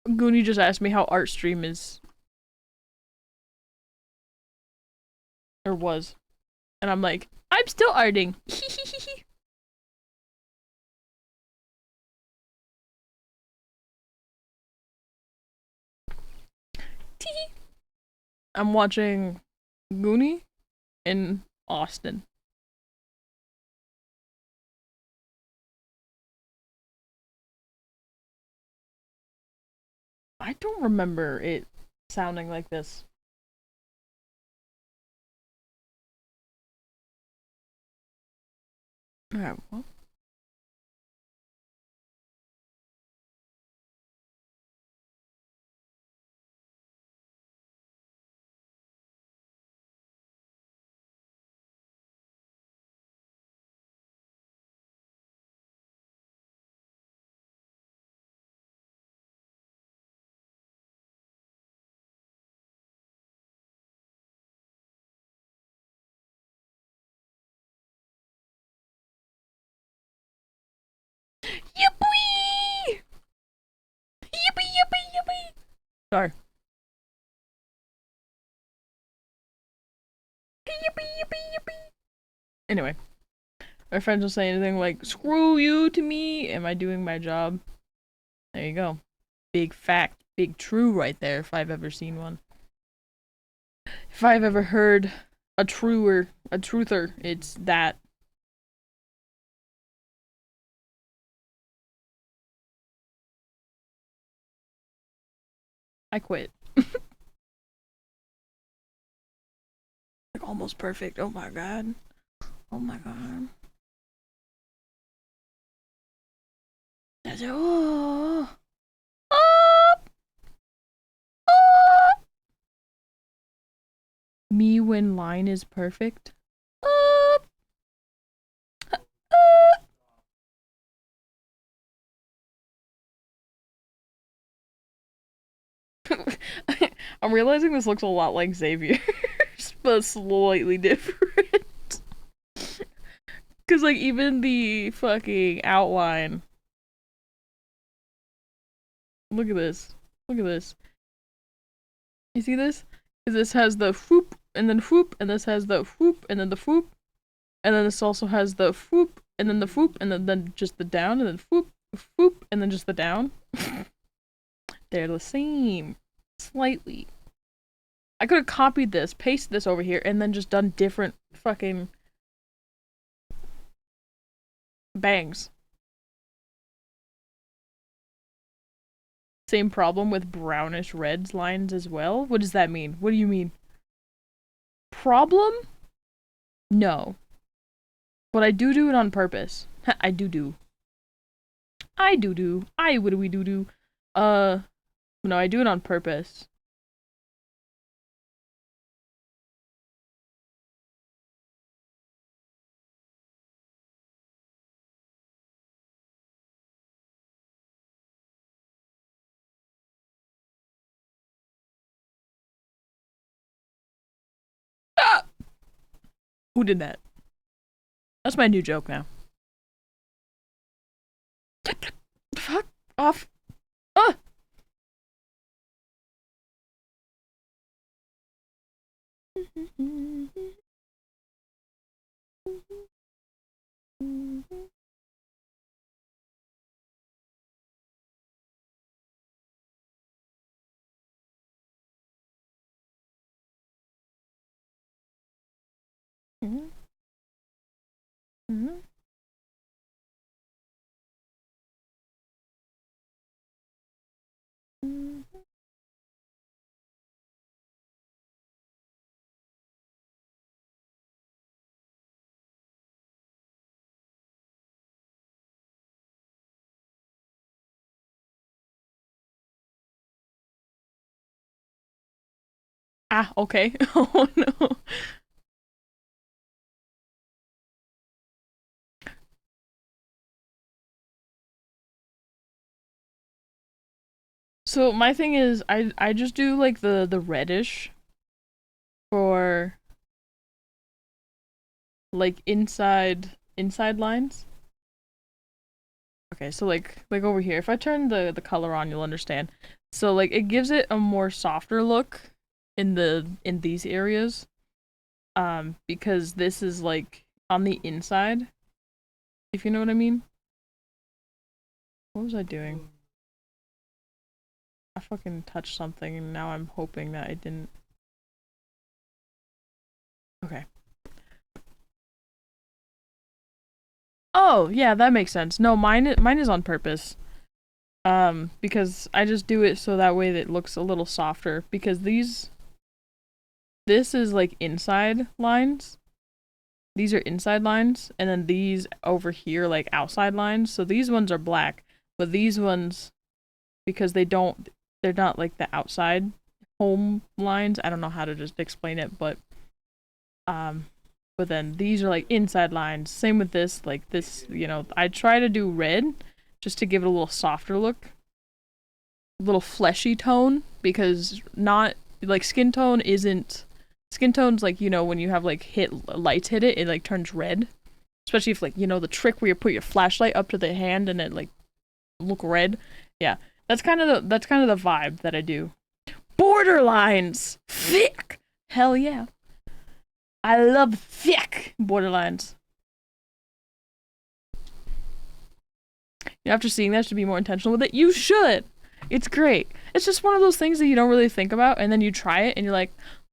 Goonie just asked me how Artstream is. Or was. And I'm like, I'm still arting. I'm watching Goonie in Austin. I don't remember it sounding like this. Alright, well. Yippee! Yippee! Sorry. Yippee! Anyway. My friends will say anything like, screw you to me. Am I doing my job? There you go. Big fact. Big true right there, if I've ever seen one. If I've ever heard a truther, it's that. I quit. Like almost perfect. Oh my god. Oh my god. Oh. Oh. Oh. Me when line is perfect. Oh. I'm realizing this looks a lot like Xavier's, but slightly different. Cause like even the fucking outline. Look at this. Look at this. You see this? Cause this has the whoop and then whoop, and this has the whoop and then the whoop, and then this also has the whoop and then the whoop and then just the down and then whoop, whoop and then just the down. They're the same, slightly. I could have copied this, pasted this over here, and then just done different fucking bangs. Same problem with brownish reds lines as well. What does that mean? What do you mean? Problem? No. But I do it on purpose. I do. I do. I what do we do? No, I do it on purpose. Ah! Who did that? That's my new joke now. Fuck off. Ah! Ah, okay. Oh no. So my thing is I just do like the reddish for like inside lines. Okay, so like over here, if I turn the color on, you'll understand. So like it gives it a more softer look in these areas. Because this is like on the inside, if you know what I mean. What was I doing? I fucking touched something and now I'm hoping that I didn't. Okay. Oh, yeah, that makes sense. No, mine is on purpose. Because I just do it so that way that it looks a little softer because this is like inside lines. These are inside lines and then these over here like outside lines. So these ones are black, but these ones because they're not like the outside home lines. I don't know how to just explain it, but then these are like inside lines. Same with this, like this, you know, I try to do red just to give it a little softer look. A little fleshy tone because not like skin tone's like, you know, when you have like lights hit it like turns red. Especially if like, you know, the trick where you put your flashlight up to the hand and it like look red. Yeah. That's kind of the vibe that I do. Borderlines! Thick! Hell yeah. I love thick borderlines. After seeing that, should be more intentional with it. You should! It's great. It's just one of those things that you don't really think about, and then you try it, and you're like,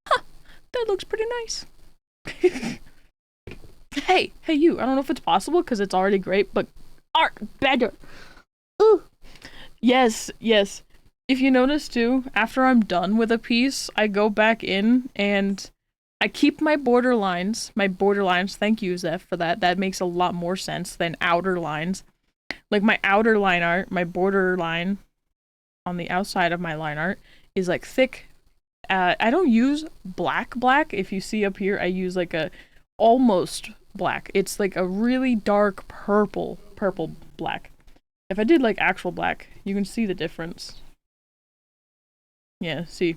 huh, that looks pretty nice. hey, you. I don't know if it's possible, because it's already great, but art better. Ooh. Yes. If you notice, too, after I'm done with a piece, I go back in, and I keep my borderlines. Thank you, Zeph, for that. That makes a lot more sense than outer lines. Like, my outer line art, my border line on the outside of my line art is like thick. I don't use black. If you see up here, I use like a almost black. It's like a really dark purple black. If I did like actual black, you can see the difference. Yeah, see.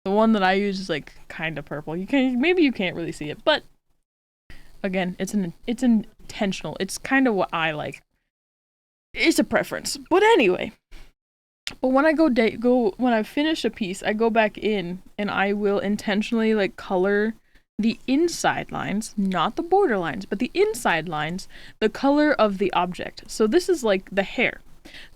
The one that I use is like kind of purple. Maybe you can't really see it, but again, it's intentional. It's kind of what I like. It's a preference. But anyway, but when I when I finish a piece, I go back in and I will intentionally like color the inside lines, not the border lines, but the inside lines, the color of the object. So this is like the hair.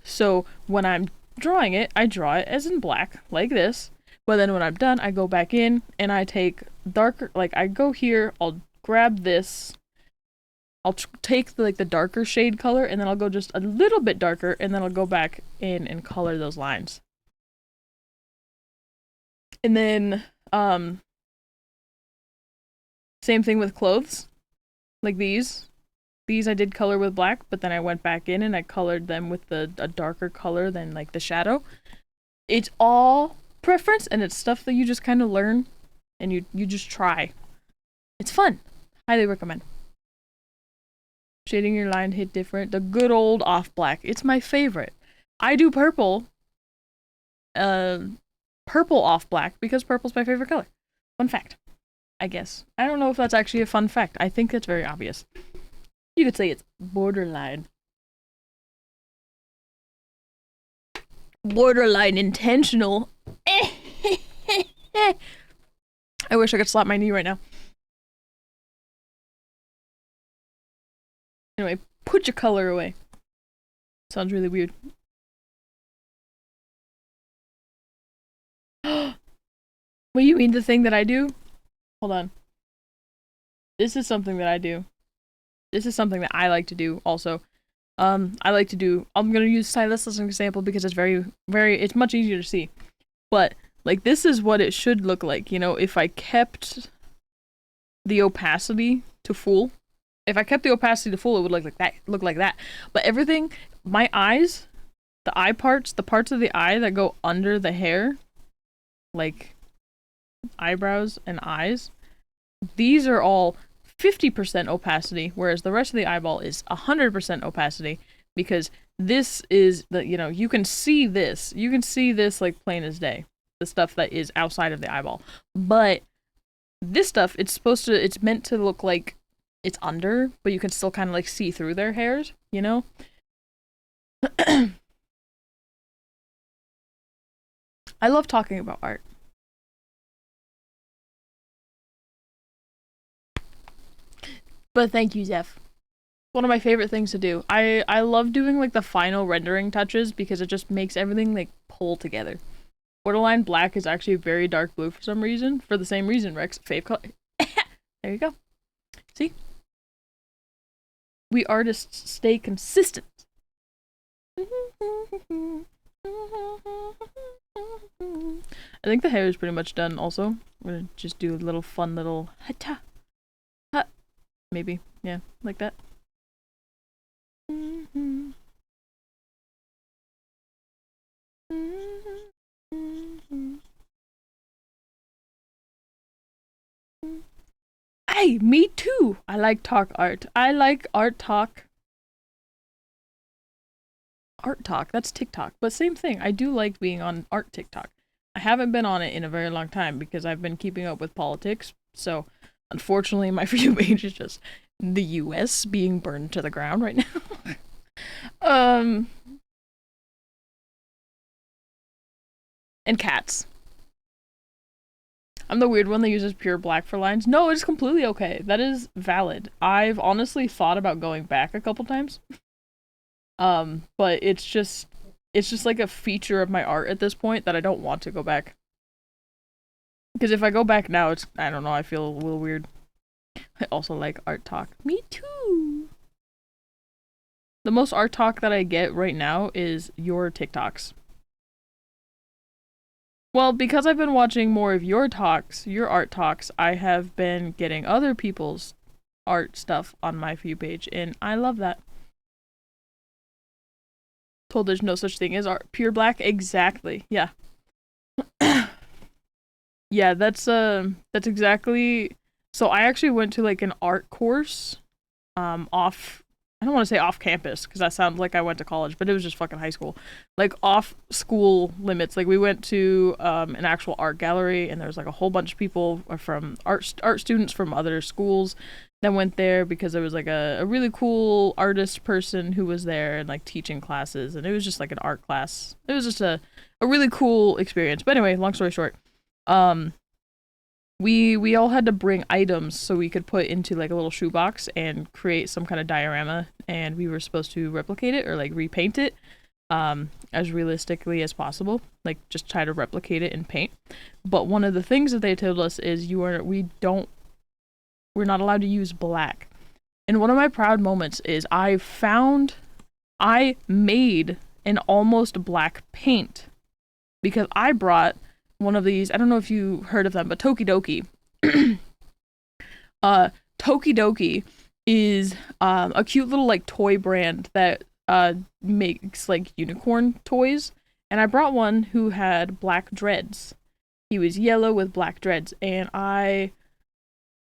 So when I'm drawing it, I draw it as in black, like this. But then when I'm done, I go back in and I take darker, like I go here, I'll grab this, I'll take the darker shade color, and then I'll go just a little bit darker, and then I'll go back in and color those lines. And then, same thing with clothes, like these. These I did color with black, but then I went back in and I colored them with a darker color than like the shadow. It's all preference, and it's stuff that you just kind of learn, and you just try. It's fun. Highly recommend. Shading your line hit different. The good old off black. It's my favorite. I do purple. Purple off black because purple's my favorite color. Fun fact. I guess. I don't know if that's actually a fun fact. I think it's very obvious. You could say it's borderline. Borderline intentional. I wish I could slap my knee right now. Anyway, put your color away. Sounds really weird. What, you mean the thing that I do? Hold on. This is something that I do. This is something that I like to do also. I like to do, I'm gonna use stylus as an example because it's it's much easier to see. But, like, this is what it should look like, you know, if I kept the opacity to full. If I kept the opacity to full, it would look like that. But everything, my eyes, the eye parts, the parts of the eye that go under the hair, like eyebrows and eyes, these are all 50% opacity, whereas the rest of the eyeball is 100% opacity, because this is the, you know, you can see this like plain as day, the stuff that is outside of the eyeball. But this stuff, it's meant to look like it's under, but you can still kind of like see through their hairs, you know? I love talking about art. But thank you, Zeph. One of my favorite things to do. I love doing like the final rendering touches because it just makes everything like pull together. Borderline black is actually very dark blue for some reason. For the same reason, Rex. Fave color. There you go. See? We artists stay consistent. I think the hair is pretty much done also. I'm gonna just do a little fun little hata. Ha. Maybe. Yeah, like that. Hey, me too! I like talk art. I like art talk. Art talk, that's TikTok. But same thing, I do like being on art TikTok. I haven't been on it in a very long time because I've been keeping up with politics. So, unfortunately, my For You page is just the US being burned to the ground right now. And cats. I'm the weird one that uses pure black for lines. No, it's completely okay. That is valid. I've honestly thought about going back a couple times. But it's just like a feature of my art at this point that I don't want to go back. Because if I go back now, I don't know, I feel a little weird. I also like art talk. Me too! The most art talk that I get right now is your TikToks. Well, because I've been watching more of your art talks, I have been getting other people's art stuff on my For You page, and I love that. Told there's no such thing as art. Pure black? Exactly. Yeah. Yeah, that's exactly... So I actually went to like an art course, I I don't want to say off campus because that sounds like I went to college, but it was just fucking high school. Like off school limits. Like we went to an actual art gallery, and there was like a whole bunch of people from art students from other schools that went there because there was like a really cool artist person who was there and like teaching classes, and it was just like an art class. It was just a really cool experience. But anyway, long story short, we all had to bring items so we could put into like a little shoebox and create some kind of diorama, and we were supposed to replicate it or like repaint it as realistically as possible, like just try to replicate it in paint. But one of the things that they told us is we're not allowed to use black. And one of my proud moments is I made an almost black paint because I brought one of these, I don't know if you heard of them, but Tokidoki. Tokidoki is a cute little like toy brand that makes like unicorn toys. And I brought one who had black dreads. He was yellow with black dreads, and I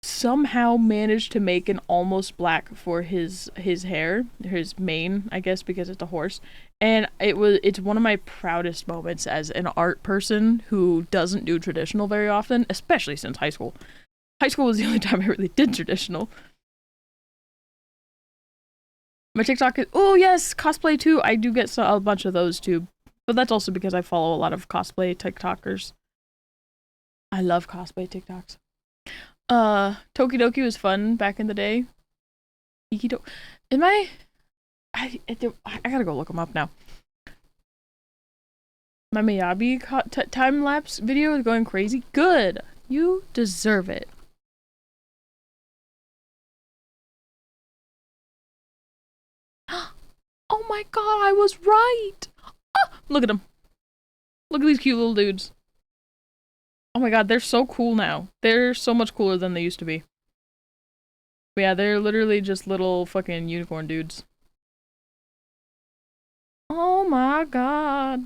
somehow managed to make an almost black for his hair, his mane, I guess, because it's a horse. And it's one of my proudest moments as an art person who doesn't do traditional very often, especially since high school. High school was the only time I really did traditional. My TikTok is, oh yes, cosplay too. I do get a bunch of those too, but that's also because I follow a lot of cosplay TikTokers. I love cosplay TikToks. Tokidoki was fun back in the day. I gotta go look them up now. My Miyabi time-lapse video is going crazy. Good! You deserve it. Oh my god, I was right! Look at them. Look at these cute little dudes. Oh my god, they're so cool now. They're so much cooler than they used to be. But yeah, they're literally just little fucking unicorn dudes. Oh my god.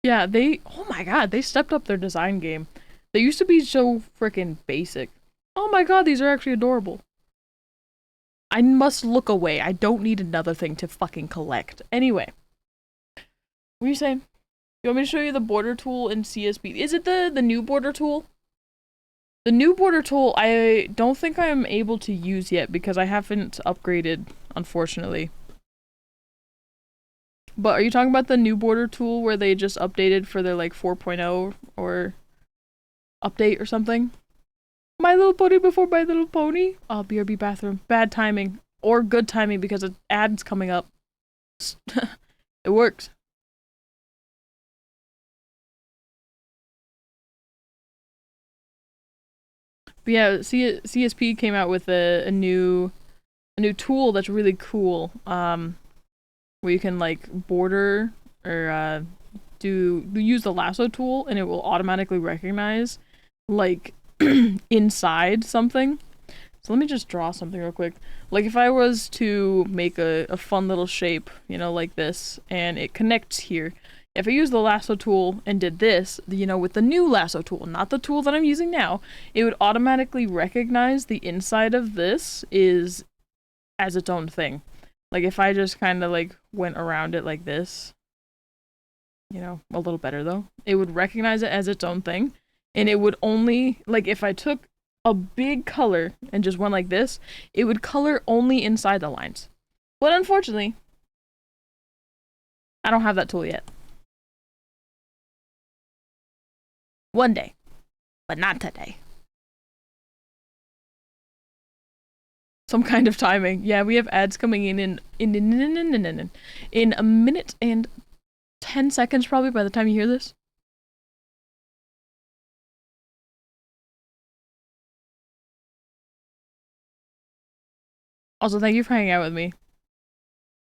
Yeah, oh my god, they stepped up their design game. They used to be so freaking basic. Oh my god, these are actually adorable. I must look away. I don't need another thing to fucking collect. Anyway. What are you saying? You want me to show you the border tool in CSB? Is it the new border tool? The new border tool I don't think I'm able to use yet because I haven't upgraded, unfortunately. But are you talking about the new border tool where they just updated for their like 4.0 or update or something? My Little Pony before My Little Pony? Oh, BRB bathroom. Bad timing. Or good timing because an ad's coming up. It works. But yeah, CSP came out with a new tool that's really cool. Where you can like border or use the lasso tool and it will automatically recognize like inside something. So let me just draw something real quick. Like if I was to make a fun little shape, you know, like this, and it connects here. If I use the lasso tool and did this, you know, with the new lasso tool, not the tool that I'm using now, it would automatically recognize the inside of this is as its own thing. Like if I just kind of like went around it like this, you know, a little better though, it would recognize it as its own thing. And it would only, like if I took a big color and just went like this, it would color only inside the lines. But unfortunately, I don't have that tool yet. One day, but not today. Some kind of timing. Yeah, we have ads coming in a minute and 10 seconds probably by the time you hear this. Also, thank you for hanging out with me,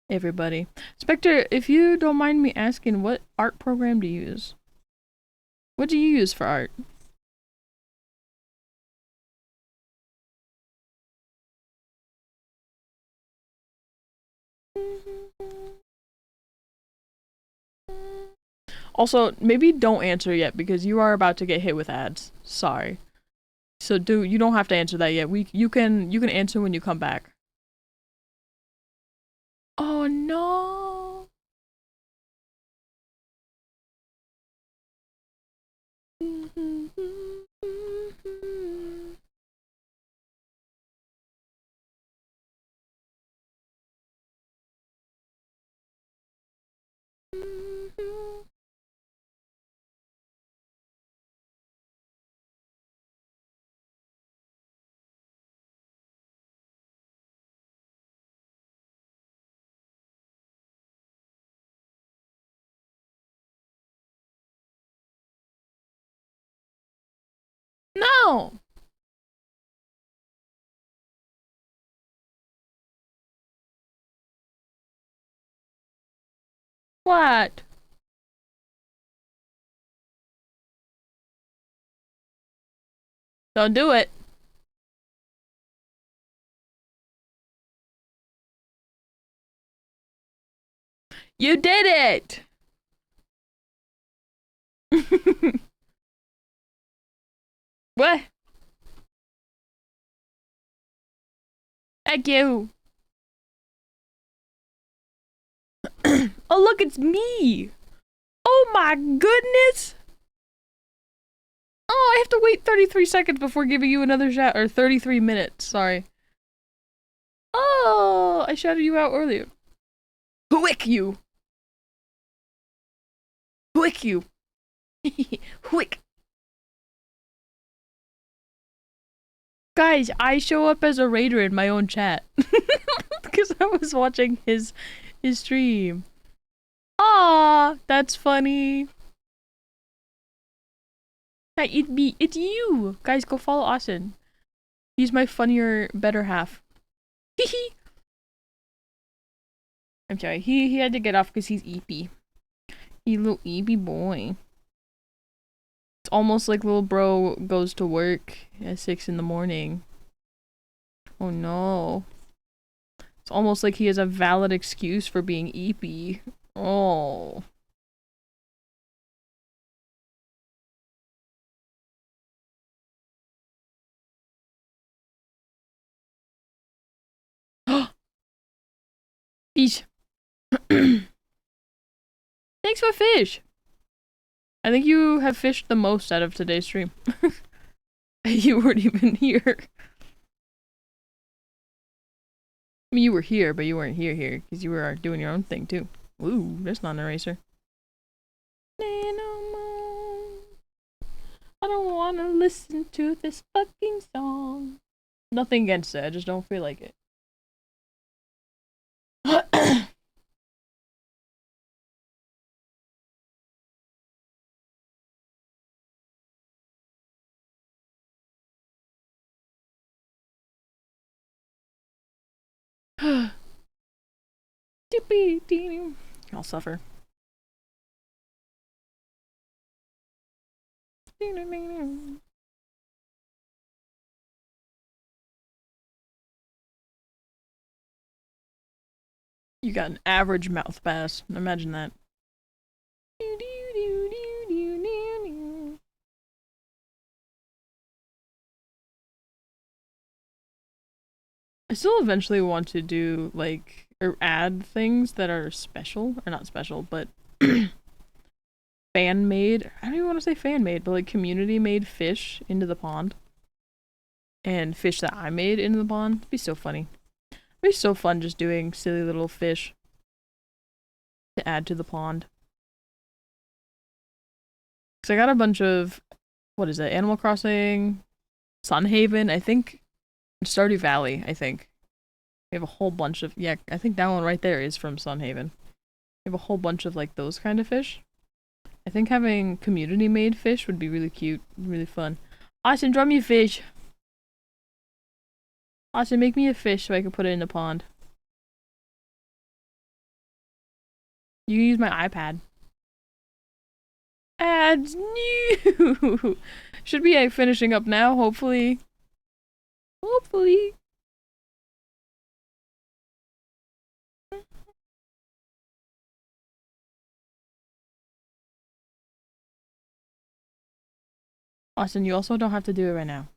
everybody. Spectre, if you don't mind me asking, what art program do you use? What do you use for art? Also, maybe don't answer yet because you are about to get hit with ads. Sorry. So you don't have to answer that yet. You can answer when you come back. Oh no. No. What? Don't do it. You did it. What? Thank you. Oh look, it's me. Oh my goodness. Oh, I have to wait 33 seconds before giving you another shout, or 33 minutes, sorry. Oh, I shouted you out earlier. Hwick you. Hwick you. Hwick. Guys, I show up as a raider in my own chat. Because I was watching his stream. Aw, that's funny. Hi, it's you. Guys, go follow Austin. He's my funnier, better half. Hehe. I'm sorry. He had to get off because he's eepy. He little eepy boy. It's almost like little bro goes to work at 6 in the morning. Oh no. It's almost like he has a valid excuse for being eepy. Oh. Fish. Thanks for fish. I think you have fished the most out of today's stream. You weren't even here. I mean, you were here, but you weren't here because you were doing your own thing too. Ooh, that's not an eraser. I don't want to listen to this fucking song. Nothing against it, I just don't feel like it. I'll suffer. You got an average mouth pass. Imagine that. I still eventually want to do, like, or add things that are special, or not special, but fan-made. I don't even want to say fan-made, but like community-made fish into the pond. And fish that I made into the pond. It'd be so funny. It'd be so fun just doing silly little fish to add to the pond. Because I got a bunch of, what is it, Animal Crossing, Sunhaven, I think, Stardew Valley, I think. We have a whole bunch of, yeah, I think that one right there is from Sunhaven. We have a whole bunch of like those kind of fish. I think having community-made fish would be really cute, really fun. Austin, draw me a fish. Austin, make me a fish so I can put it in the pond. You can use my iPad. Ads new. Should be finishing up now, hopefully. Hopefully. Austin, you also don't have to do it right now.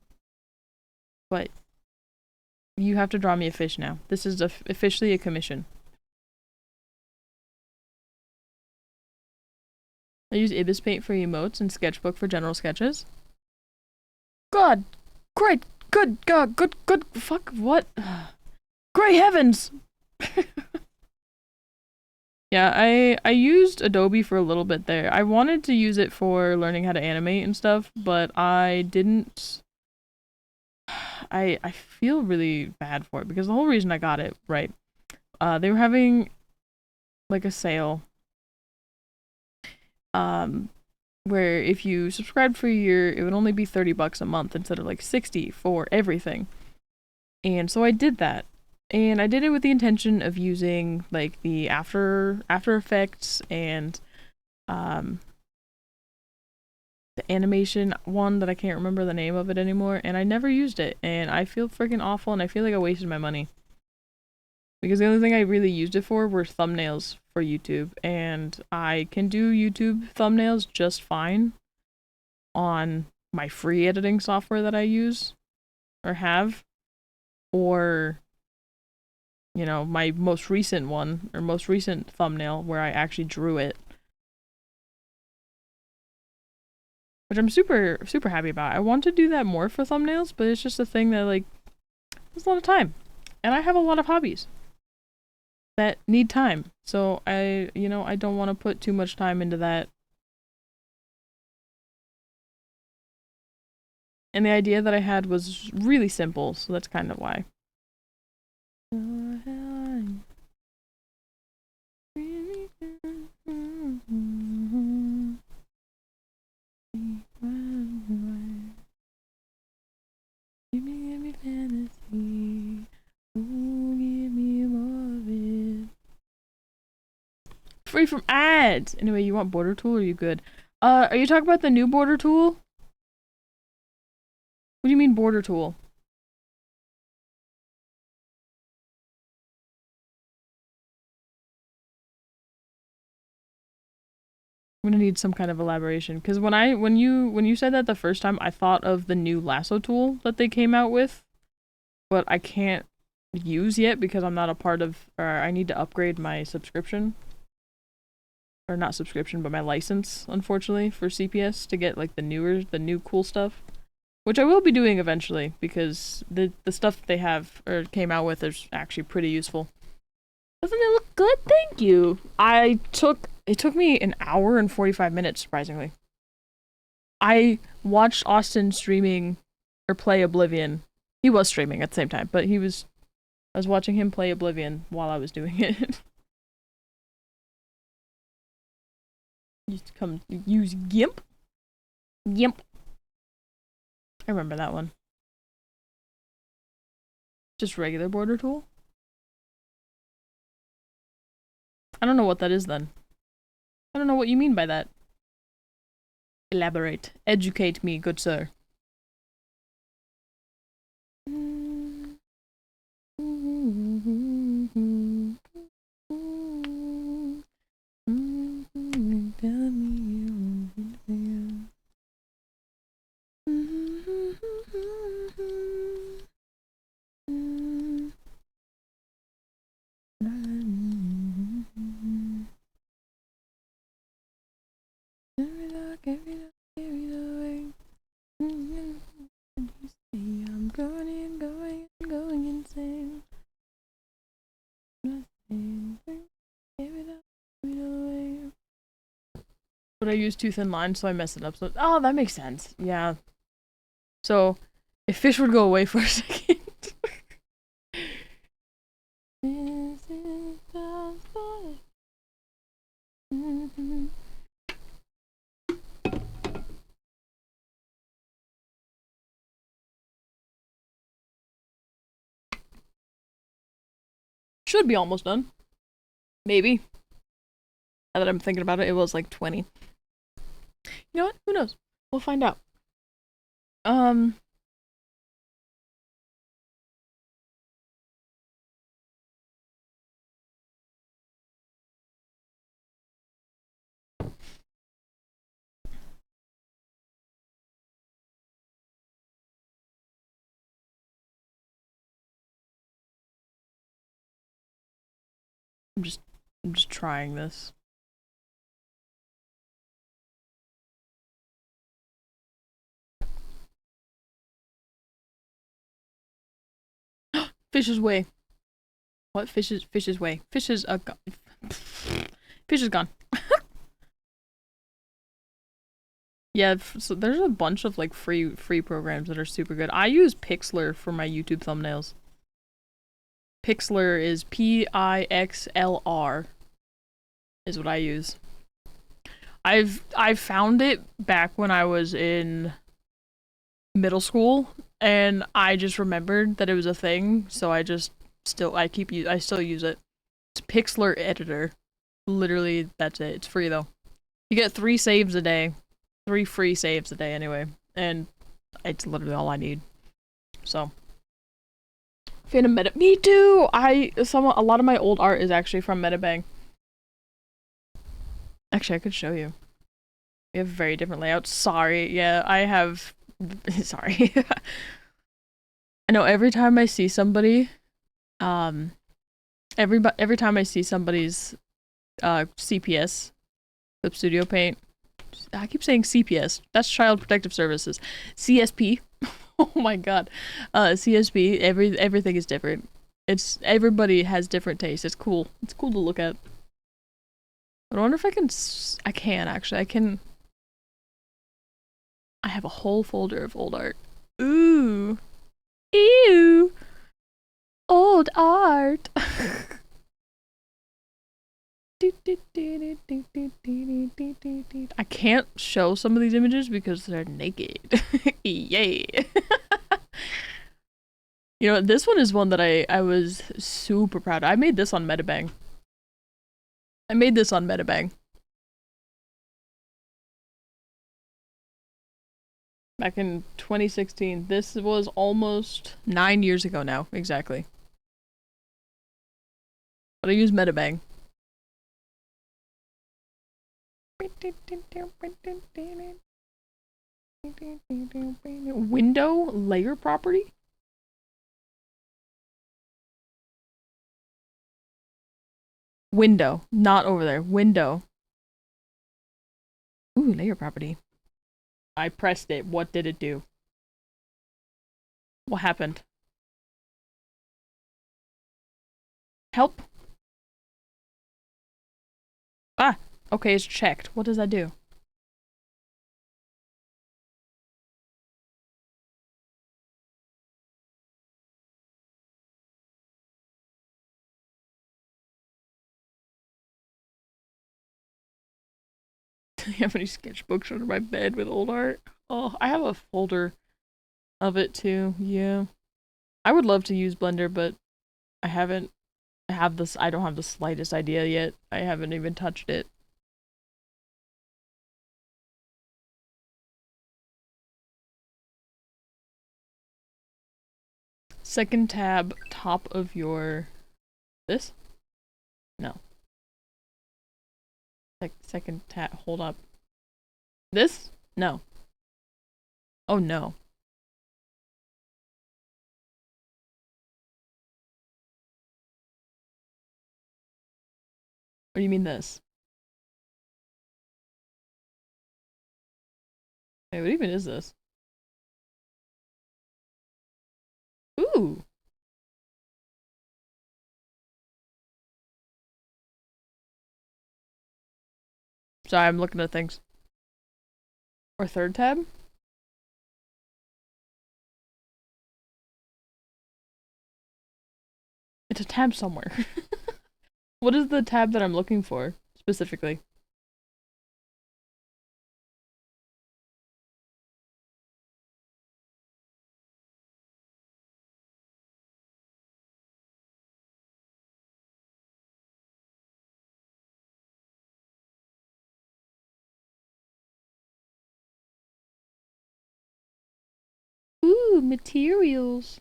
But you have to draw me a fish now. This is officially a commission. I use Ibis Paint for emotes and Sketchbook for general sketches. God! Great! Good God! Good! Fuck! What? Great heavens! Yeah, I used Adobe for a little bit there. I wanted to use it for learning how to animate and stuff, but I didn't. I feel really bad for it because the whole reason I got it, right? They were having like a sale, where if you subscribed for a year, it would only be $30 a month instead of like 60 for everything. And so I did that. And I did it with the intention of using like the After Effects and the animation one that I can't remember the name of it anymore, and I never used it, and I feel freaking awful, and I feel like I wasted my money. Because the only thing I really used it for were thumbnails for YouTube, and I can do YouTube thumbnails just fine on my free editing software that I use, or have, or you know, my most recent one, or most recent thumbnail where I actually drew it. Which I'm super happy about. I want to do that more for thumbnails, but it's just a thing that, like, it's a lot of time. And I have a lot of hobbies that need time. So I don't want to put too much time into that. And the idea that I had was really simple, so that's kind of why. Give me fantasy. Ooh, give me more of it. Free from ads! Anyway, you want border tool or are you good? Are you talking about the new border tool? What do you mean border tool? I'm gonna need some kind of elaboration because when you said that the first time, I thought of the new lasso tool that they came out with, but I can't use yet because I'm not a part of, or I need to upgrade my subscription, or not subscription, but my license, unfortunately, for CPS to get like the new cool stuff, which I will be doing eventually because the stuff that they have or came out with is actually pretty useful. Doesn't it look good? Thank you. It took me an hour and 45 minutes, surprisingly. I watched Austin streaming or play Oblivion. He was streaming at the same time, but I was watching him play Oblivion while I was doing it. Use GIMP? GIMP. I remember that one. Just regular border tool? I don't know what that is then. I don't know what you mean by that. Elaborate. Educate me, good sir. I'm going insane. But I use too thin lines, so I mess it up. So, oh, that makes sense. Yeah. So, if fish would go away for a second. Should be almost done. Maybe. Now that I'm thinking about it, it was like 20. You know what? Who knows? We'll find out. I'm just trying this. Fish's way. What? Fish's way. Fish is Fish is gone. Yeah, so there's a bunch of like free programs that are super good. I use Pixlr for my YouTube thumbnails. Pixlr is Pixlr is what I use. I've found it back when I was in middle school, and I just remembered that it was a thing, so I still use it. It's Pixlr editor. Literally, that's it. It's free though. You get 3 saves a day. 3 free saves a day anyway. And it's literally all I need. So fan of Meta. Me too! A lot of my old art is actually from Metabang. Actually, I could show you. We have very different layouts. Sorry, yeah, I have sorry. I know every time I see somebody, every time I see somebody's CPS, Clip Studio Paint, I keep saying CPS. That's Child Protective Services. CSP. Oh my god. CSP. Everything is different. Everybody has different tastes. It's cool. It's cool to look at. But I wonder if I can. I can actually. I have a whole folder of old art. Ooh. Ew. Old art. I can't show some of these images because they're naked. Yay. You know, this one is one that I was super proud of. I made this on Metabang. Back in 2016. This was almost 9 years ago now, exactly. But I use Metabang. Window layer property? Window, not over there. Window. Ooh, layer property. I pressed it. What did it do? What happened? Help? Ah! Okay, it's checked. What does that do? Do you have any sketchbooks under my bed with old art? Oh, I have a folder of it too. Yeah. I would love to use Blender, but I haven't. I don't have the slightest idea yet. I haven't even touched it. Second tab, top of your... This? No. Second tab, hold up. This? No. Oh no. What do you mean this? Wait, what even is this? Ooh! Sorry, I'm looking at things. Or third tab? It's a tab somewhere. What is the tab that I'm looking for, specifically? Ooh, materials.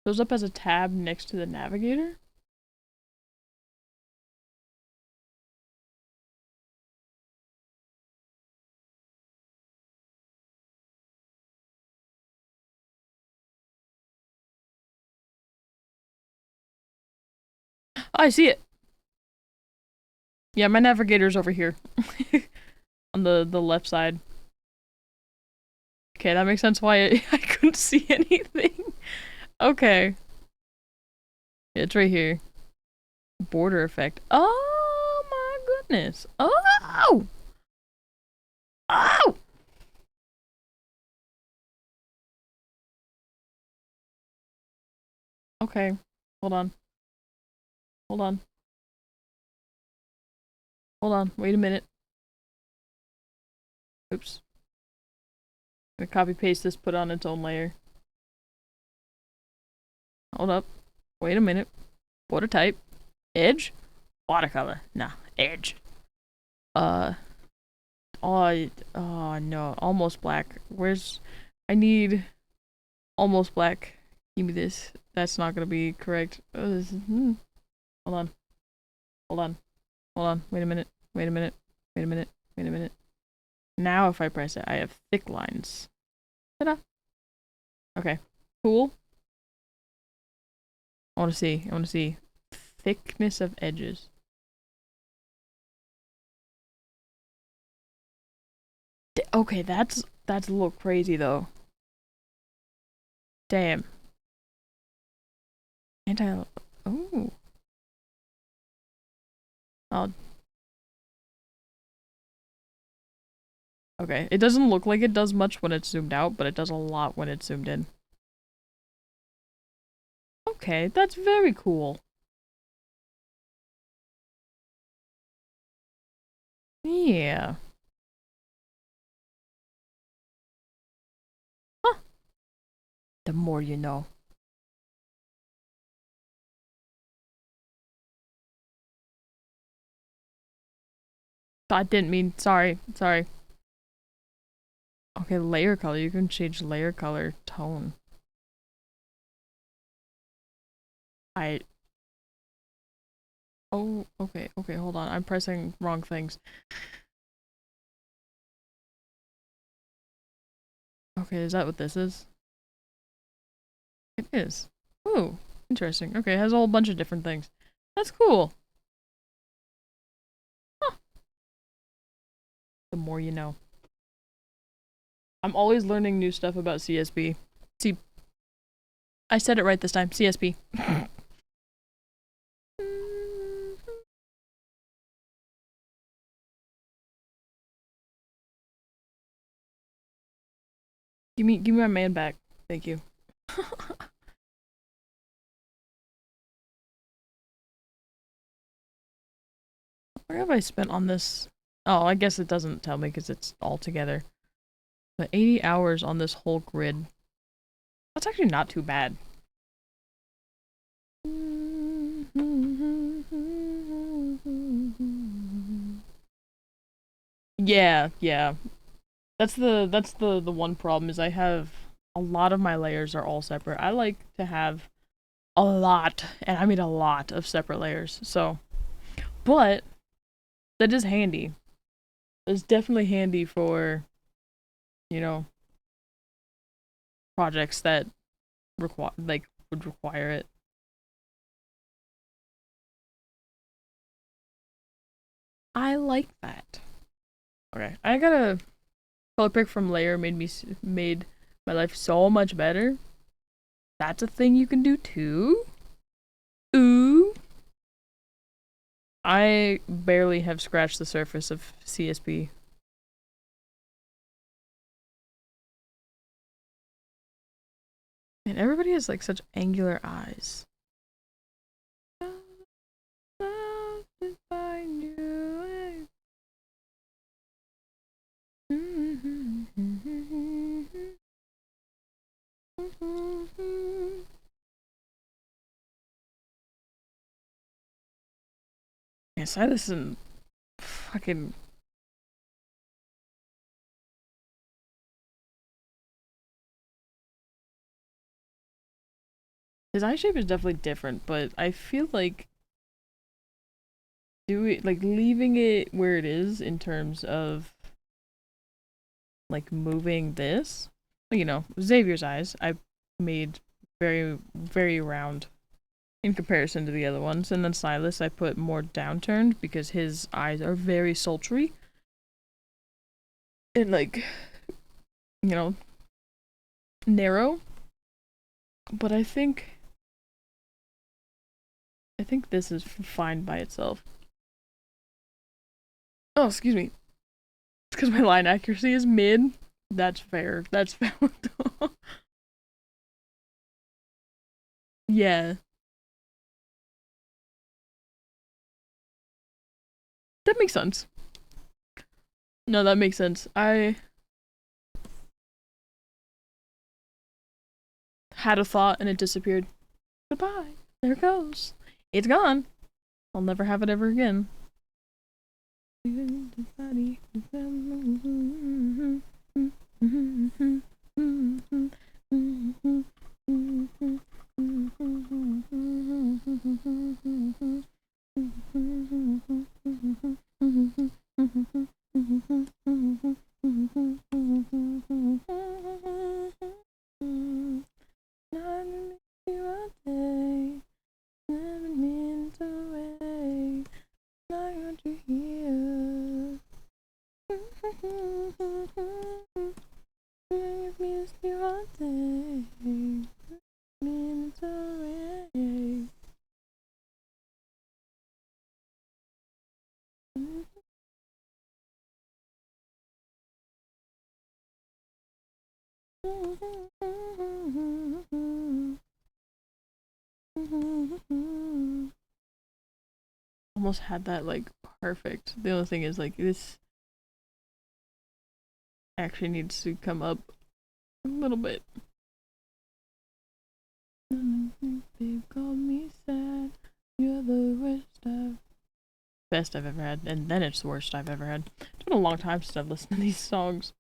Shows up as a tab next to the navigator? I see it. Yeah, my navigator's over here. On the left side. Okay, that makes sense why I couldn't see anything. Okay. It's right here. Border effect. Oh my goodness. Oh! Oh! Okay. Hold on. Hold on. Hold on. Wait a minute. Oops. I'm gonna copy paste this, put on its own layer. Hold up. Wait a minute. Border type. Edge? Watercolor. Nah. Edge. Oh, oh no. Almost black. Where's... I need... Almost black. Give me this. That's not gonna be correct. Hold on. Hold on. Hold on. Wait a minute. Wait a minute. Wait a minute. Wait a minute. Now if I press it, I have thick lines. Ta-da. Okay. Cool. I want to see. I want to see. Thickness of edges. Okay, that's a little crazy though. Damn. Anti. Oh. Oh. Okay. It doesn't look like it does much when it's zoomed out, but it does a lot when it's zoomed in. Okay, that's very cool. Yeah. Huh. The more you know. I didn't mean. Sorry. Sorry. Okay, layer color. You can change layer color tone. I... Oh, okay, okay, hold on. I'm pressing wrong things. Okay, is that what this is? It is. Ooh, interesting. Okay, it has a whole bunch of different things. That's cool. Huh. The more you know. I'm always learning new stuff about CSB. See, I said it right this time. CSB. Give me my man back. Thank you. Where have I spent on this? Oh, I guess it doesn't tell me because it's all together. But 80 hours on this whole grid. That's actually not too bad. Yeah, yeah. That's the one problem is I have a lot of my layers are all separate. I like to have a lot, and I mean a lot of separate layers. So, but that is handy. It's definitely handy for, you know, projects that would require it. I like that. Okay, I got a color pick from layer made my life so much better. That's a thing you can do too. Ooh. I barely have scratched the surface of CSP. And everybody has like such angular eyes. Yes, I listen fucking his eye shape is definitely different, but I feel like leaving it where it is in terms of like moving this. You know, Xavier's eyes I made very round in comparison to the other ones. And then Silas I put more downturned because his eyes are very sultry. And like, you know, narrow. But I think this is fine by itself. Oh, excuse me. It's because my line accuracy is mid. That's fair. That's valid. Yeah. That makes sense. No, that makes sense. I had a thought and it disappeared. Goodbye. There it goes. It's gone. I'll never have it ever again. Almost had that like perfect. The only thing is like this actually needs to come up a little bit. They call me sad. You're the worst best I've ever had, and then it's the worst I've ever had. It's been a long time since I've listened to these songs.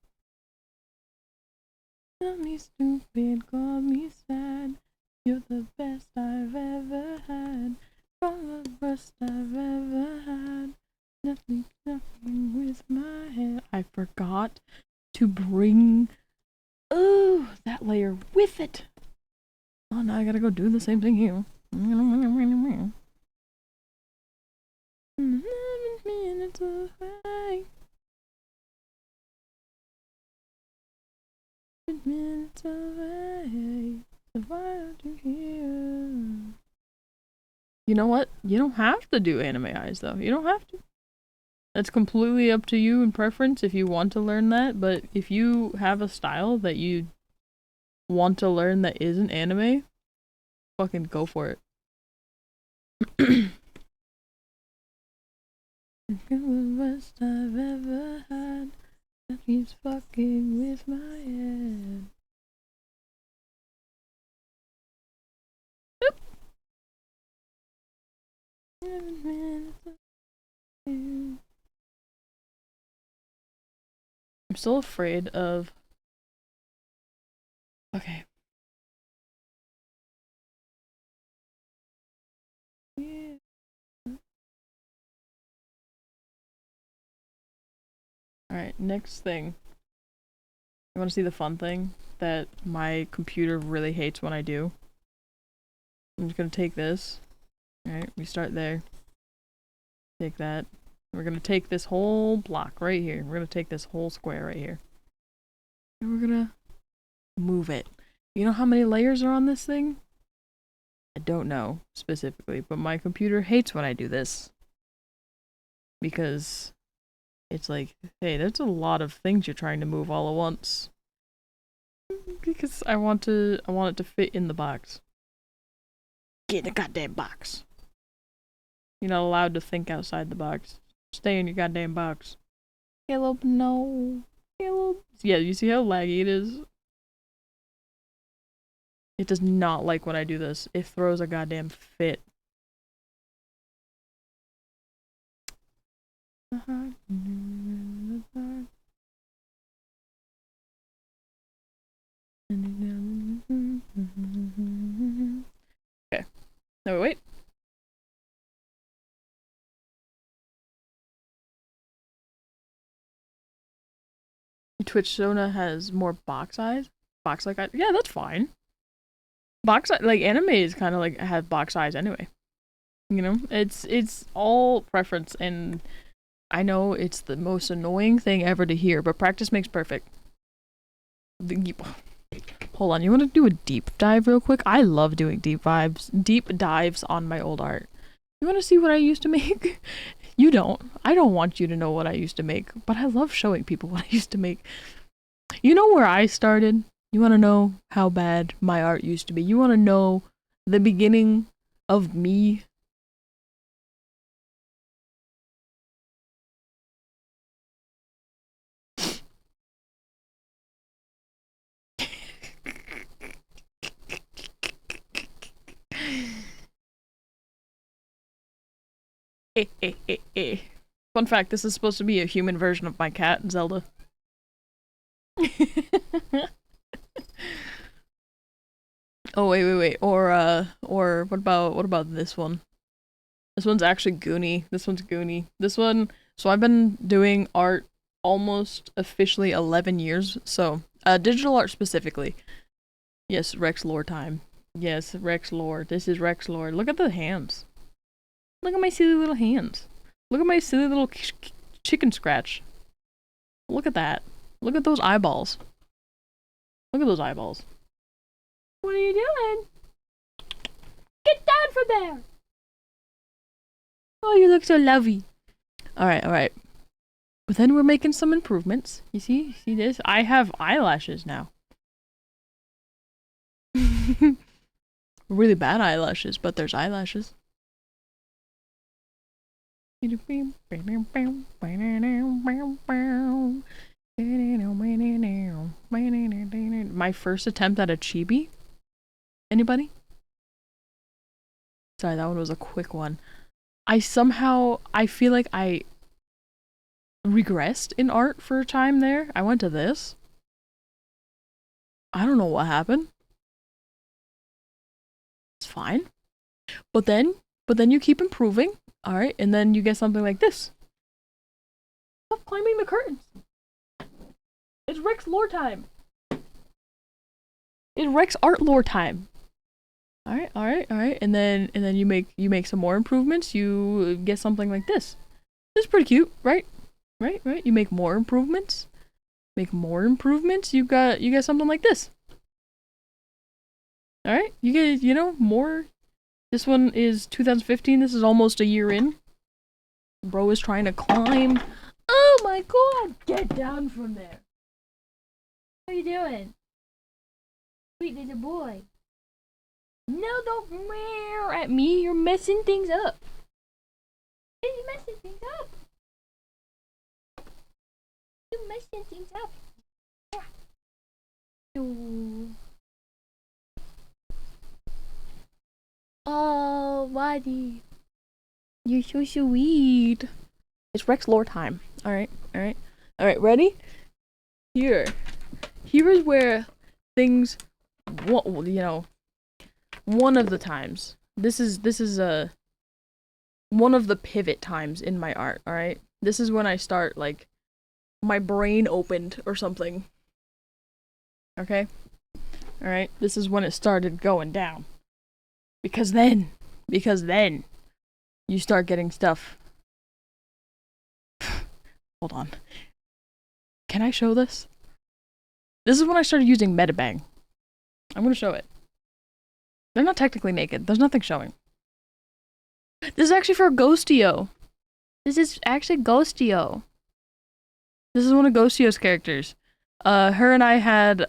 Call me stupid, call me sad. You're the best I've ever had. From the worst I've ever had. Nothing with my head. I forgot to bring that layer with it. Oh, now I gotta go do the same thing here. 11 minutes away. 11 minutes away. So why don't you hear? You know what? You don't have to do anime eyes though. You don't have to. That's completely up to you and preference if you want to learn that, but if you have a style that you want to learn that isn't anime, fucking go for it. It's the worst I've ever had. That he's fucking with my head. Oop. 11 minutes away. I'm still afraid of. Okay. Yeah. Alright, next thing. You want to see the fun thing that my computer really hates when I do? I'm just gonna take this. Alright, we start there. Take that. We're gonna take this whole block right here. We're gonna take this whole square right here. And we're gonna move it. You know how many layers are on this thing? I don't know specifically, but my computer hates when I do this. Because it's like, hey, there's a lot of things you're trying to move all at once. Because I want it to fit in the box. Get in the goddamn box. You're not allowed to think outside the box. Stay in your goddamn box. Caleb, no. Caleb. Yeah, you see how laggy it is? It does not like when I do this. It throws a goddamn fit. Okay. No, wait. Twitch Sona has more box eyes. Box like eyes. Yeah, that's fine. Box like anime is kind of like have box eyes anyway. You know, it's all preference, and I know it's the most annoying thing ever to hear, but practice makes perfect. Hold on, you want to do a deep dive real quick? I love doing deep dives on my old art. You want to see what I used to make? You don't. I don't want you to know what I used to make, but I love showing people what I used to make. You know where I started? You want to know how bad my art used to be? You want to know the beginning of me? Fun fact, this is supposed to be a human version of my cat, Zelda. Oh wait. Or what about this one? This one's actually Goonie. This one's Goonie. This one, so I've been doing art almost officially 11 years. So, digital art specifically. Yes, Rex lore time. Yes, Rex lore. This is Rex lore. Look at the hands. Look at my silly little hands. Look at my silly little chicken scratch. Look at that. Look at those eyeballs. Look at those eyeballs. What are you doing? Get down from there! Oh, you look so lovely. Alright. But then we're making some improvements. You see this? I have eyelashes now. Really bad eyelashes, but there's eyelashes. My first attempt at a chibi? Anybody? Sorry, that one was a quick one. I feel like I regressed in art for a time there. I went to this. I don't know what happened. It's fine. But then you keep improving. Alright, and then you get something like this. Stop climbing the curtains. It's Rex lore time. It's Rex art lore time. Alright. And then you make some more improvements, you get something like this. This is pretty cute, right? Right? You make more improvements. You get something like this. Alright? You get, more. This one is 2015, this is almost a year in. Bro is trying to climb. Oh my god! Get down from there! What are you doing? Sweet little boy. No, don't meow at me. You're messing things up. You're messing things up. You're messing things up. Oh, buddy. You're so sweet. It's Rex lore time. Alright, ready? Here is where things, one of the times. This is one of the pivot times in my art, alright? This is when I start, like, my brain opened or something. Okay? Alright? This is when it started going down. Because then, you start getting stuff. Hold on. Can I show this? This is when I started using Metabang. I'm gonna show it. They're not technically naked. There's nothing showing. This is actually for Ghostio. This is actually Ghostio. This is one of Ghostio's characters. Her and I had,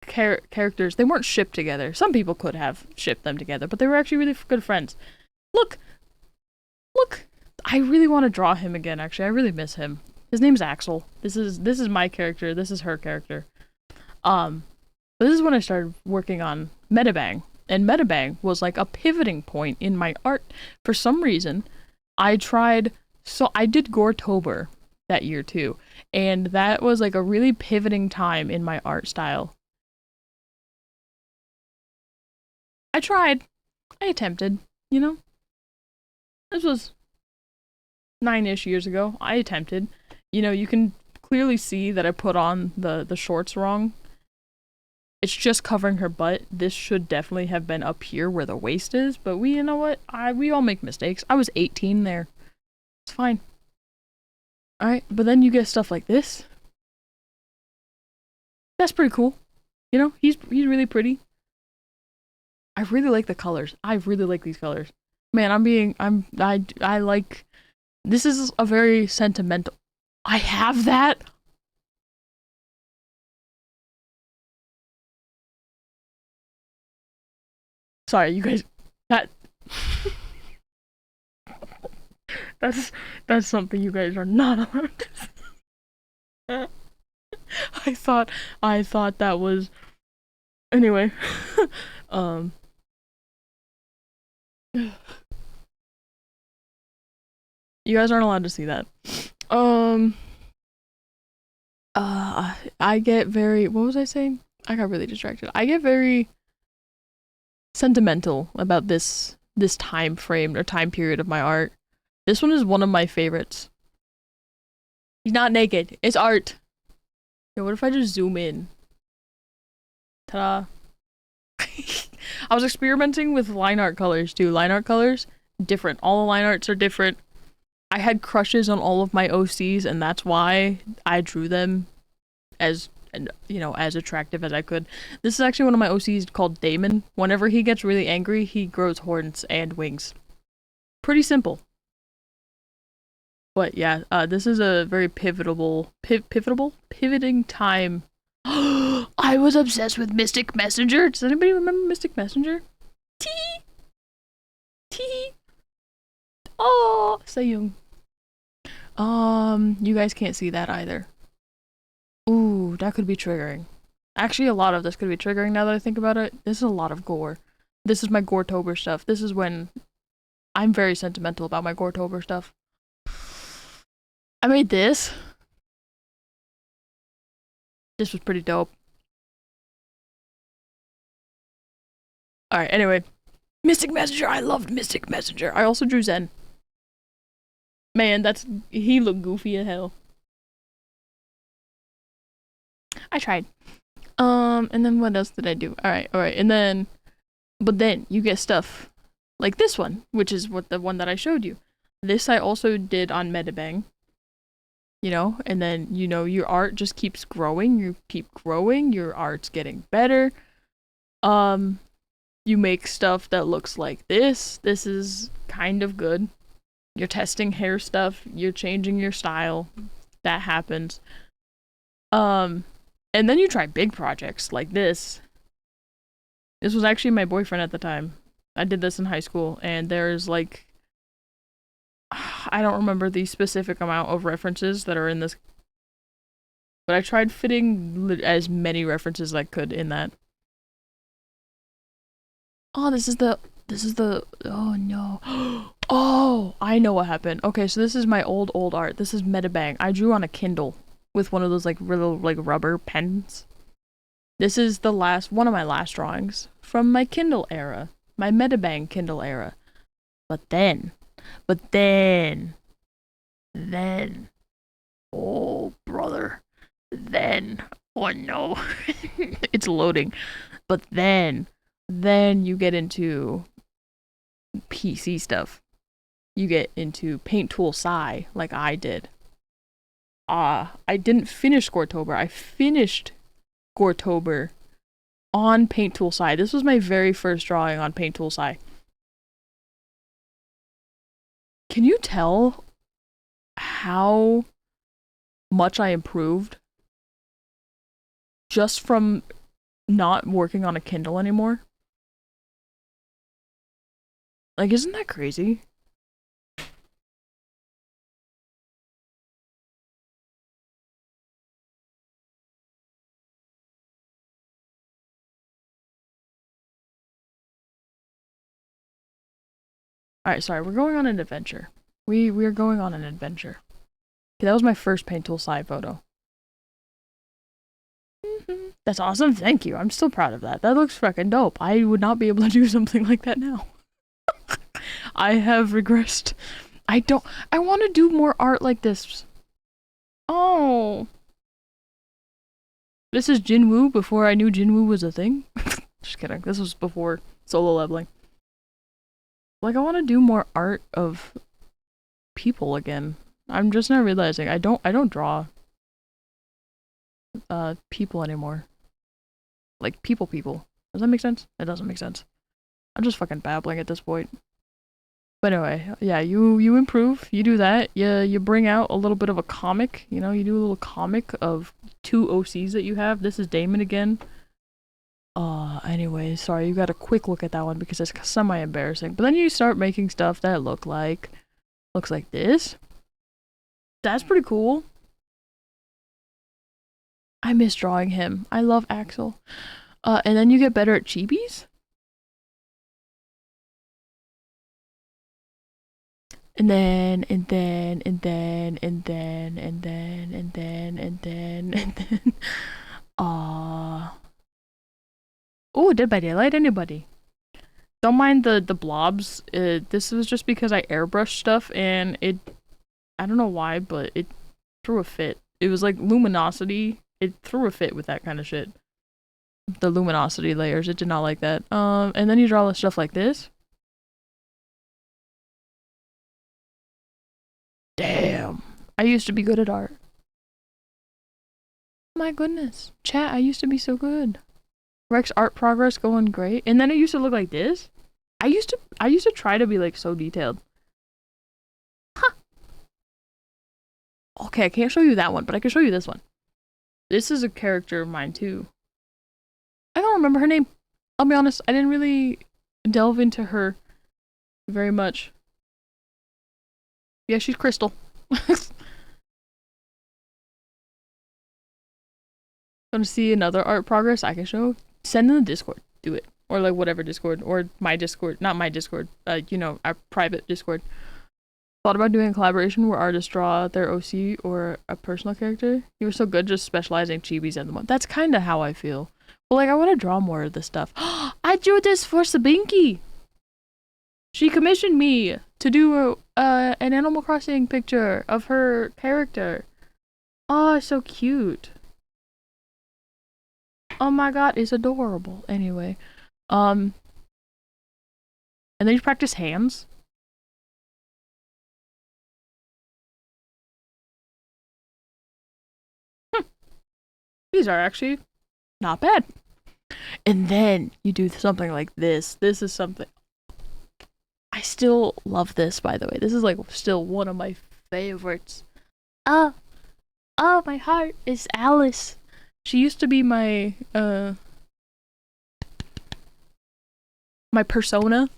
characters. They weren't shipped together. Some people could have shipped them together, but they were actually really good friends. Look! I really want to draw him again, actually. I really miss him. His name's Axel. This is my character. This is her character. This is when I started working on Metabang. And Metabang was like a pivoting point in my art. For some reason, I did Goretober that year too. And that was like a really pivoting time in my art style. I tried. I attempted, This was 9-ish years ago. I attempted. You can clearly see that I put on the shorts wrong. It's just covering her butt. This should definitely have been up here where the waist is, but you know what? We all make mistakes. I was 18 there. It's fine. Alright, but then you get stuff like this. That's pretty cool. You know, he's really pretty. I really like the colors. I really like these colors. Man, I like, this is a very sentimental. I have that. Sorry, you guys, that, that's something you guys are not allowed to say. I thought that was, anyway, you guys aren't allowed to see that. I get very, what was I saying? I got really distracted. I get very sentimental about this time frame or time period of my art. This one is one of my favorites. He's not naked. It's art. Yo, what if I just zoom in? Ta-da. I was experimenting with line art colors too. Line art colors, different. All the line arts are different. I had crushes on all of my OCs, and that's why I drew them as, you know, as attractive as I could. This is actually one of my OCs called Damon. Whenever he gets really angry, he grows horns and wings. Pretty simple. But yeah, this is a very pivoting time. I was obsessed with Mystic Messenger. Does anybody remember Mystic Messenger? Tee! Tee! Oh, Sayung. You guys can't see that either. Ooh, that could be triggering. Actually, a lot of this could be triggering now that I think about it. This is a lot of gore. This is my Goretober stuff. This is when I'm very sentimental about my Goretober stuff. I made this. This was pretty dope. Alright, anyway. Mystic Messenger! I loved Mystic Messenger! I also drew Zen. Man, he looked goofy as hell. I tried. And then what else did I do? Alright, and then, but then you get stuff like this one, which is the one that I showed you. This I also did on Metabang. You know, and then, you know, your art just keeps growing, you keep growing, your art's getting better. You make stuff that looks like this. This is kind of good. You're testing hair stuff, you're changing your style. That happens. And then you try big projects like this. This was actually my boyfriend at the time. I did this in high school, and there's like, I don't remember the specific amount of references that are in this, but I tried fitting as many references as I could in that. Oh, this is the, oh no. Oh, I know what happened. Okay, so this is my old art. This is Metabang. I drew on a Kindle with one of those like little like rubber pens. This is one of my last drawings from my Kindle era, my Metabang Kindle era. But then, oh brother, oh no, it's loading. But then you get into PC stuff. You get into Paint Tool Sci, like I did. I didn't finish Goretober. I finished Goretober on Paint Tool Sci. This was my very first drawing on Paint Tool Sci. Can you tell how much I improved just from not working on a Kindle anymore? Like, isn't that crazy? Alright, sorry, we're going on an adventure. We're going on an adventure. Okay, that was my first Paint Tool Sci photo. That's awesome, thank you. I'm still proud of that. That looks fucking dope. I would not be able to do something like that now. I have regressed. I want to do more art like this. Oh. This is Jinwoo before I knew Jinwoo was a thing. Just kidding. This was before solo leveling. Like, I want to do more art of people again. I'm just now realizing I don't draw people anymore. Like people. Does that make sense? It doesn't make sense. I'm just fucking babbling at this point. But anyway, yeah, you improve, you do that, you bring out a little bit of a comic, you know, you do a little comic of 2 OCs that you have. This is Damon again. Anyway, sorry, you got a quick look at that one because it's semi-embarrassing. But then you start making stuff that looks like this. That's pretty cool. I miss drawing him. I love Axel. And then you get better at chibis. And then oh, Dead by Daylight, anybody? Don't mind the blobs. This was just because I airbrushed stuff and it, I don't know why, but it threw a fit. It was like luminosity. It threw a fit with that kind of shit. The luminosity layers, it did not like that. And then you draw stuff like this. Damn. I used to be good at art. My goodness. Chat, I used to be so good. Rex art progress going great. And then it used to look like this. I used to try to be like so detailed. Huh. Okay, I can't show you that one, but I can show you this one. This is a character of mine too. I don't remember her name. I'll be honest, I didn't really delve into her very much. Yeah, she's Crystal. Want to see another art progress I can show? Send in the Discord. Do it. Or like whatever Discord. Or my Discord. Not my Discord. You know, our private Discord. Thought about doing a collaboration where artists draw their OC or a personal character. You were so good just specializing chibis at the moment. That's kind of how I feel. But like, I want to draw more of this stuff. I drew this for Sabinky! She commissioned me to do an Animal Crossing picture of her character. Oh, so cute. Oh my god, it's adorable. Anyway, and then you practice hands. These are actually not bad. And then you do something like this. This is something I still love this, by the way. This is like still one of my favorites. Oh, my heart is Alice. She used to be my my persona,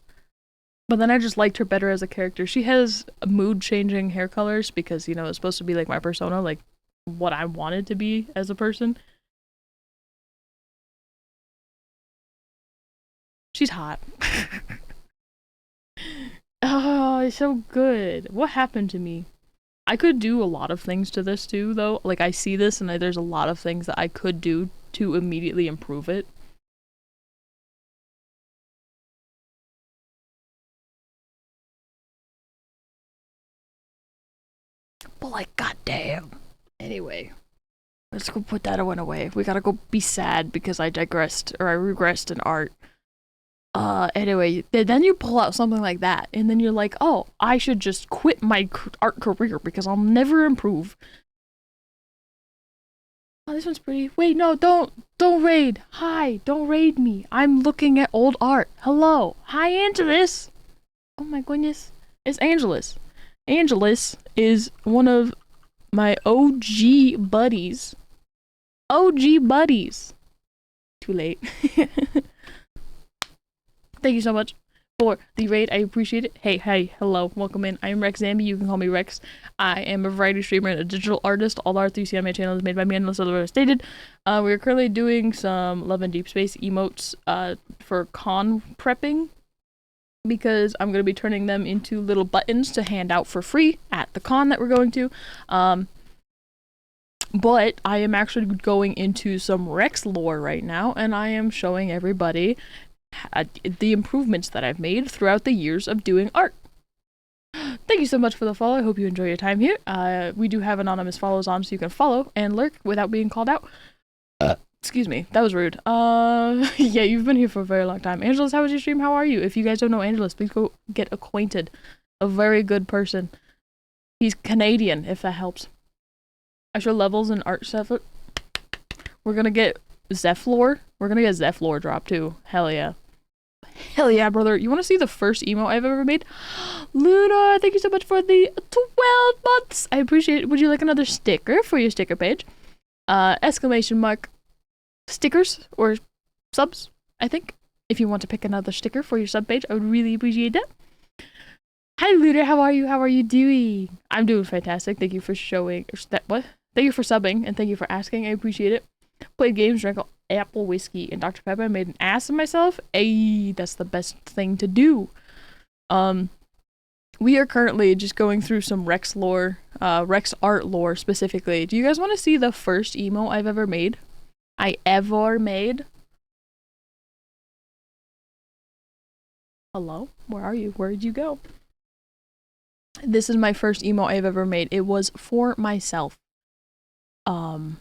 but then I just liked her better as a character. She has mood changing hair colors because, you know, it's supposed to be like my persona, like what I wanted to be as a person. She's hot. Oh, it's so good. What happened to me? I could do a lot of things to this too, though. Like, I see this and there's a lot of things that I could do to immediately improve it. But like, goddamn. Anyway, let's go put that one away. We gotta go be sad because I digressed, or I regressed in art. Anyway, then you pull out something like that, and then you're like, oh, I should just quit my art career because I'll never improve. Oh, this one's pretty. Wait, no, don't raid. Hi, don't raid me. I'm looking at old art. Hello. Hi, Angelus. Oh my goodness. It's Angelus. Angelus is one of my OG buddies. OG buddies. Too late. Thank you so much for the raid. I appreciate it. Hey, hello, welcome in. I am Rex Zambi. You can call me Rex. I am a variety streamer and a digital artist. All the art that you see on my channel is made by me, unless otherwise stated. We are currently doing some Love and Deep Space emotes for con prepping, because I'm going to be turning them into little buttons to hand out for free at the con that we're going to. But I am actually going into some Rex lore right now, and I am showing everybody the improvements that I've made throughout the years of doing art. Thank you so much for the follow. I hope you enjoy your time here. We do have anonymous follows on, so you can follow and lurk without being called out. Excuse me, that was rude. Yeah, you've been here for a very long time. Angelus, how was your stream? How are you? If you guys don't know Angelus, please go get acquainted. A very good person. He's Canadian, if that helps. Extra levels in art stuff. We're gonna get Zephlor. We're gonna get Zephlor drop too. Hell yeah. Hell yeah, brother. You wanna see the first emote I've ever made? Lunar, thank you so much for the 12 months. I appreciate it. Would you like another sticker for your sticker page? Exclamation mark stickers or subs, I think. If you want to pick another sticker for your sub page, I would really appreciate that. Hi, Lunar. How are you? How are you doing? I'm doing fantastic. Thank you for showing. What? Thank you for subbing and thank you for asking. I appreciate it. Played games, drank apple whiskey and Dr. Pepper. I made an ass of myself. Ayy, that's the best thing to do. We are currently just going through some Rex lore, Rex art lore specifically. Do you guys want to see the first emo I've ever made? Hello? Where are you? Where did you go? This is my first emo I've ever made. It was for myself. Fun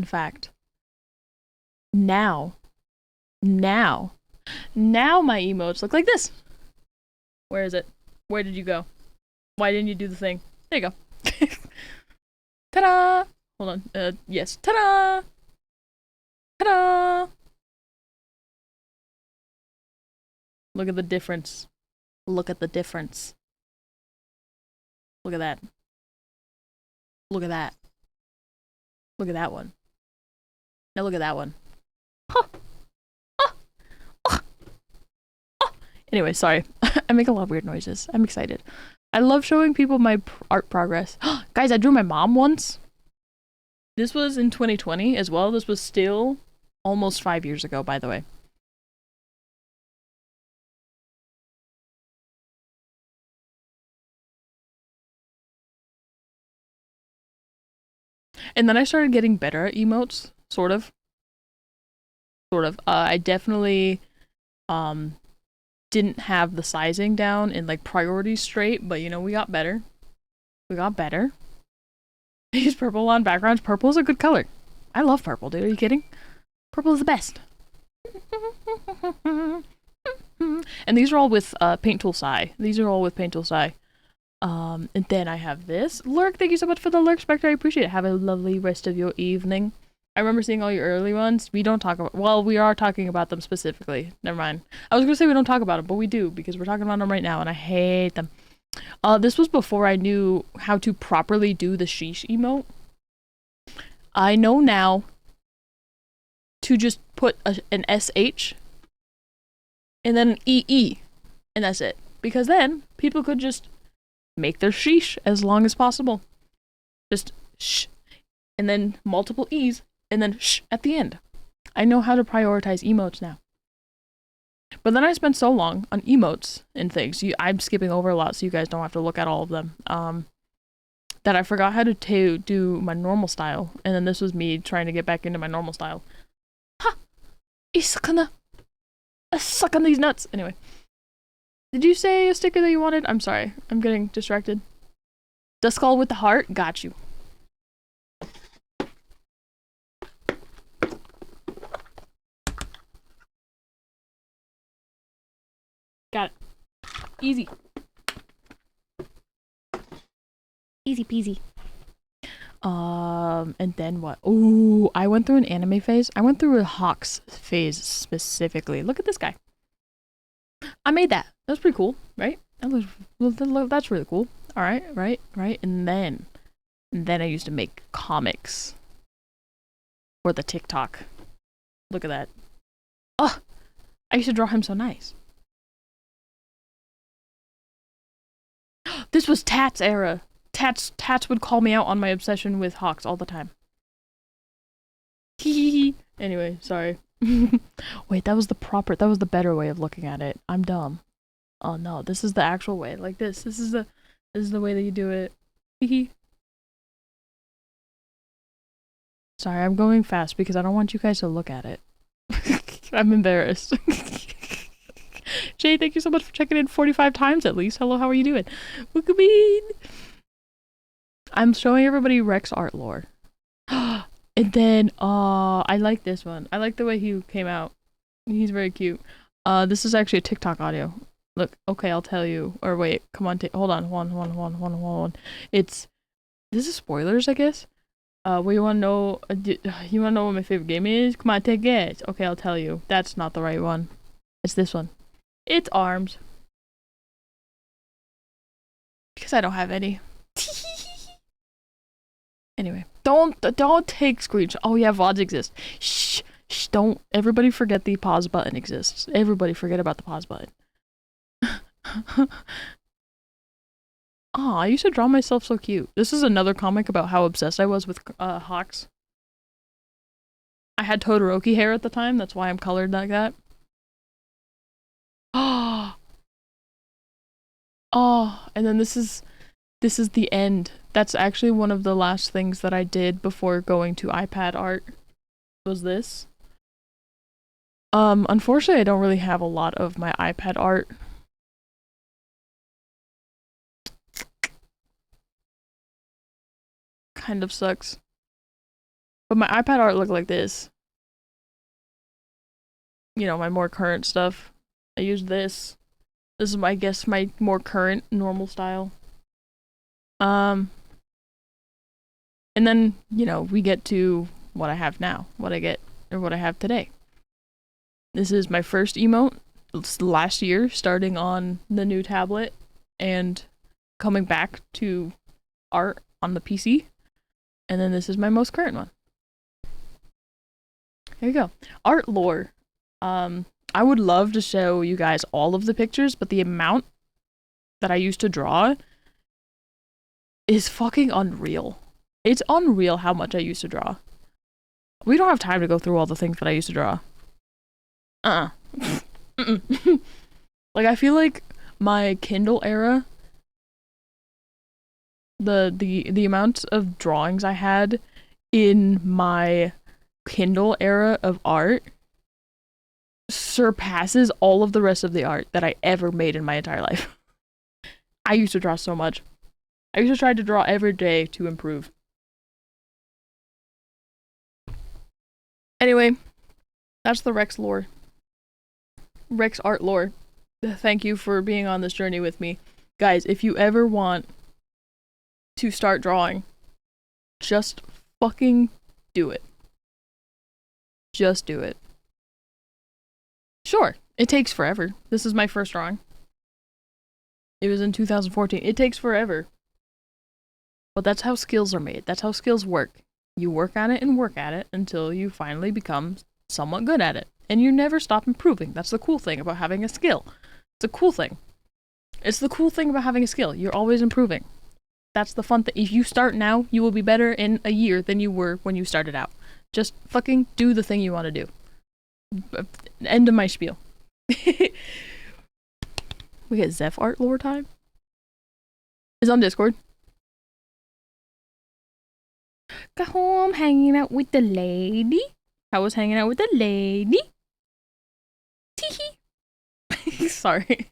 fact. Now my emotes look like this. Where is it? Where did you go? Why didn't you do the thing? There you go. Ta-da! Hold on. Yes. Ta-da! Ta-da! Look at the difference. Look at the difference. Look at that. Look at that. Look at that one. Now look at that one. Huh. Anyway, sorry. I make a lot of weird noises. I'm excited. I love showing people my art progress. Guys, I drew my mom once. This was in 2020 as well. This was still almost 5 years ago, by the way. And then I started getting better at emotes, sort of. I definitely didn't have the sizing down and like priorities straight, but you know, we got better. I use purple on backgrounds. Purple is a good color. I love purple, dude. Are you kidding? Purple is the best. And these are all with Paint Tool Sai. And then I have this. Lurk, thank you so much for the Lurk Spectre. I appreciate it. Have a lovely rest of your evening. I remember seeing all your early ones. We don't talk about, well, we are talking about them specifically. Never mind. I was gonna say we don't talk about them, but we do, because we're talking about them right now, and I hate them. This was before I knew how to properly do the sheesh emote. I know now to just put an SH and then an EE, and that's it. Because then people could just make their sheesh as long as possible. Just sh, and then multiple E's, and then sh at the end. I know how to prioritize emotes now. But then I spent so long on emotes and things, I'm skipping over a lot so you guys don't have to look at all of them, that I forgot how to do my normal style. And then this was me trying to get back into my normal style. Ha! I suck on these nuts! Anyway. Did you say a sticker that you wanted? I'm sorry. I'm getting distracted. The skull with the heart? Got you. Got it. Easy. Easy peasy. And then what? Ooh, I went through an anime phase. I went through a Hawks phase specifically. Look at this guy. I made that. That's pretty cool, right? That's really cool. All right, right. And then I used to make comics for the TikTok. Look at that. Oh, I used to draw him so nice. This was Tats era. Tats would call me out on my obsession with Hawks all the time. Anyway, sorry. Wait, that was the better way of looking at it. I'm dumb. Oh no, this is the actual way. Like this. This is the way that you do it. Sorry, I'm going fast because I don't want you guys to look at it. I'm embarrassed. Jay, thank you so much for checking in 45 times at least. Hello, how are you doing? Wookabean! I'm showing everybody Rex art lore. And And then, I like this one. I like the way he came out. He's very cute. This is actually a TikTok audio. Look, okay, I'll tell you. Or wait, come on, hold on. One. This is spoilers, I guess. What you wanna know? You wanna know what my favorite game is? Come on, take a guess. Okay, I'll tell you. That's not the right one. It's this one. It's ARMS. Because I don't have any. Anyway, don't take screenshots. Oh yeah, VODs exist. Shh, don't. Everybody forget the pause button exists. Everybody forget about the pause button. Oh, I used to draw myself so cute. This is another comic about how obsessed I was with hawks. I had Todoroki hair at the time, that's why I'm colored like that. Oh, and then this is the end. That's actually one of the last things that I did before going to iPad art. Was this. Unfortunately I don't really have a lot of my iPad art. Kind of sucks. But my iPad art looked like this. You know, my more current stuff. I used this. This is, I guess, my more current normal style. And then, you know, we get to what I have now. What I have today. This is my first emote. It's last year, starting on the new tablet and coming back to art on the PC. And then this is my most current one. Here you go. Art lore. I would love to show you guys all of the pictures, but the amount that I used to draw is fucking unreal. It's unreal how much I used to draw. We don't have time to go through all the things that I used to draw. Like, I feel like my Kindle era, the amount of drawings I had in my Kindle era of art surpasses all of the rest of the art that I ever made in my entire life. I used to draw so much. I used to try to draw every day to improve. Anyway, that's the Rex lore. Rex art lore. Thank you for being on this journey with me. Guys, if you ever want to start drawing, just fucking do it. Just do it. Sure, it takes forever. This is my first drawing. It was in 2014. It takes forever. But that's how skills are made. That's how skills work. You work at it and work at it until you finally become somewhat good at it. And you never stop improving. That's the cool thing about having a skill. It's a cool thing. It's the cool thing about having a skill. You're always improving. That's the fun thing. If you start now, you will be better in a year than you were when you started out. Just fucking do the thing you want to do. End of my spiel. We get Zeph art lore time. It's on Discord. Got home hanging out with the lady. I was hanging out with the lady. Teehee. Sorry.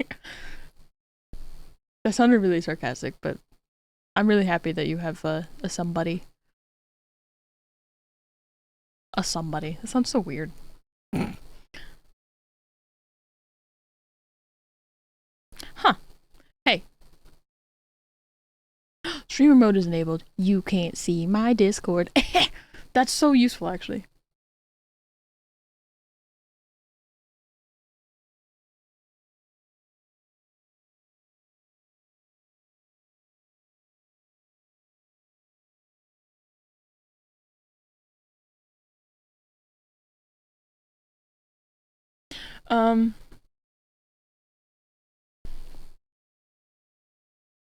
That sounded really sarcastic, but I'm really happy that you have a somebody. A somebody. That sounds so weird. Huh. Hey. Streamer mode is enabled. You can't see my Discord. That's so useful, actually.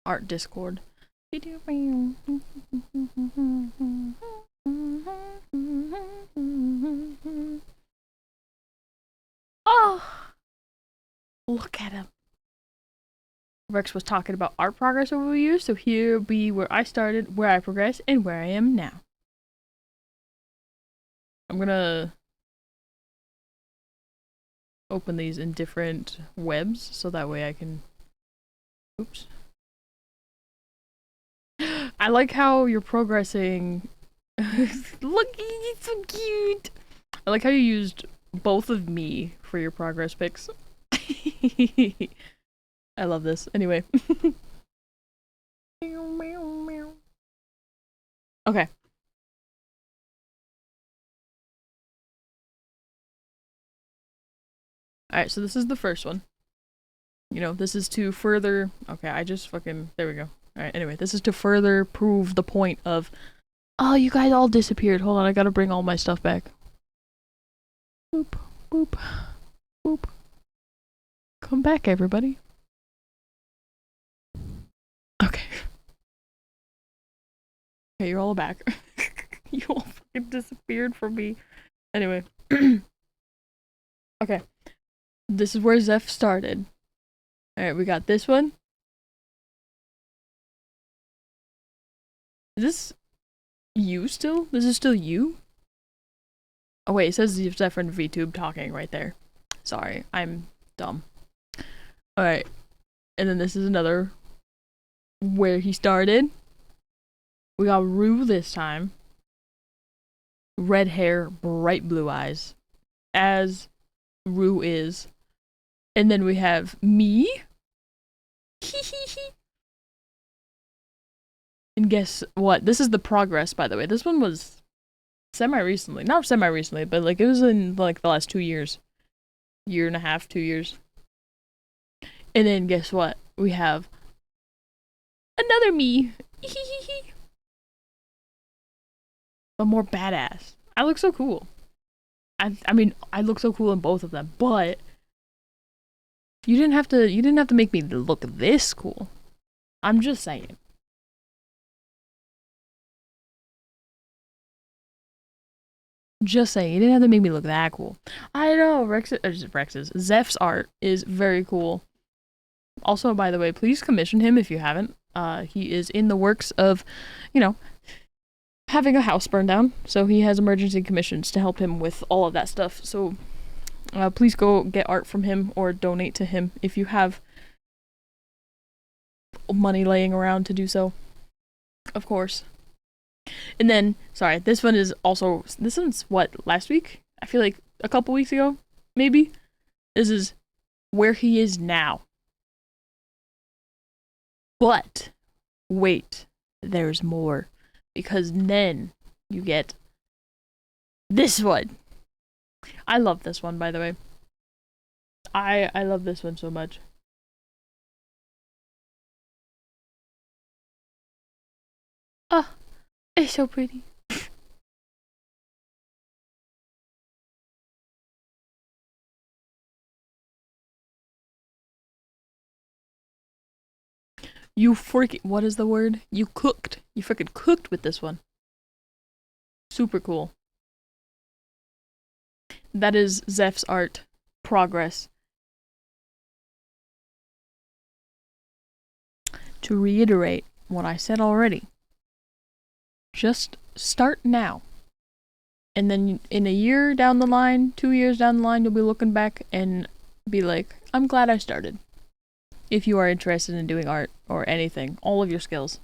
Art Discord. Oh, look at him. Rex was talking about art progress over the years, so here be where I started, where I progressed, and where I am now. I'm gonna open these in different webs, so that way I can... Oops. I like how you're progressing Look, he's so cute. I like how you used both of me for your progress pics. I love this. Anyway. Okay. Alright, so this is the first one. You know, this is to further... Okay, I just fucking... There we go. Alright, anyway, this is to further prove the point of... Oh, you guys all disappeared. Hold on, I gotta bring all my stuff back. Boop, boop, boop. Come back, everybody. Okay. Okay, you're all back. You all fucking disappeared from me. Anyway. Okay. This is where Zeph started. Alright, we got this one. Is this you still? This is still you? Oh wait, it says Zeph and VTube talking right there. Sorry, I'm dumb. Alright. And then this is another where he started. We got Rue this time. Red hair, bright blue eyes. As Rue is. And then we have me. And guess what? This is the progress, by the way. This one was semi-recently. Not semi-recently, but like it was in like the last 2 years. Year and a half, 2 years. And then guess what? We have another me. But more badass. I look so cool. I mean, I look so cool in both of them, but you didn't have to make me look this cool. I'm just saying. Just saying, you didn't have to make me look that cool. I know, Zeph's art is very cool. Also, by the way, please commission him if you haven't. He is in the works of, you know, having a house burned down, so he has emergency commissions to help him with all of that stuff. So please go get art from him or donate to him if you have money laying around to do so. Of course. And then, sorry, this one is also, this one's what, last week? I feel like a couple weeks ago, maybe? This is where he is now. But, wait, there's more. Because then you get this one. I love this one, by the way. I love this one so much. Oh, it's so pretty. You freaking, what is the word? You cooked. You freaking cooked with this one. Super cool. That is Zeph's art. Progress. To reiterate what I said already, just start now. And then in a year down the line, 2 years down the line, you'll be looking back and be like, I'm glad I started. If you are interested in doing art or anything, all of your skills,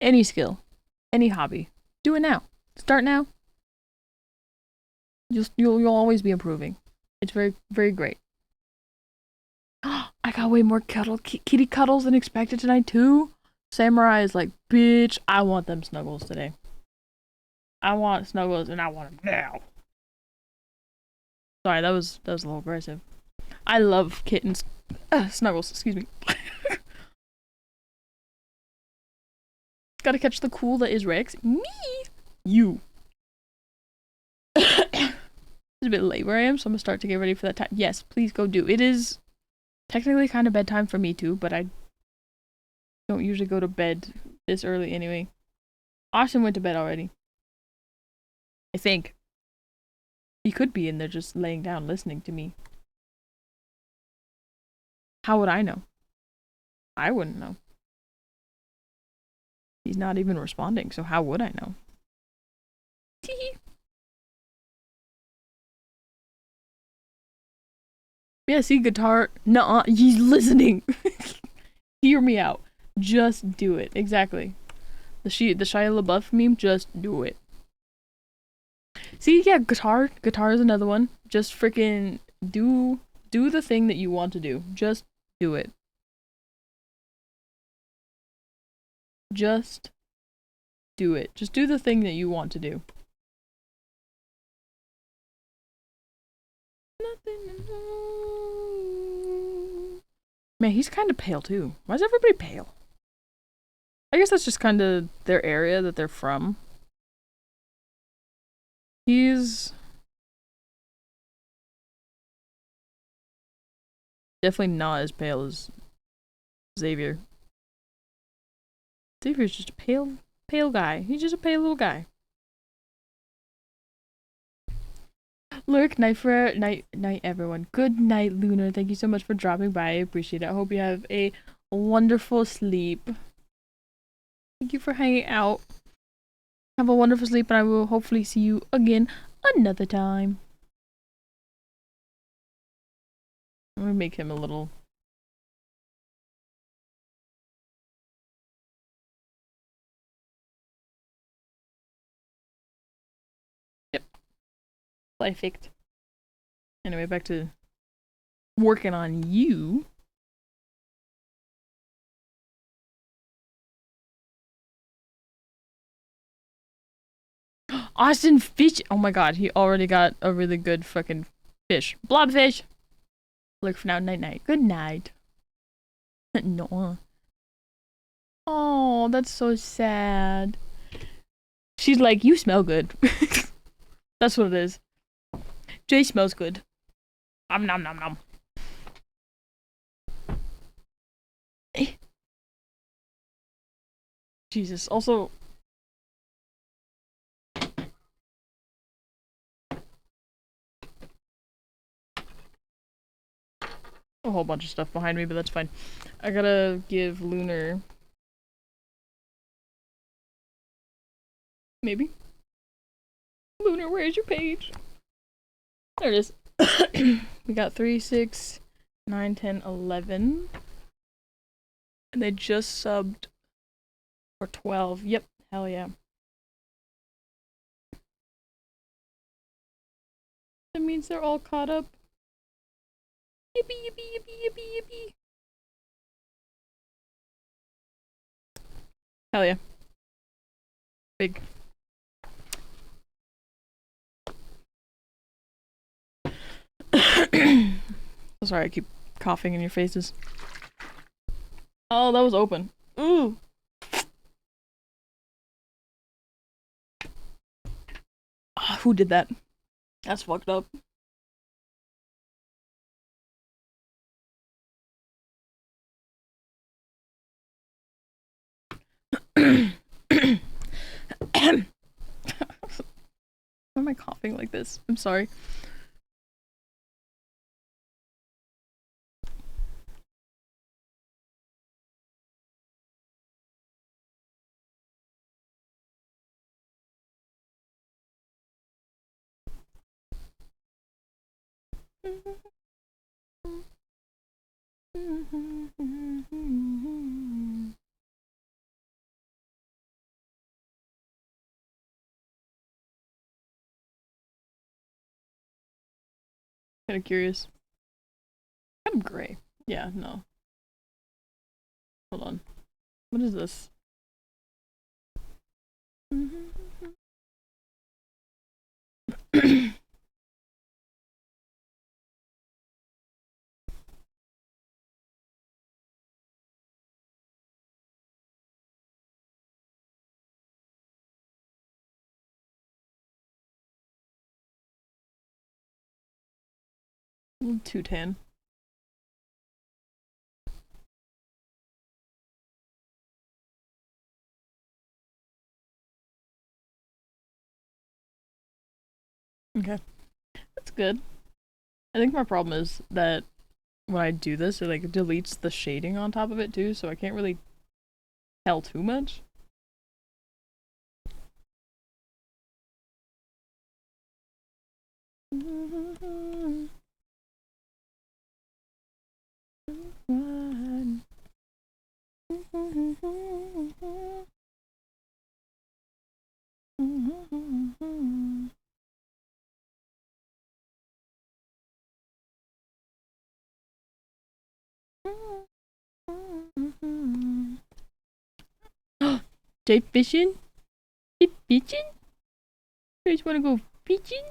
any skill, any hobby, do it now. Start now. You'll always be improving. It's very, very great. I got way more kitty cuddles than expected tonight too. Samurai is like, bitch, I want them snuggles today. I want snuggles and I want them now. Sorry, that was a little aggressive. I love kittens. Snuggles, excuse me. Gotta catch the cool that is Rex. Me! You. It's a bit late where I am, so I'm gonna start to get ready for that time. Yes, please go do. It is technically kind of bedtime for me too, but I don't usually go to bed this early anyway. Austin went to bed already. I think. He could be in there just laying down listening to me. How would I know? I wouldn't know. He's not even responding, so how would I know? Yeah, see, guitar. Nuh-uh, he's listening. Hear me out. Just do it. Exactly. The Shia LaBeouf meme, just do it. See, yeah, guitar. Guitar is another one. Just freaking do the thing that you want to do. Just do it. Just do it. Just do the thing that you want to do. Nothing. Man, he's kind of pale too. Why is everybody pale? I guess that's just kind of their area that they're from. He's definitely not as pale as Xavier. Xavier's just a pale guy. He's just a pale little guy. Lurk, night for night, everyone. Good night, Lunar. Thank you so much for dropping by. I appreciate it. I hope you have a wonderful sleep. Thank you for hanging out. Have a wonderful sleep, and I will hopefully see you again another time. I'm gonna make him a little. Yep. Perfect. Anyway, back to working on you. Austin Fish. Oh my god, he already got a really good fucking fish. Blobfish. Look for now. Night night. Good night. No. Oh, that's so sad. She's like, you smell good. That's what it is. Jay smells good. Nom nom nom nom. Jesus. Also, a whole bunch of stuff behind me, but that's fine. I gotta give Lunar. Maybe. Lunar, where's your page? There it is. We got 3, 6, 9, 10, 11. And they just subbed for 12. Yep, hell yeah. That means they're all caught up. Yippee, yippee, yippee, yippee, yippee. Hell yeah. Big. Sorry, I keep coughing in your faces. Oh, that was open. Ooh. Oh, who did that? That's fucked up. Why am I coughing like this? I'm sorry. Kind of curious. I'm gray. Yeah, no. Hold on. What is this? Too tan. Okay. That's good. I think my problem is that when I do this, it like deletes the shading on top of it too, so I can't really tell too much. Jay fishing? Jay fishing? You guys wanna go fishing?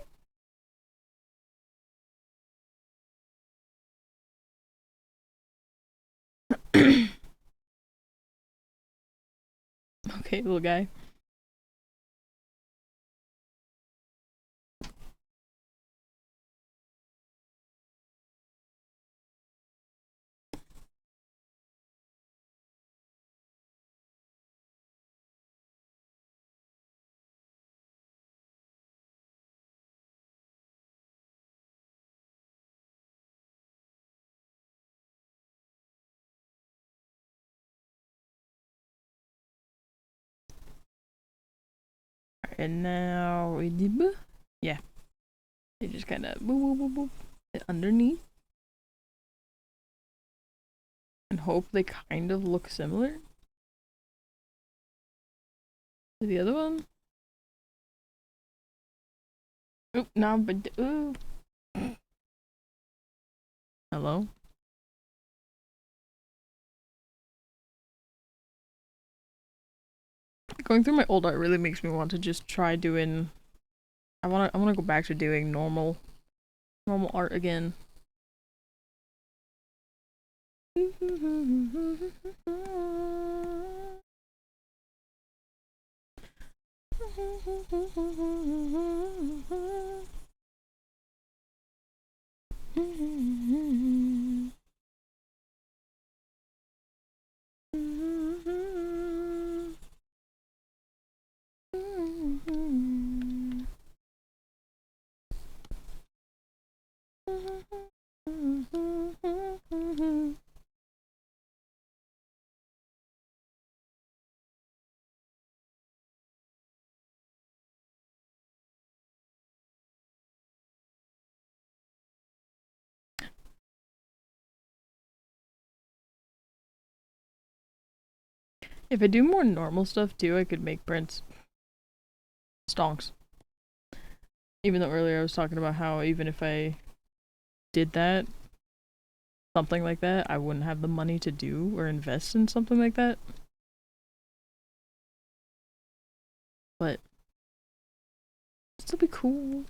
Okay, little guy. And now we did, yeah. They just kind of boop boop boop boop underneath, and hope they kind of look similar to the other one. Oop, no, but ooh. Hello. Going through my old art really makes me want to just try doing. I wanna go back to doing normal art again. If I do more normal stuff too, I could make prints. Stonks. Even though earlier I was talking about how even if I did that, something like that, I wouldn't have the money to do or invest in something like that. But it'd still be cool.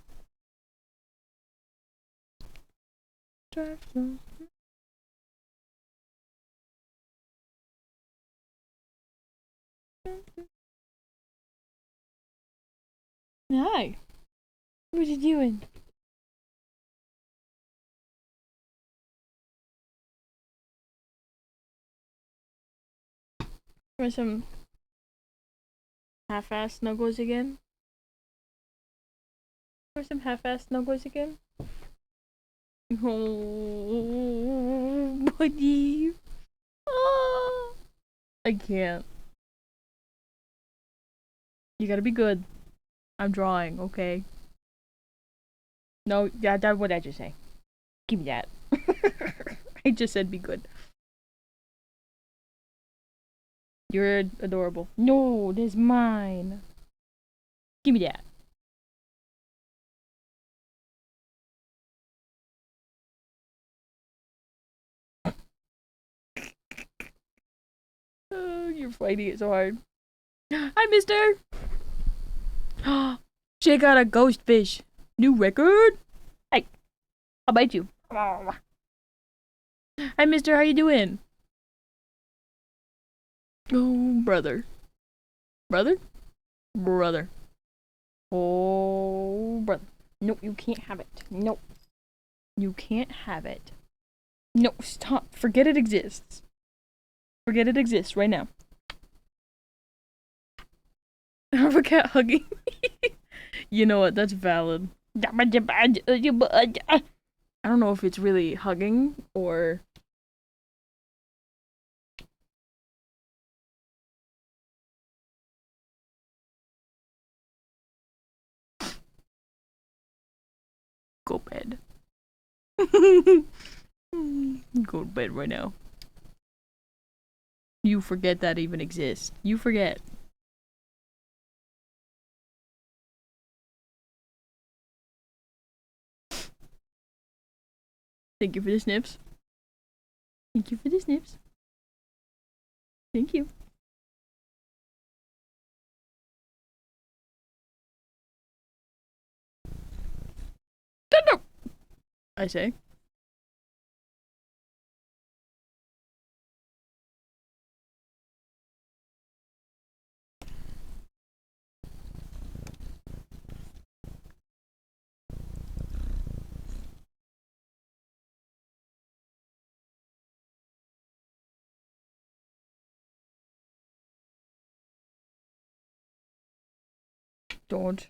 Hi. What you doing? Want some half-ass snuggles again? Want some half-ass snuggles again? Oh, buddy. Oh, I can't. You gotta be good. I'm drawing, okay? No, that what I just say. Give me that. I just said be good. You're adorable. No, this is mine. Give me that. Oh, you're fighting it so hard. Hi, mister! She got a ghost fish. New record? Hey, I'll bite you. Hi, mister, how you doing? Oh, brother. Brother? Brother. Oh, brother. Nope, you can't have it. Nope. You can't have it. No, stop. Forget it exists. Forget it exists right now. I have a cat hugging me. You know what? That's valid. I don't know if it's really hugging or. Go bed. Go to bed right now. You forget that even exists. You forget. Thank you for the snips. Thank you for the snips. Thank you. No. I say. Don't.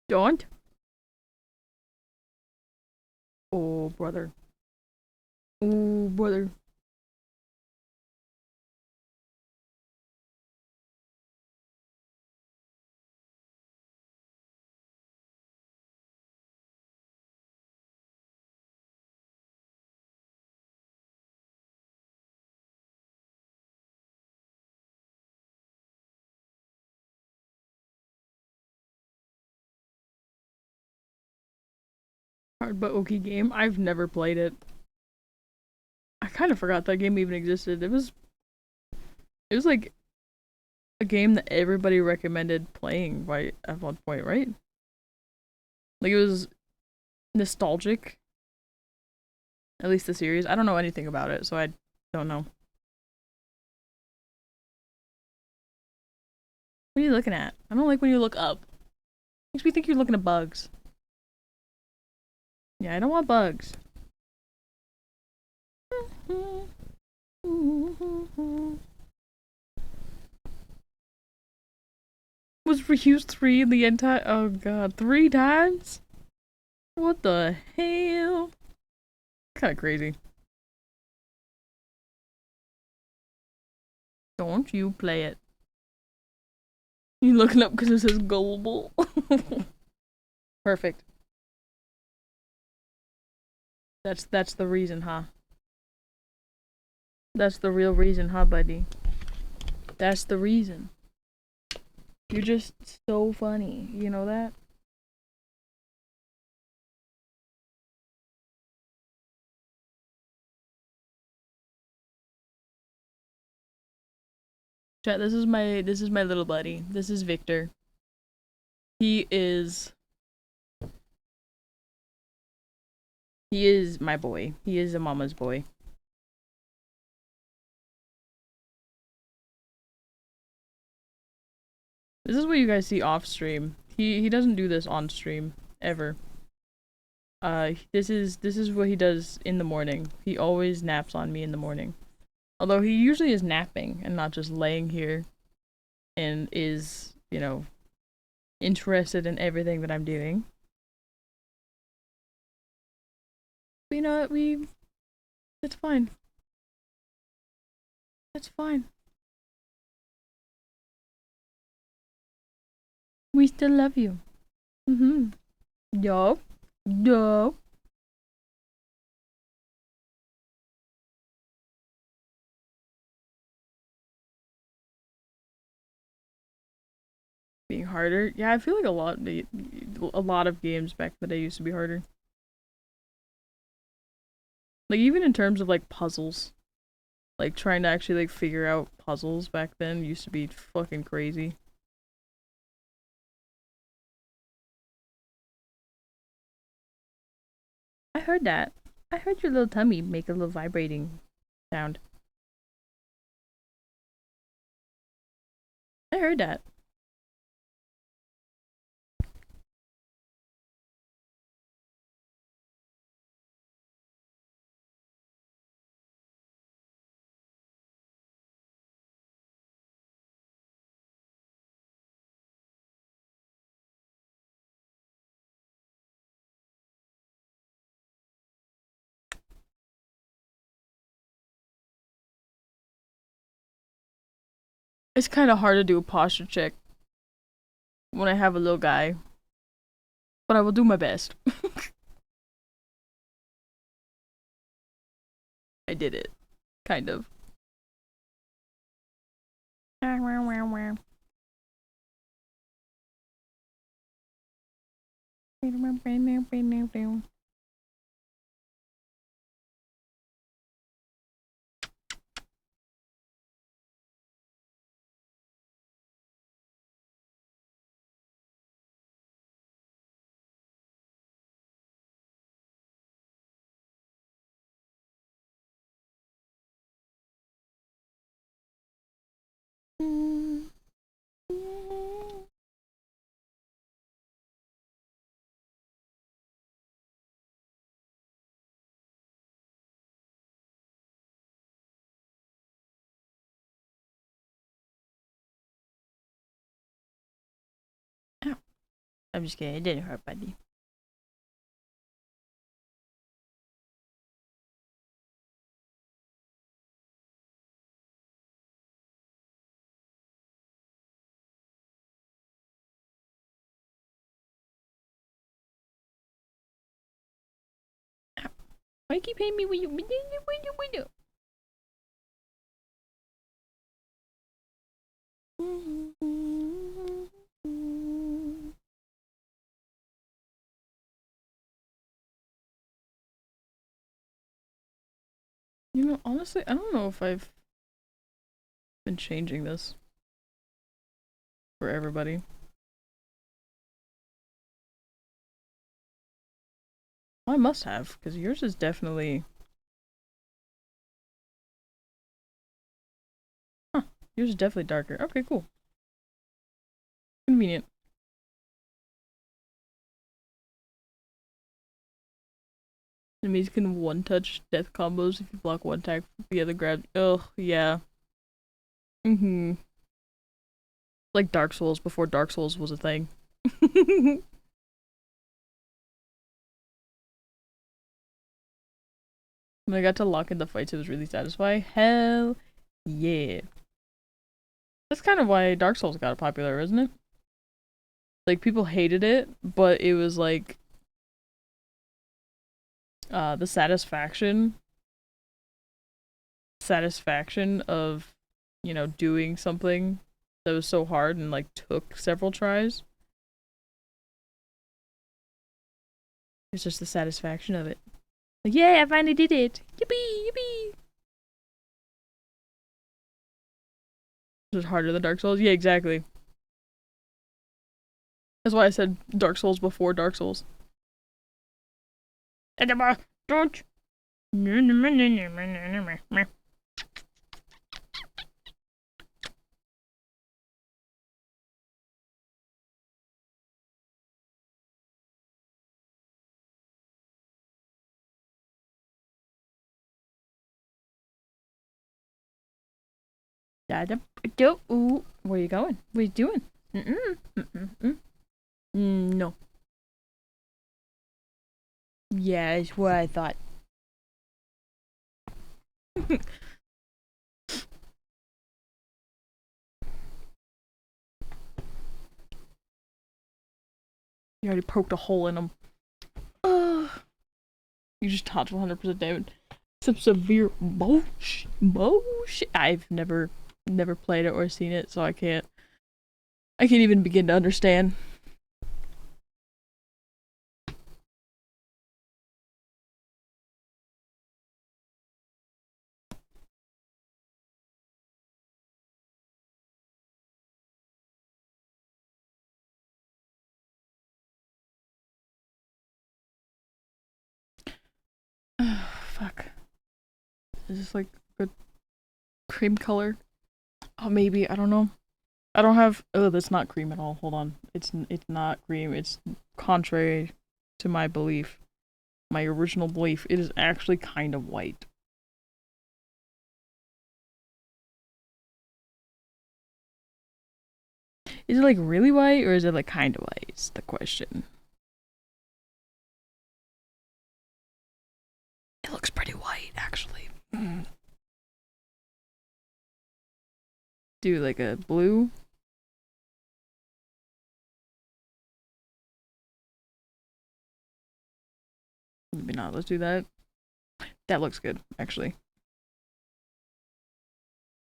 Don't. Oh, brother. Oh, brother. Hard but okay game. I've never played it. I kind of forgot that game even existed. It was like a game that everybody recommended playing right at one point, right? Like it was nostalgic. At least the series. I don't know anything about it, so I don't know. What are you looking at? I don't like when you look up. Makes me think you're looking at bugs. Yeah, I don't want bugs. Was reused 3 in the entire— oh god, 3 times? What the hell? Kinda crazy. Don't you play it. You looking up because it says gullible? Perfect. That's the reason, huh? That's the real reason, huh, buddy? That's the reason. You're just so funny. You know that? Chat, this is my little buddy. This is Victor. He is my boy. He is a mama's boy. This is what you guys see off stream. He doesn't do this on stream ever. This is what he does in the morning. He always naps on me in the morning. Although he usually is napping and not just laying here and is, you know, interested in everything that I'm doing. But you know what, it's fine. It's fine. We still love you. Mm-hmm. Yup. Yup. Being harder. Yeah, I feel like a lot of games back in the day used to be harder. Like even in terms of like puzzles. Like trying to actually like figure out puzzles back then used to be fucking crazy. I heard that. I heard your little tummy make a little vibrating sound. I heard that. It's kind of hard to do a posture check when I have a little guy, but I will do my best. I did it. Kind of. Ow. I'm just kidding. It didn't hurt, buddy. Ow. Why you keep hitting me when you window? You know, honestly, I don't know if I've been changing this for everybody. Well, I must have, because yours is definitely... Huh, yours is definitely darker. Okay, cool. Convenient. Enemies can one-touch death combos if you block one attack, the other grab. Oh, yeah. Like Dark Souls before Dark Souls was a thing. When I got to lock in the fights, it was really satisfying. Hell yeah. That's kind of why Dark Souls got popular, isn't it? Like, people hated it, but it was like, the satisfaction of, you know, doing something that was so hard and, like, took several tries. It's just the satisfaction of it. Like, yay, I finally did it! Yippee! Yippee! It was harder than Dark Souls? Yeah, exactly. That's why I said Dark Souls before Dark Souls. Don't. Ooh, where are you going? What are you doing? No. Yeah, it's what I thought. You already poked a hole in him. Ugh. You just dodged 100% damage. Some severe bullshit. I've never played it or seen it, so I can't even begin to understand. Fuck. Is this like good cream color? Oh, maybe. I don't know. I don't have. Oh, that's not cream at all. Hold on. It's not cream. It's contrary to my belief. My original belief. It is actually kind of white. Is it like really white or is it like kind of white? Is the question. It looks pretty white, actually. Do like a blue. Maybe not. Let's do that. That looks good, actually.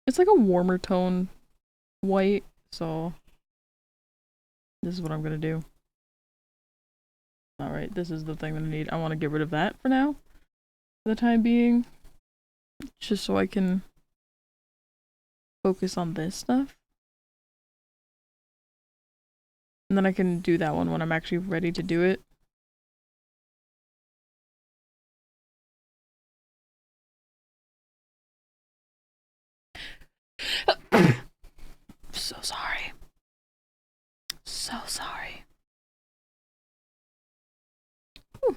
It's like a warmer tone white, so this is what I'm gonna do. Alright, this is the thing that I need. I want to get rid of that for now. For the time being. Just so I can focus on this stuff. And then I can do that one when I'm actually ready to do it. So sorry. So sorry. Whew.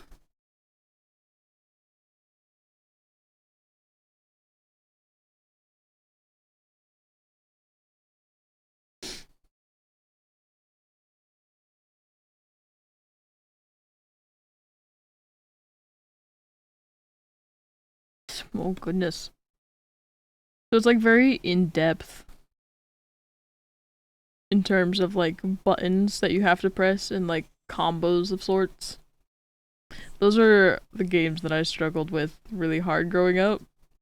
Oh goodness. So it's like very in-depth in terms of like buttons that you have to press and like combos of sorts. Those are the games that I struggled with really hard growing up.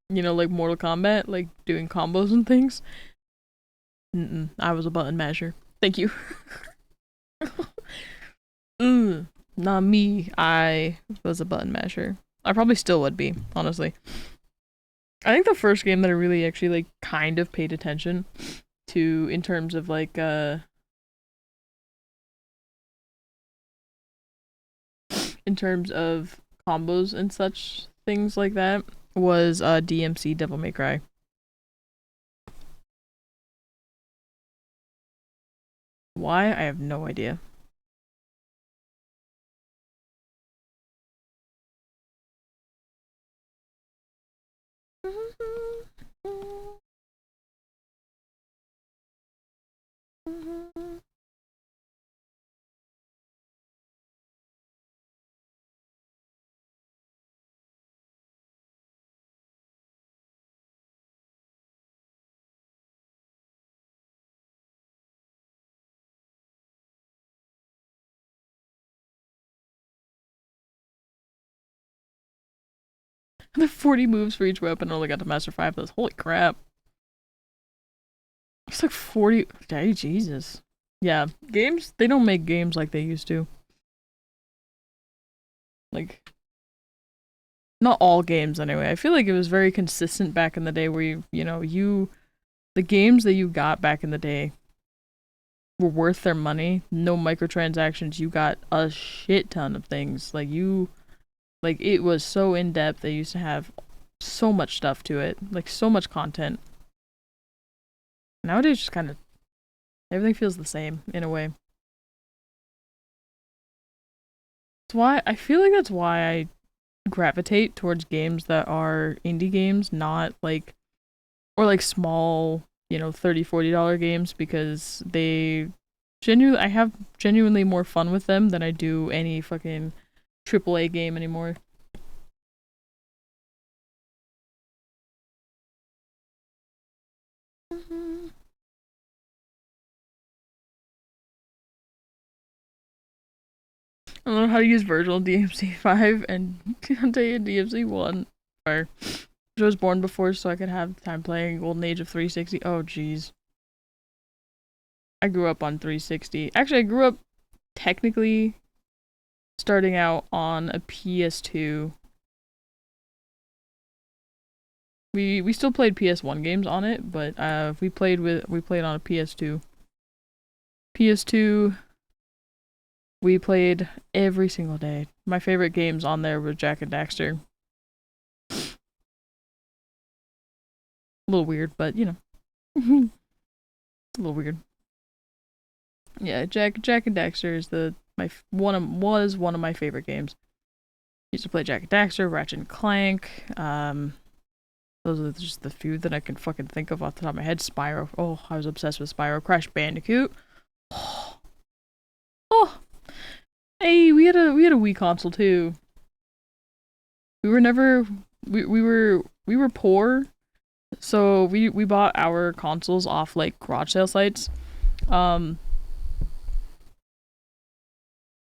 You know, like Mortal Kombat, like doing combos and things. I was a button masher. Thank you. Not me. I was a button masher. I probably still would be, honestly. I think the first game that I really actually like kind of paid attention to in terms of like in terms of combos and such things like that was DMC Devil May Cry. Why? I have no idea. The 40 moves for each weapon. I only got to master 5 of those. Holy crap. It's like 40. Hey, Jesus. Yeah, games, they don't make games like they used to. Like, not all games anyway. I feel like it was very consistent back in the day where the games that you got back in the day were worth their money. No microtransactions. You got a shit ton of things. Like, it was so in depth. They used to have so much stuff to it. Like, so much content. Nowadays, just kind of everything feels the same in a way. That's why I feel like that's why I gravitate towards games that are indie games, not like or like small, $30-$40 games because I have genuinely more fun with them than I do any fucking AAA game anymore. I don't know how to use virtual DMC 5 and Dante DMC 1. Or I was born before so I could have time playing Golden Age of 360. Oh, jeez. I grew up on 360. Actually, I grew up technically starting out on a PS2. We still played PS1 games on it, but we played on a PS2. PS2 we played every single day. My favorite games on there were Jak and Daxter. A little weird, but a little weird. Yeah, Jak and Daxter is was one of my favorite games. Used to play Jak and Daxter, Ratchet and Clank. Those are just the few that I can fucking think of off the top of my head. Spyro. Oh, I was obsessed with Spyro. Crash Bandicoot. Oh, hey, we had a Wii console too. We were never we were poor, so we bought our consoles off like garage sale sites. Um,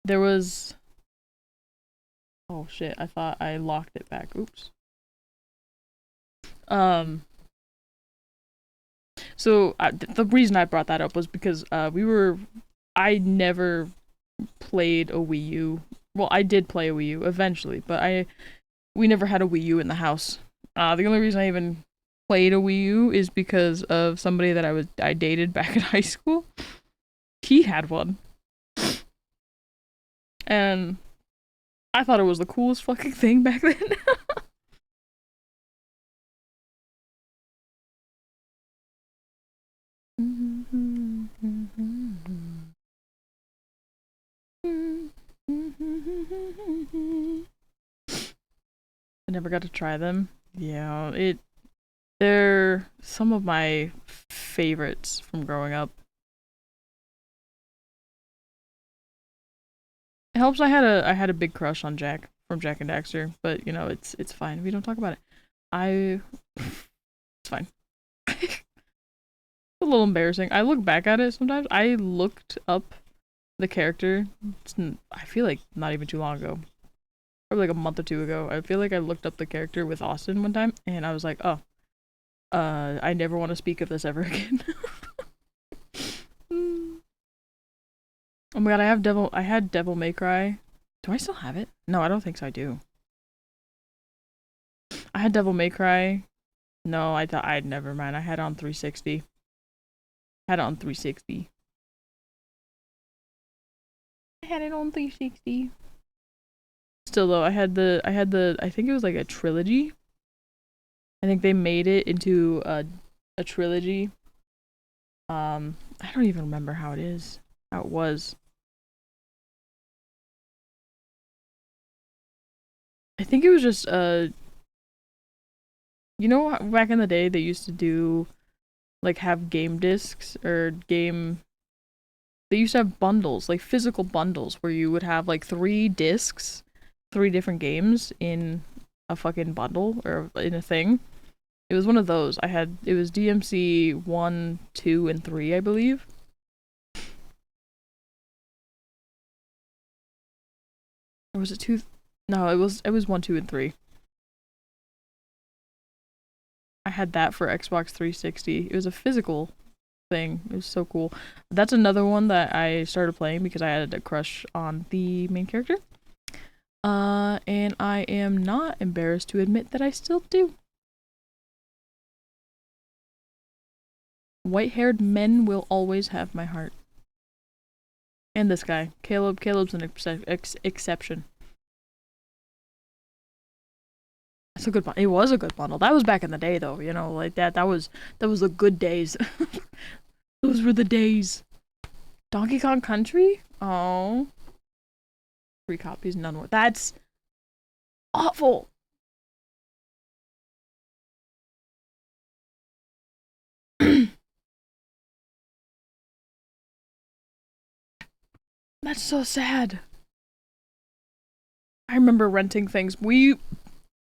there was oh shit, I thought I locked it back. Oops. Um, so the reason I brought that up was because I never played a Wii U well, I did play a Wii U eventually, but we never had a Wii U in the house. The only reason I even played a Wii U is because of somebody that I dated back in high school. He had one, and I thought it was the coolest fucking thing back then. I never got to try them. Yeah, they're some of my favorites from growing up. It helps I had a big crush on Jack from Jack and Daxter, but you know, it's fine. We don't talk about it. It's fine. It's a little embarrassing. I look back at it sometimes. I looked up the character. I feel like not even too long ago. Probably like a month or two ago. I feel like I looked up the character with Austin one time, and I was like, oh, I never want to speak of this ever again. Oh my god, I had Devil May Cry. Do I still have it? No, I don't think so. I do. I had Devil May Cry. No, I thought I'd never mind. I had it on 360. Had it on 360. I had it on 360. Still though, I think it was like a trilogy. I think they made it into a trilogy. I don't even remember how it was. I think it was just you know, back in the day they used to do like have game discs or game. They used to have bundles, like physical bundles, where you would have like 3 discs, 3 different games in a fucking bundle or in a thing. It was one of those. It was DMC 1, 2, and 3, I believe. Or was it 2? No, it was 1, 2, and 3. I had that for Xbox 360. It was a physical thing. It was so cool. That's another one that I started playing because I had a crush on the main character. And I am not embarrassed to admit that I still do. White-haired men will always have my heart. And this guy, Caleb. Caleb's an exception. It's a good bundle. It was a good bundle. That was back in the day, though. You know, like that. That was the good days. Those were the days. Donkey Kong Country? Oh. 3 copies, none more. That's awful. That's so sad. I remember renting things.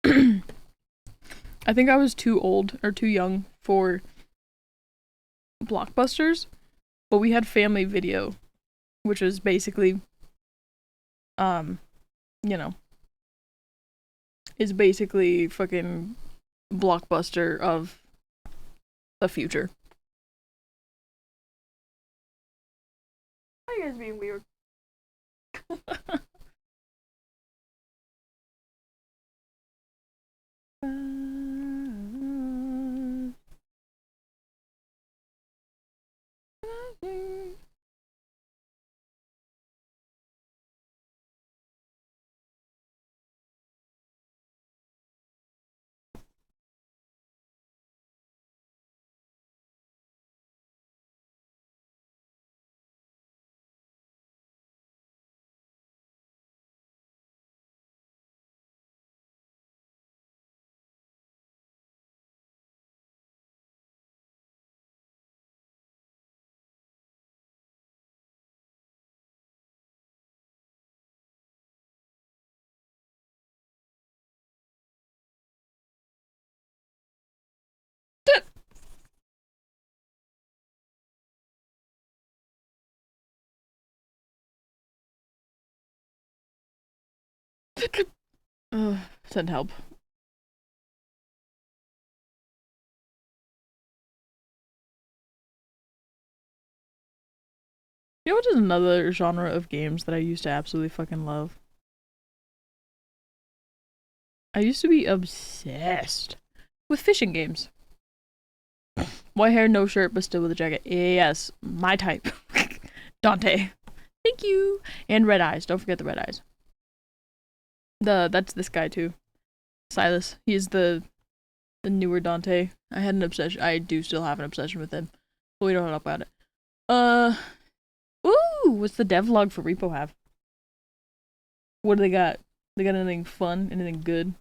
I think I was too old or too young for Blockbusters, but we had Family Video, which was basically, you know, is basically fucking Blockbuster of the future. Why are you guys being weird? Send help. You know what is another genre of games that I used to absolutely fucking love? I used to be obsessed with fishing games. White hair, no shirt, but still with a jacket. Yes, my type. Dante. Thank you. And red eyes. Don't forget the red eyes. That's this guy too. Silas. He's the newer Dante. I had an obsession. I do still have an obsession with him. But we don't know about it. Ooh, what's the devlog for Repo have? What do they got? They got anything fun? Anything good?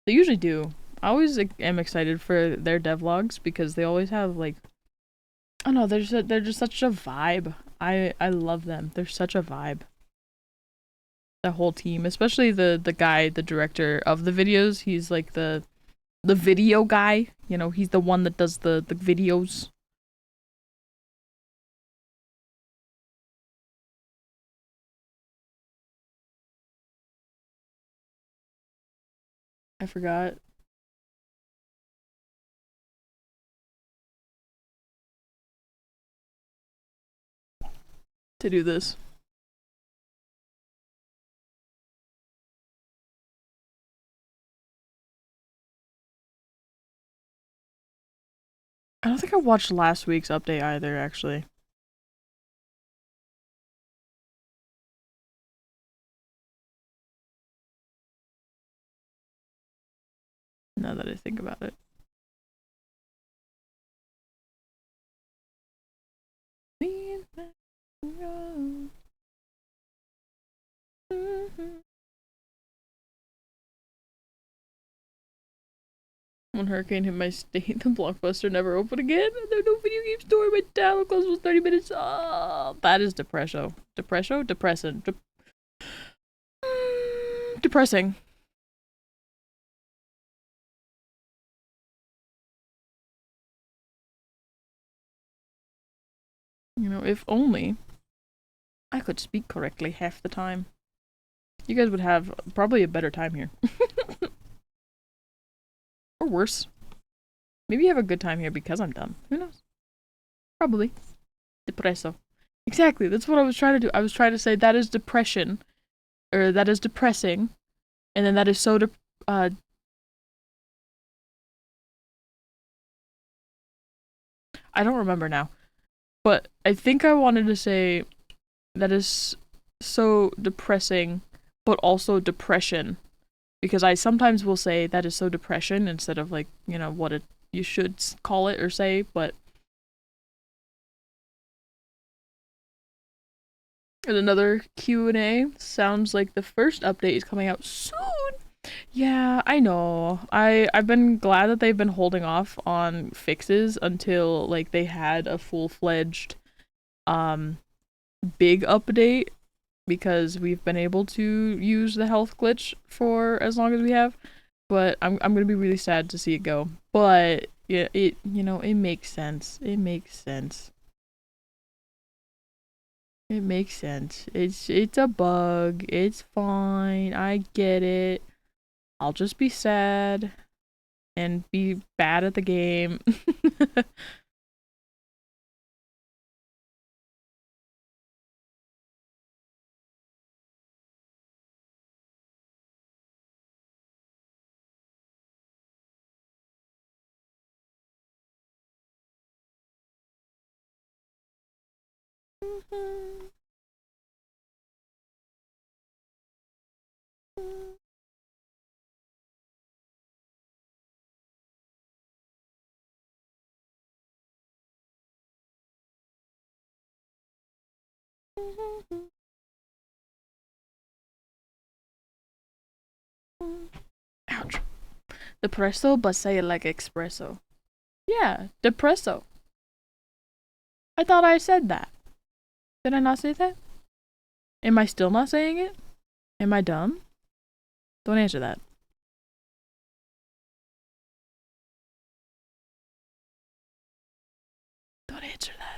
They usually do. I always am excited for their devlogs because they always have like, I don't know, they're just such a vibe. I love them. They're such a vibe. The whole team, especially the guy, the director of the videos. He's like the video guy. You know, he's the one that does the videos. I forgot. To do this. I don't think I watched last week's update either, actually. Now that I think about it. When Hurricane hit my state, the Blockbuster never opened again. There's no video game store. My download close was 30 minutes. Oh, that is depresso. Depresso? Depressant. Depressing. You know, if only I could speak correctly half the time. You guys would have probably a better time here. Or worse. Maybe you have a good time here because I'm dumb. Who knows? Probably. Depresso. Exactly, that's what I was trying to do. I was trying to say that is depression. Or that is depressing. And then that is so I don't remember now. But I think I wanted to say that is so depressing, but also depression. Because I sometimes will say that is so depression instead of like, you know, what you should call it or say, but. And another Q&A sounds like the first update is coming out soon. Yeah, I know. I've been glad that they've been holding off on fixes until like they had a full-fledged big update because we've been able to use the health glitch for as long as we have. But I'm gonna be really sad to see it go. But yeah, it it makes sense. It makes sense. It makes sense. It's a bug. It's fine. I get it. I'll just be sad and be bad at the game. Ouch. Depresso, but say it like espresso. Yeah, depresso. I thought I said that. Did I not say that? Am I still not saying it? Am I dumb? Don't answer that. Don't answer that.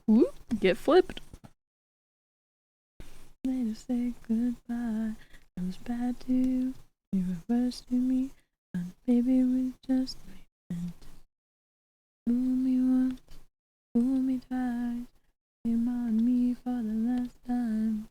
Whoop, get flipped. Later say goodbye. It was bad too. You were worse to me. But baby, we just went. Fool me once, fool me twice. Shame on me for the last time.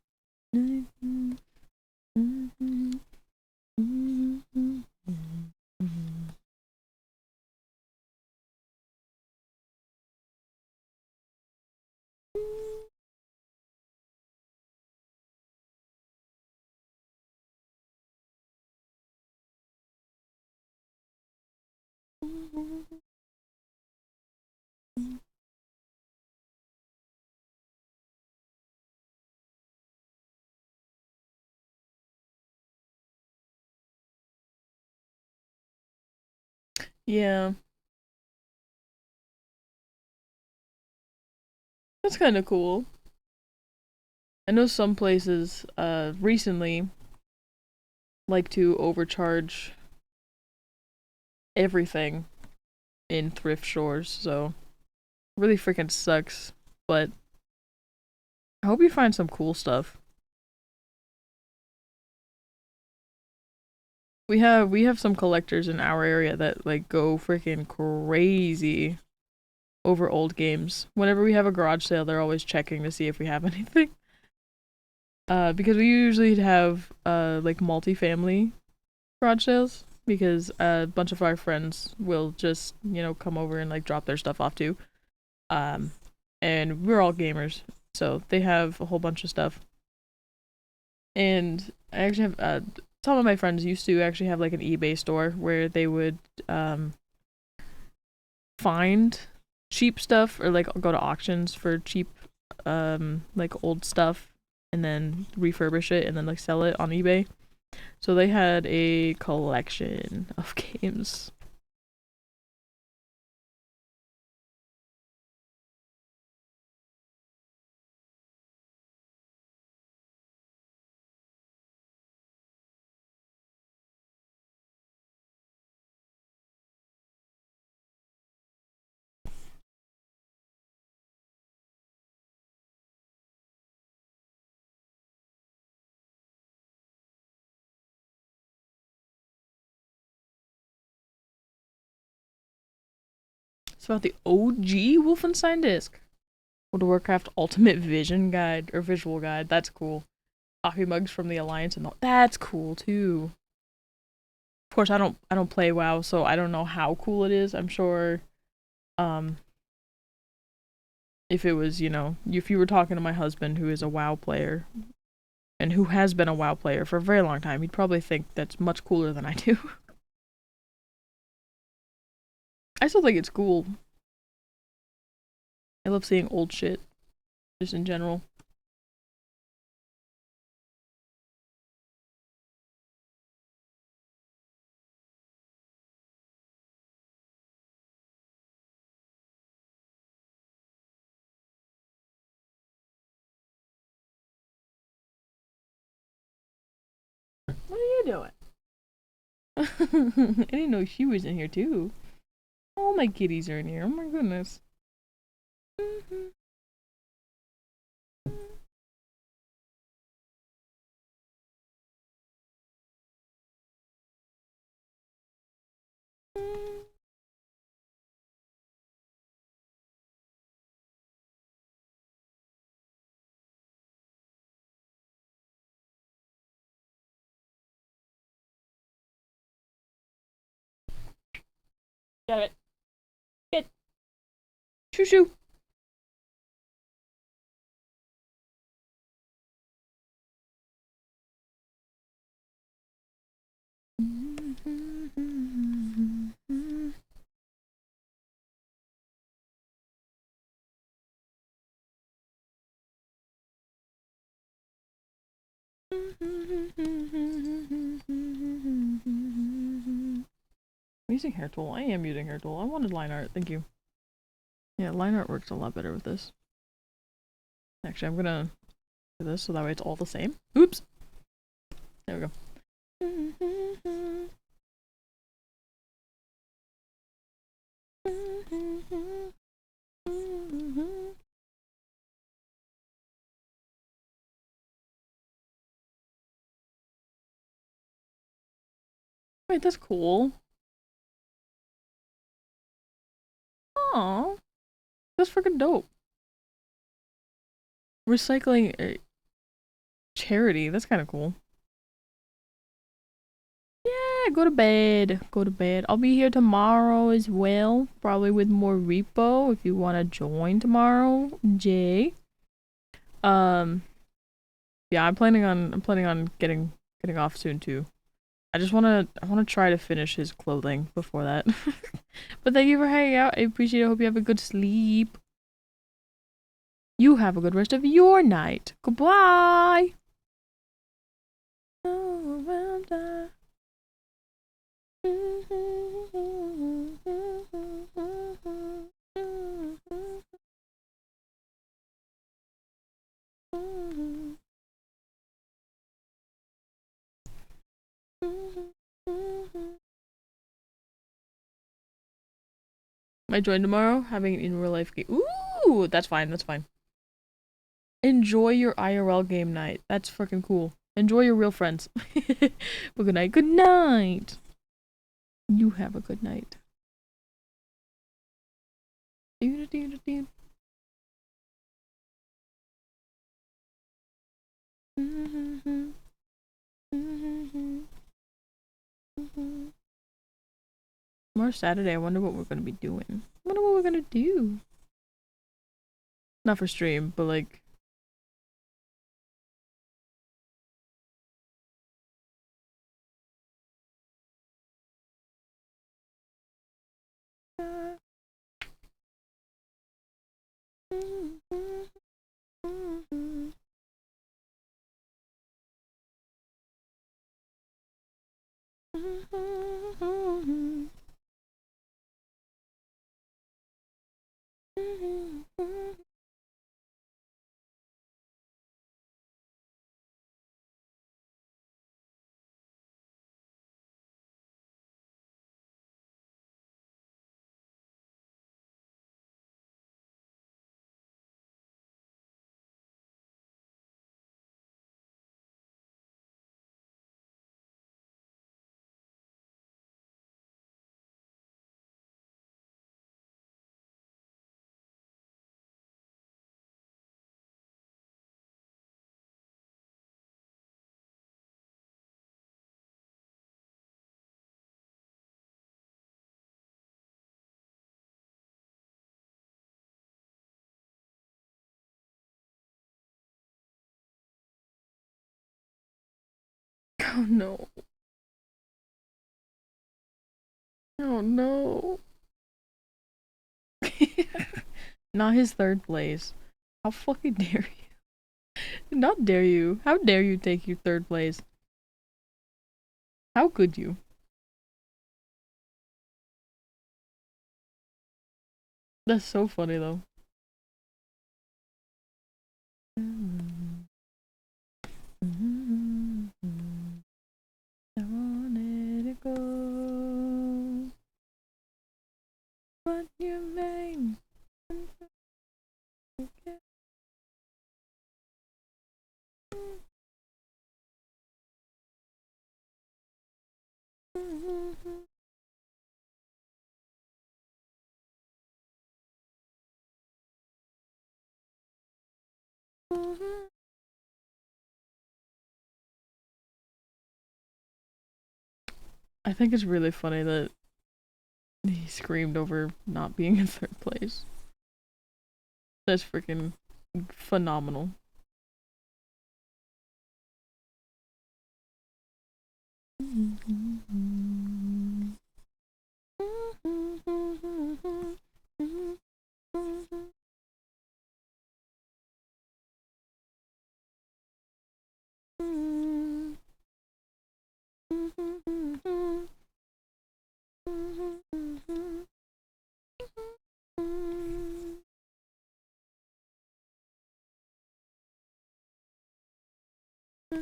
Yeah, that's kind of cool. I know some places recently like to overcharge everything in thrift stores, so it really freaking sucks. But I hope you find some cool stuff. We have some collectors in our area that like go freaking crazy over old games. Whenever we have a garage sale, they're always checking to see if we have anything. Because we usually have like multi-family garage sales because a bunch of our friends will just, come over and like drop their stuff off too. Um and we're all gamers, so they have a whole bunch of stuff. And I actually have some of my friends used to actually have like an eBay store where they would find cheap stuff or like go to auctions for cheap like old stuff and then refurbish it and then like sell it on eBay. So they had a collection of games. It's about the OG Wolfenstein disc. World of Warcraft Ultimate Vision Guide or Visual Guide. That's cool. Coffee mugs from the Alliance and that's cool too. Of course, I don't play WoW, so I don't know how cool it is. I'm sure, um, if it was, if you were talking to my husband who is a WoW player and who has been a WoW player for a very long time, he'd probably think that's much cooler than I do. I still think it's cool. I love seeing old shit, just in general. What are you doing? I didn't know she was in here too. All my kitties are in here. Oh my goodness. Got it. Good. Shoo shoo. I'm using hair tool. I am using hair tool. I wanted line art. Thank you. Yeah, line art works a lot better with this. Actually, I'm gonna do this so that way it's all the same. Oops! There we go. Wait, that's cool. Aww. That's freaking dope. Recycling a charity. That's kind of cool. Yeah, go to bed. Go to bed. I'll be here tomorrow as well. Probably with more repo if you want to join tomorrow, Jay. Yeah, I'm planning on getting off soon too. I wanna try to finish his clothing before that. But thank you for hanging out. I appreciate it. I hope you have a good sleep. You have a good rest of your night. Goodbye. I join tomorrow, having an in real life game. Ooh, that's fine, that's fine. Enjoy your IRL game night. That's freaking cool. Enjoy your real friends. Well, good night. Good night. You have a good night. Tomorrow's Saturday. I wonder what we're gonna be doing. I wonder what we're gonna do. Not for stream, but like. Oh no. Oh no. Not his third place. How fucking dare you? Not dare you. How dare you take your third place? How could you? That's so funny though. I wanted to go, but you made me forget. I think it's really funny that he screamed over not being in third place. That's freaking phenomenal. Oh,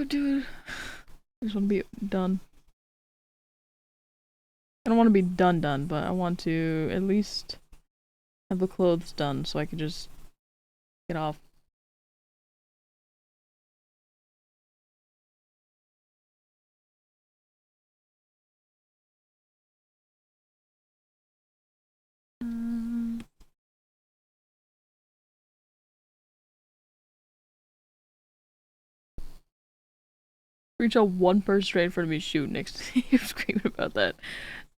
dude. I just want to be done. I don't want to be done, but I want to at least have the clothes done so I can just get off. Reach out one person straight in front of me, shoot next to you, screaming about that.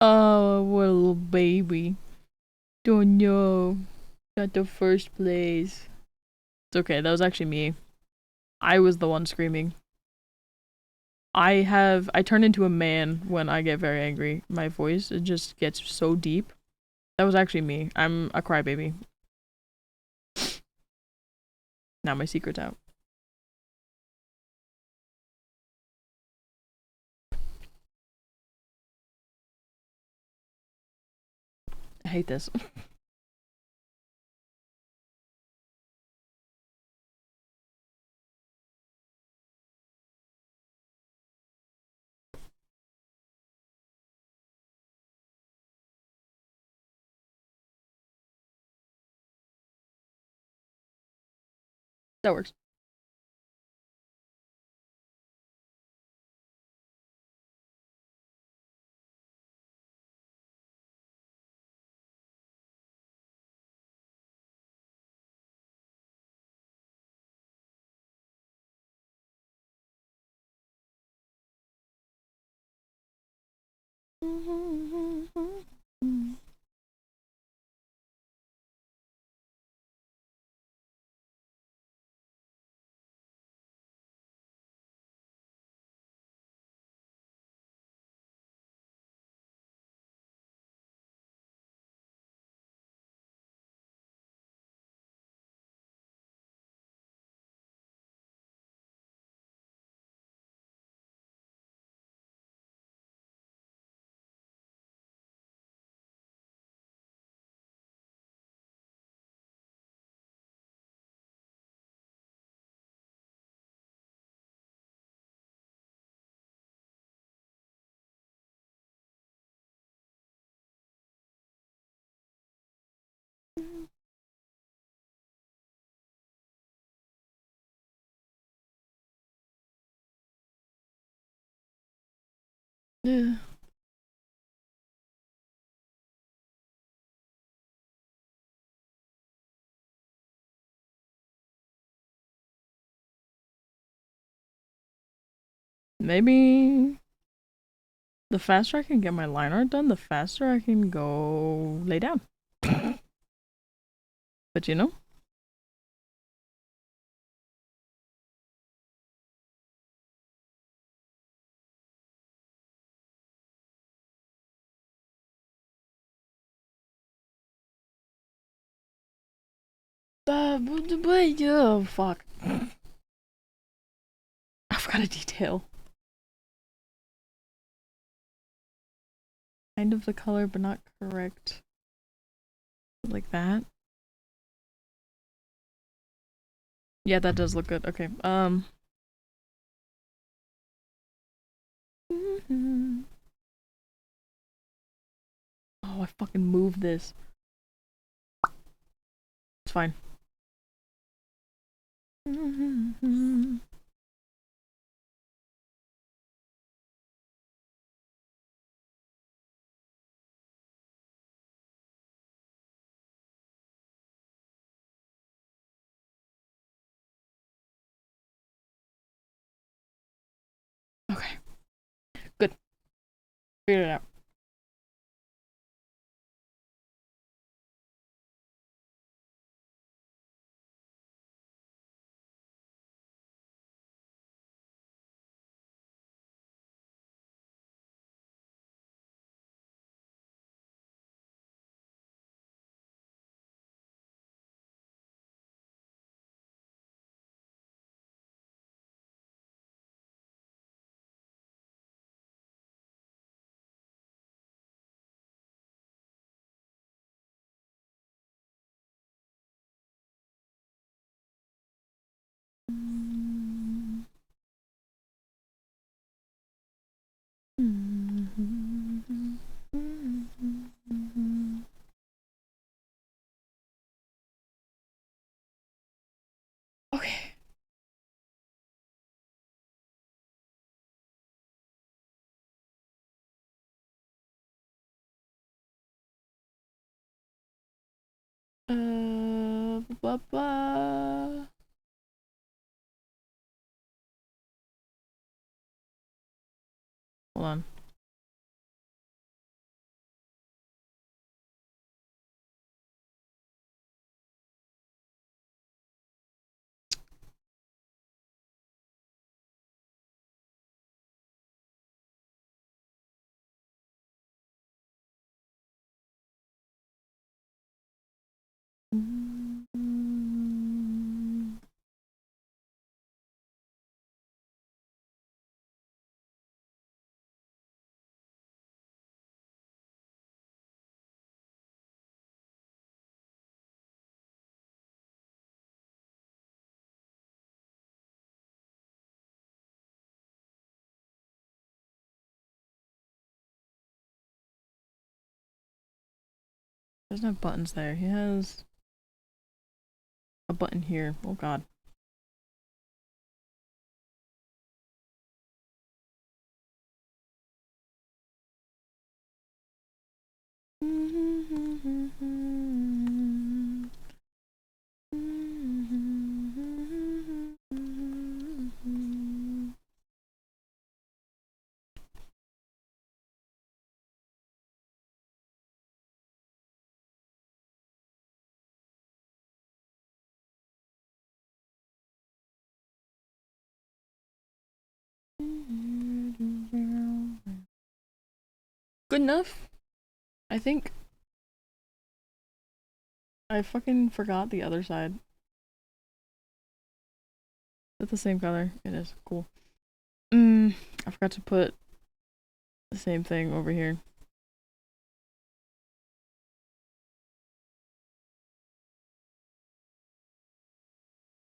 Oh, what a little baby. Don't know. Got the first place. It's okay, that was actually me. I was the one screaming. I turn into a man when I get very angry. My voice, it just gets so deep. That was actually me. I'm a crybaby. Now my secret's out. I hate this. That works. Yeah. Maybe the faster I can get my line art done, the faster I can go lay down. But you know? Oh, fuck. I forgot a detail. Kind of the color, but not correct. Like that. Yeah, that does look good. Okay. Oh, I fucking moved this. It's fine. Okay. Good. Figured it out. Okay. Ba-ba. Hold on. He doesn't have buttons there. He has a button here. Oh god. Good enough, I think. I fucking forgot the other side. It's the same color. It is. Cool. I forgot to put the same thing over here.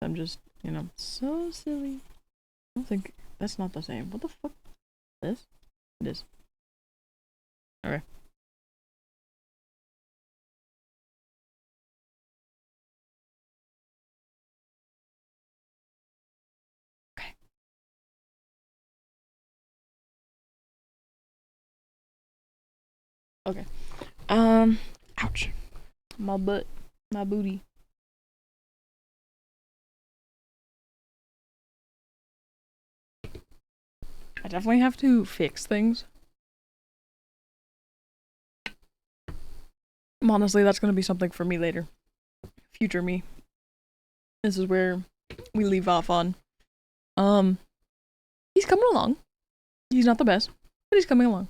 I'm just, you know, so silly. I don't think that's not the same. What the fuck? This? It is. Okay. Okay. Okay. Ouch. My butt. My booty. I definitely have to fix things. Honestly, that's gonna be something for me later. Future me. This is where we leave off on. He's coming along. He's not the best, but he's coming along.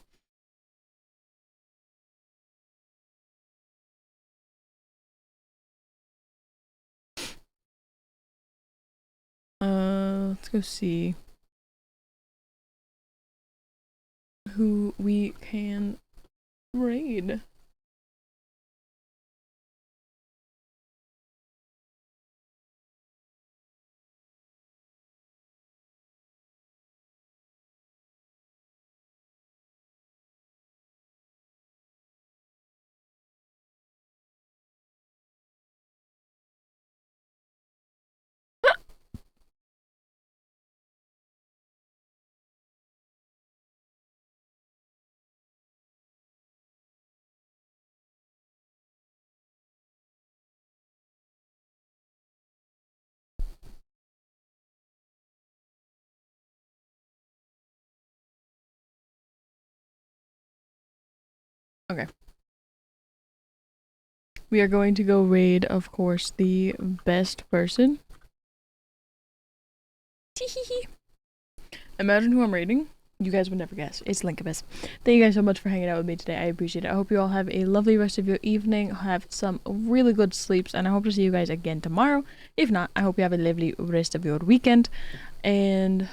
Let's go see who we can raid. Okay. We are going to go raid, of course, the best person. Teehee. Imagine who I'm raiding. You guys would never guess. It's Linkabus. Thank you guys so much for hanging out with me today. I appreciate it. I hope you all have a lovely rest of your evening. Have some really good sleeps, and I hope to see you guys again tomorrow. If not, I hope you have a lovely rest of your weekend. And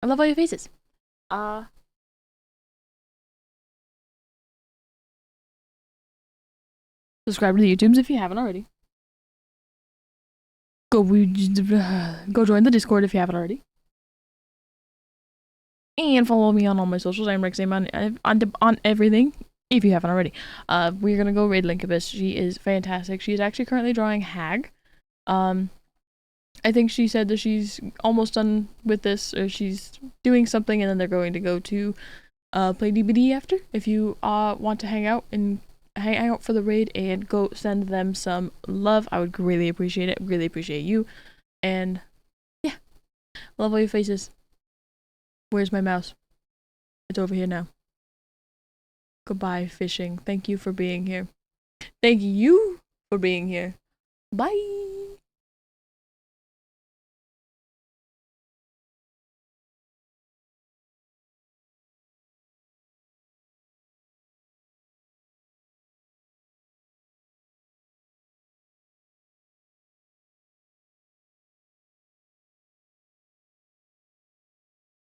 I love all your faces. Subscribe to the YouTubes if you haven't already. go join the Discord if you haven't already. And follow me on all my socials. I'm Rexame on everything, if you haven't already. We're gonna go raid Linkabus. She is fantastic. She's actually currently drawing Hag. I think she said that she's almost done with this, or she's doing something, and then they're going to go to play DBD after. If you want to hang out for the raid and go send them some love, I would greatly appreciate it. Really appreciate you. And yeah, love all your faces. Where's my mouse? It's over here now. Goodbye, fishing. Thank you for being here. Thank you for being here. Bye.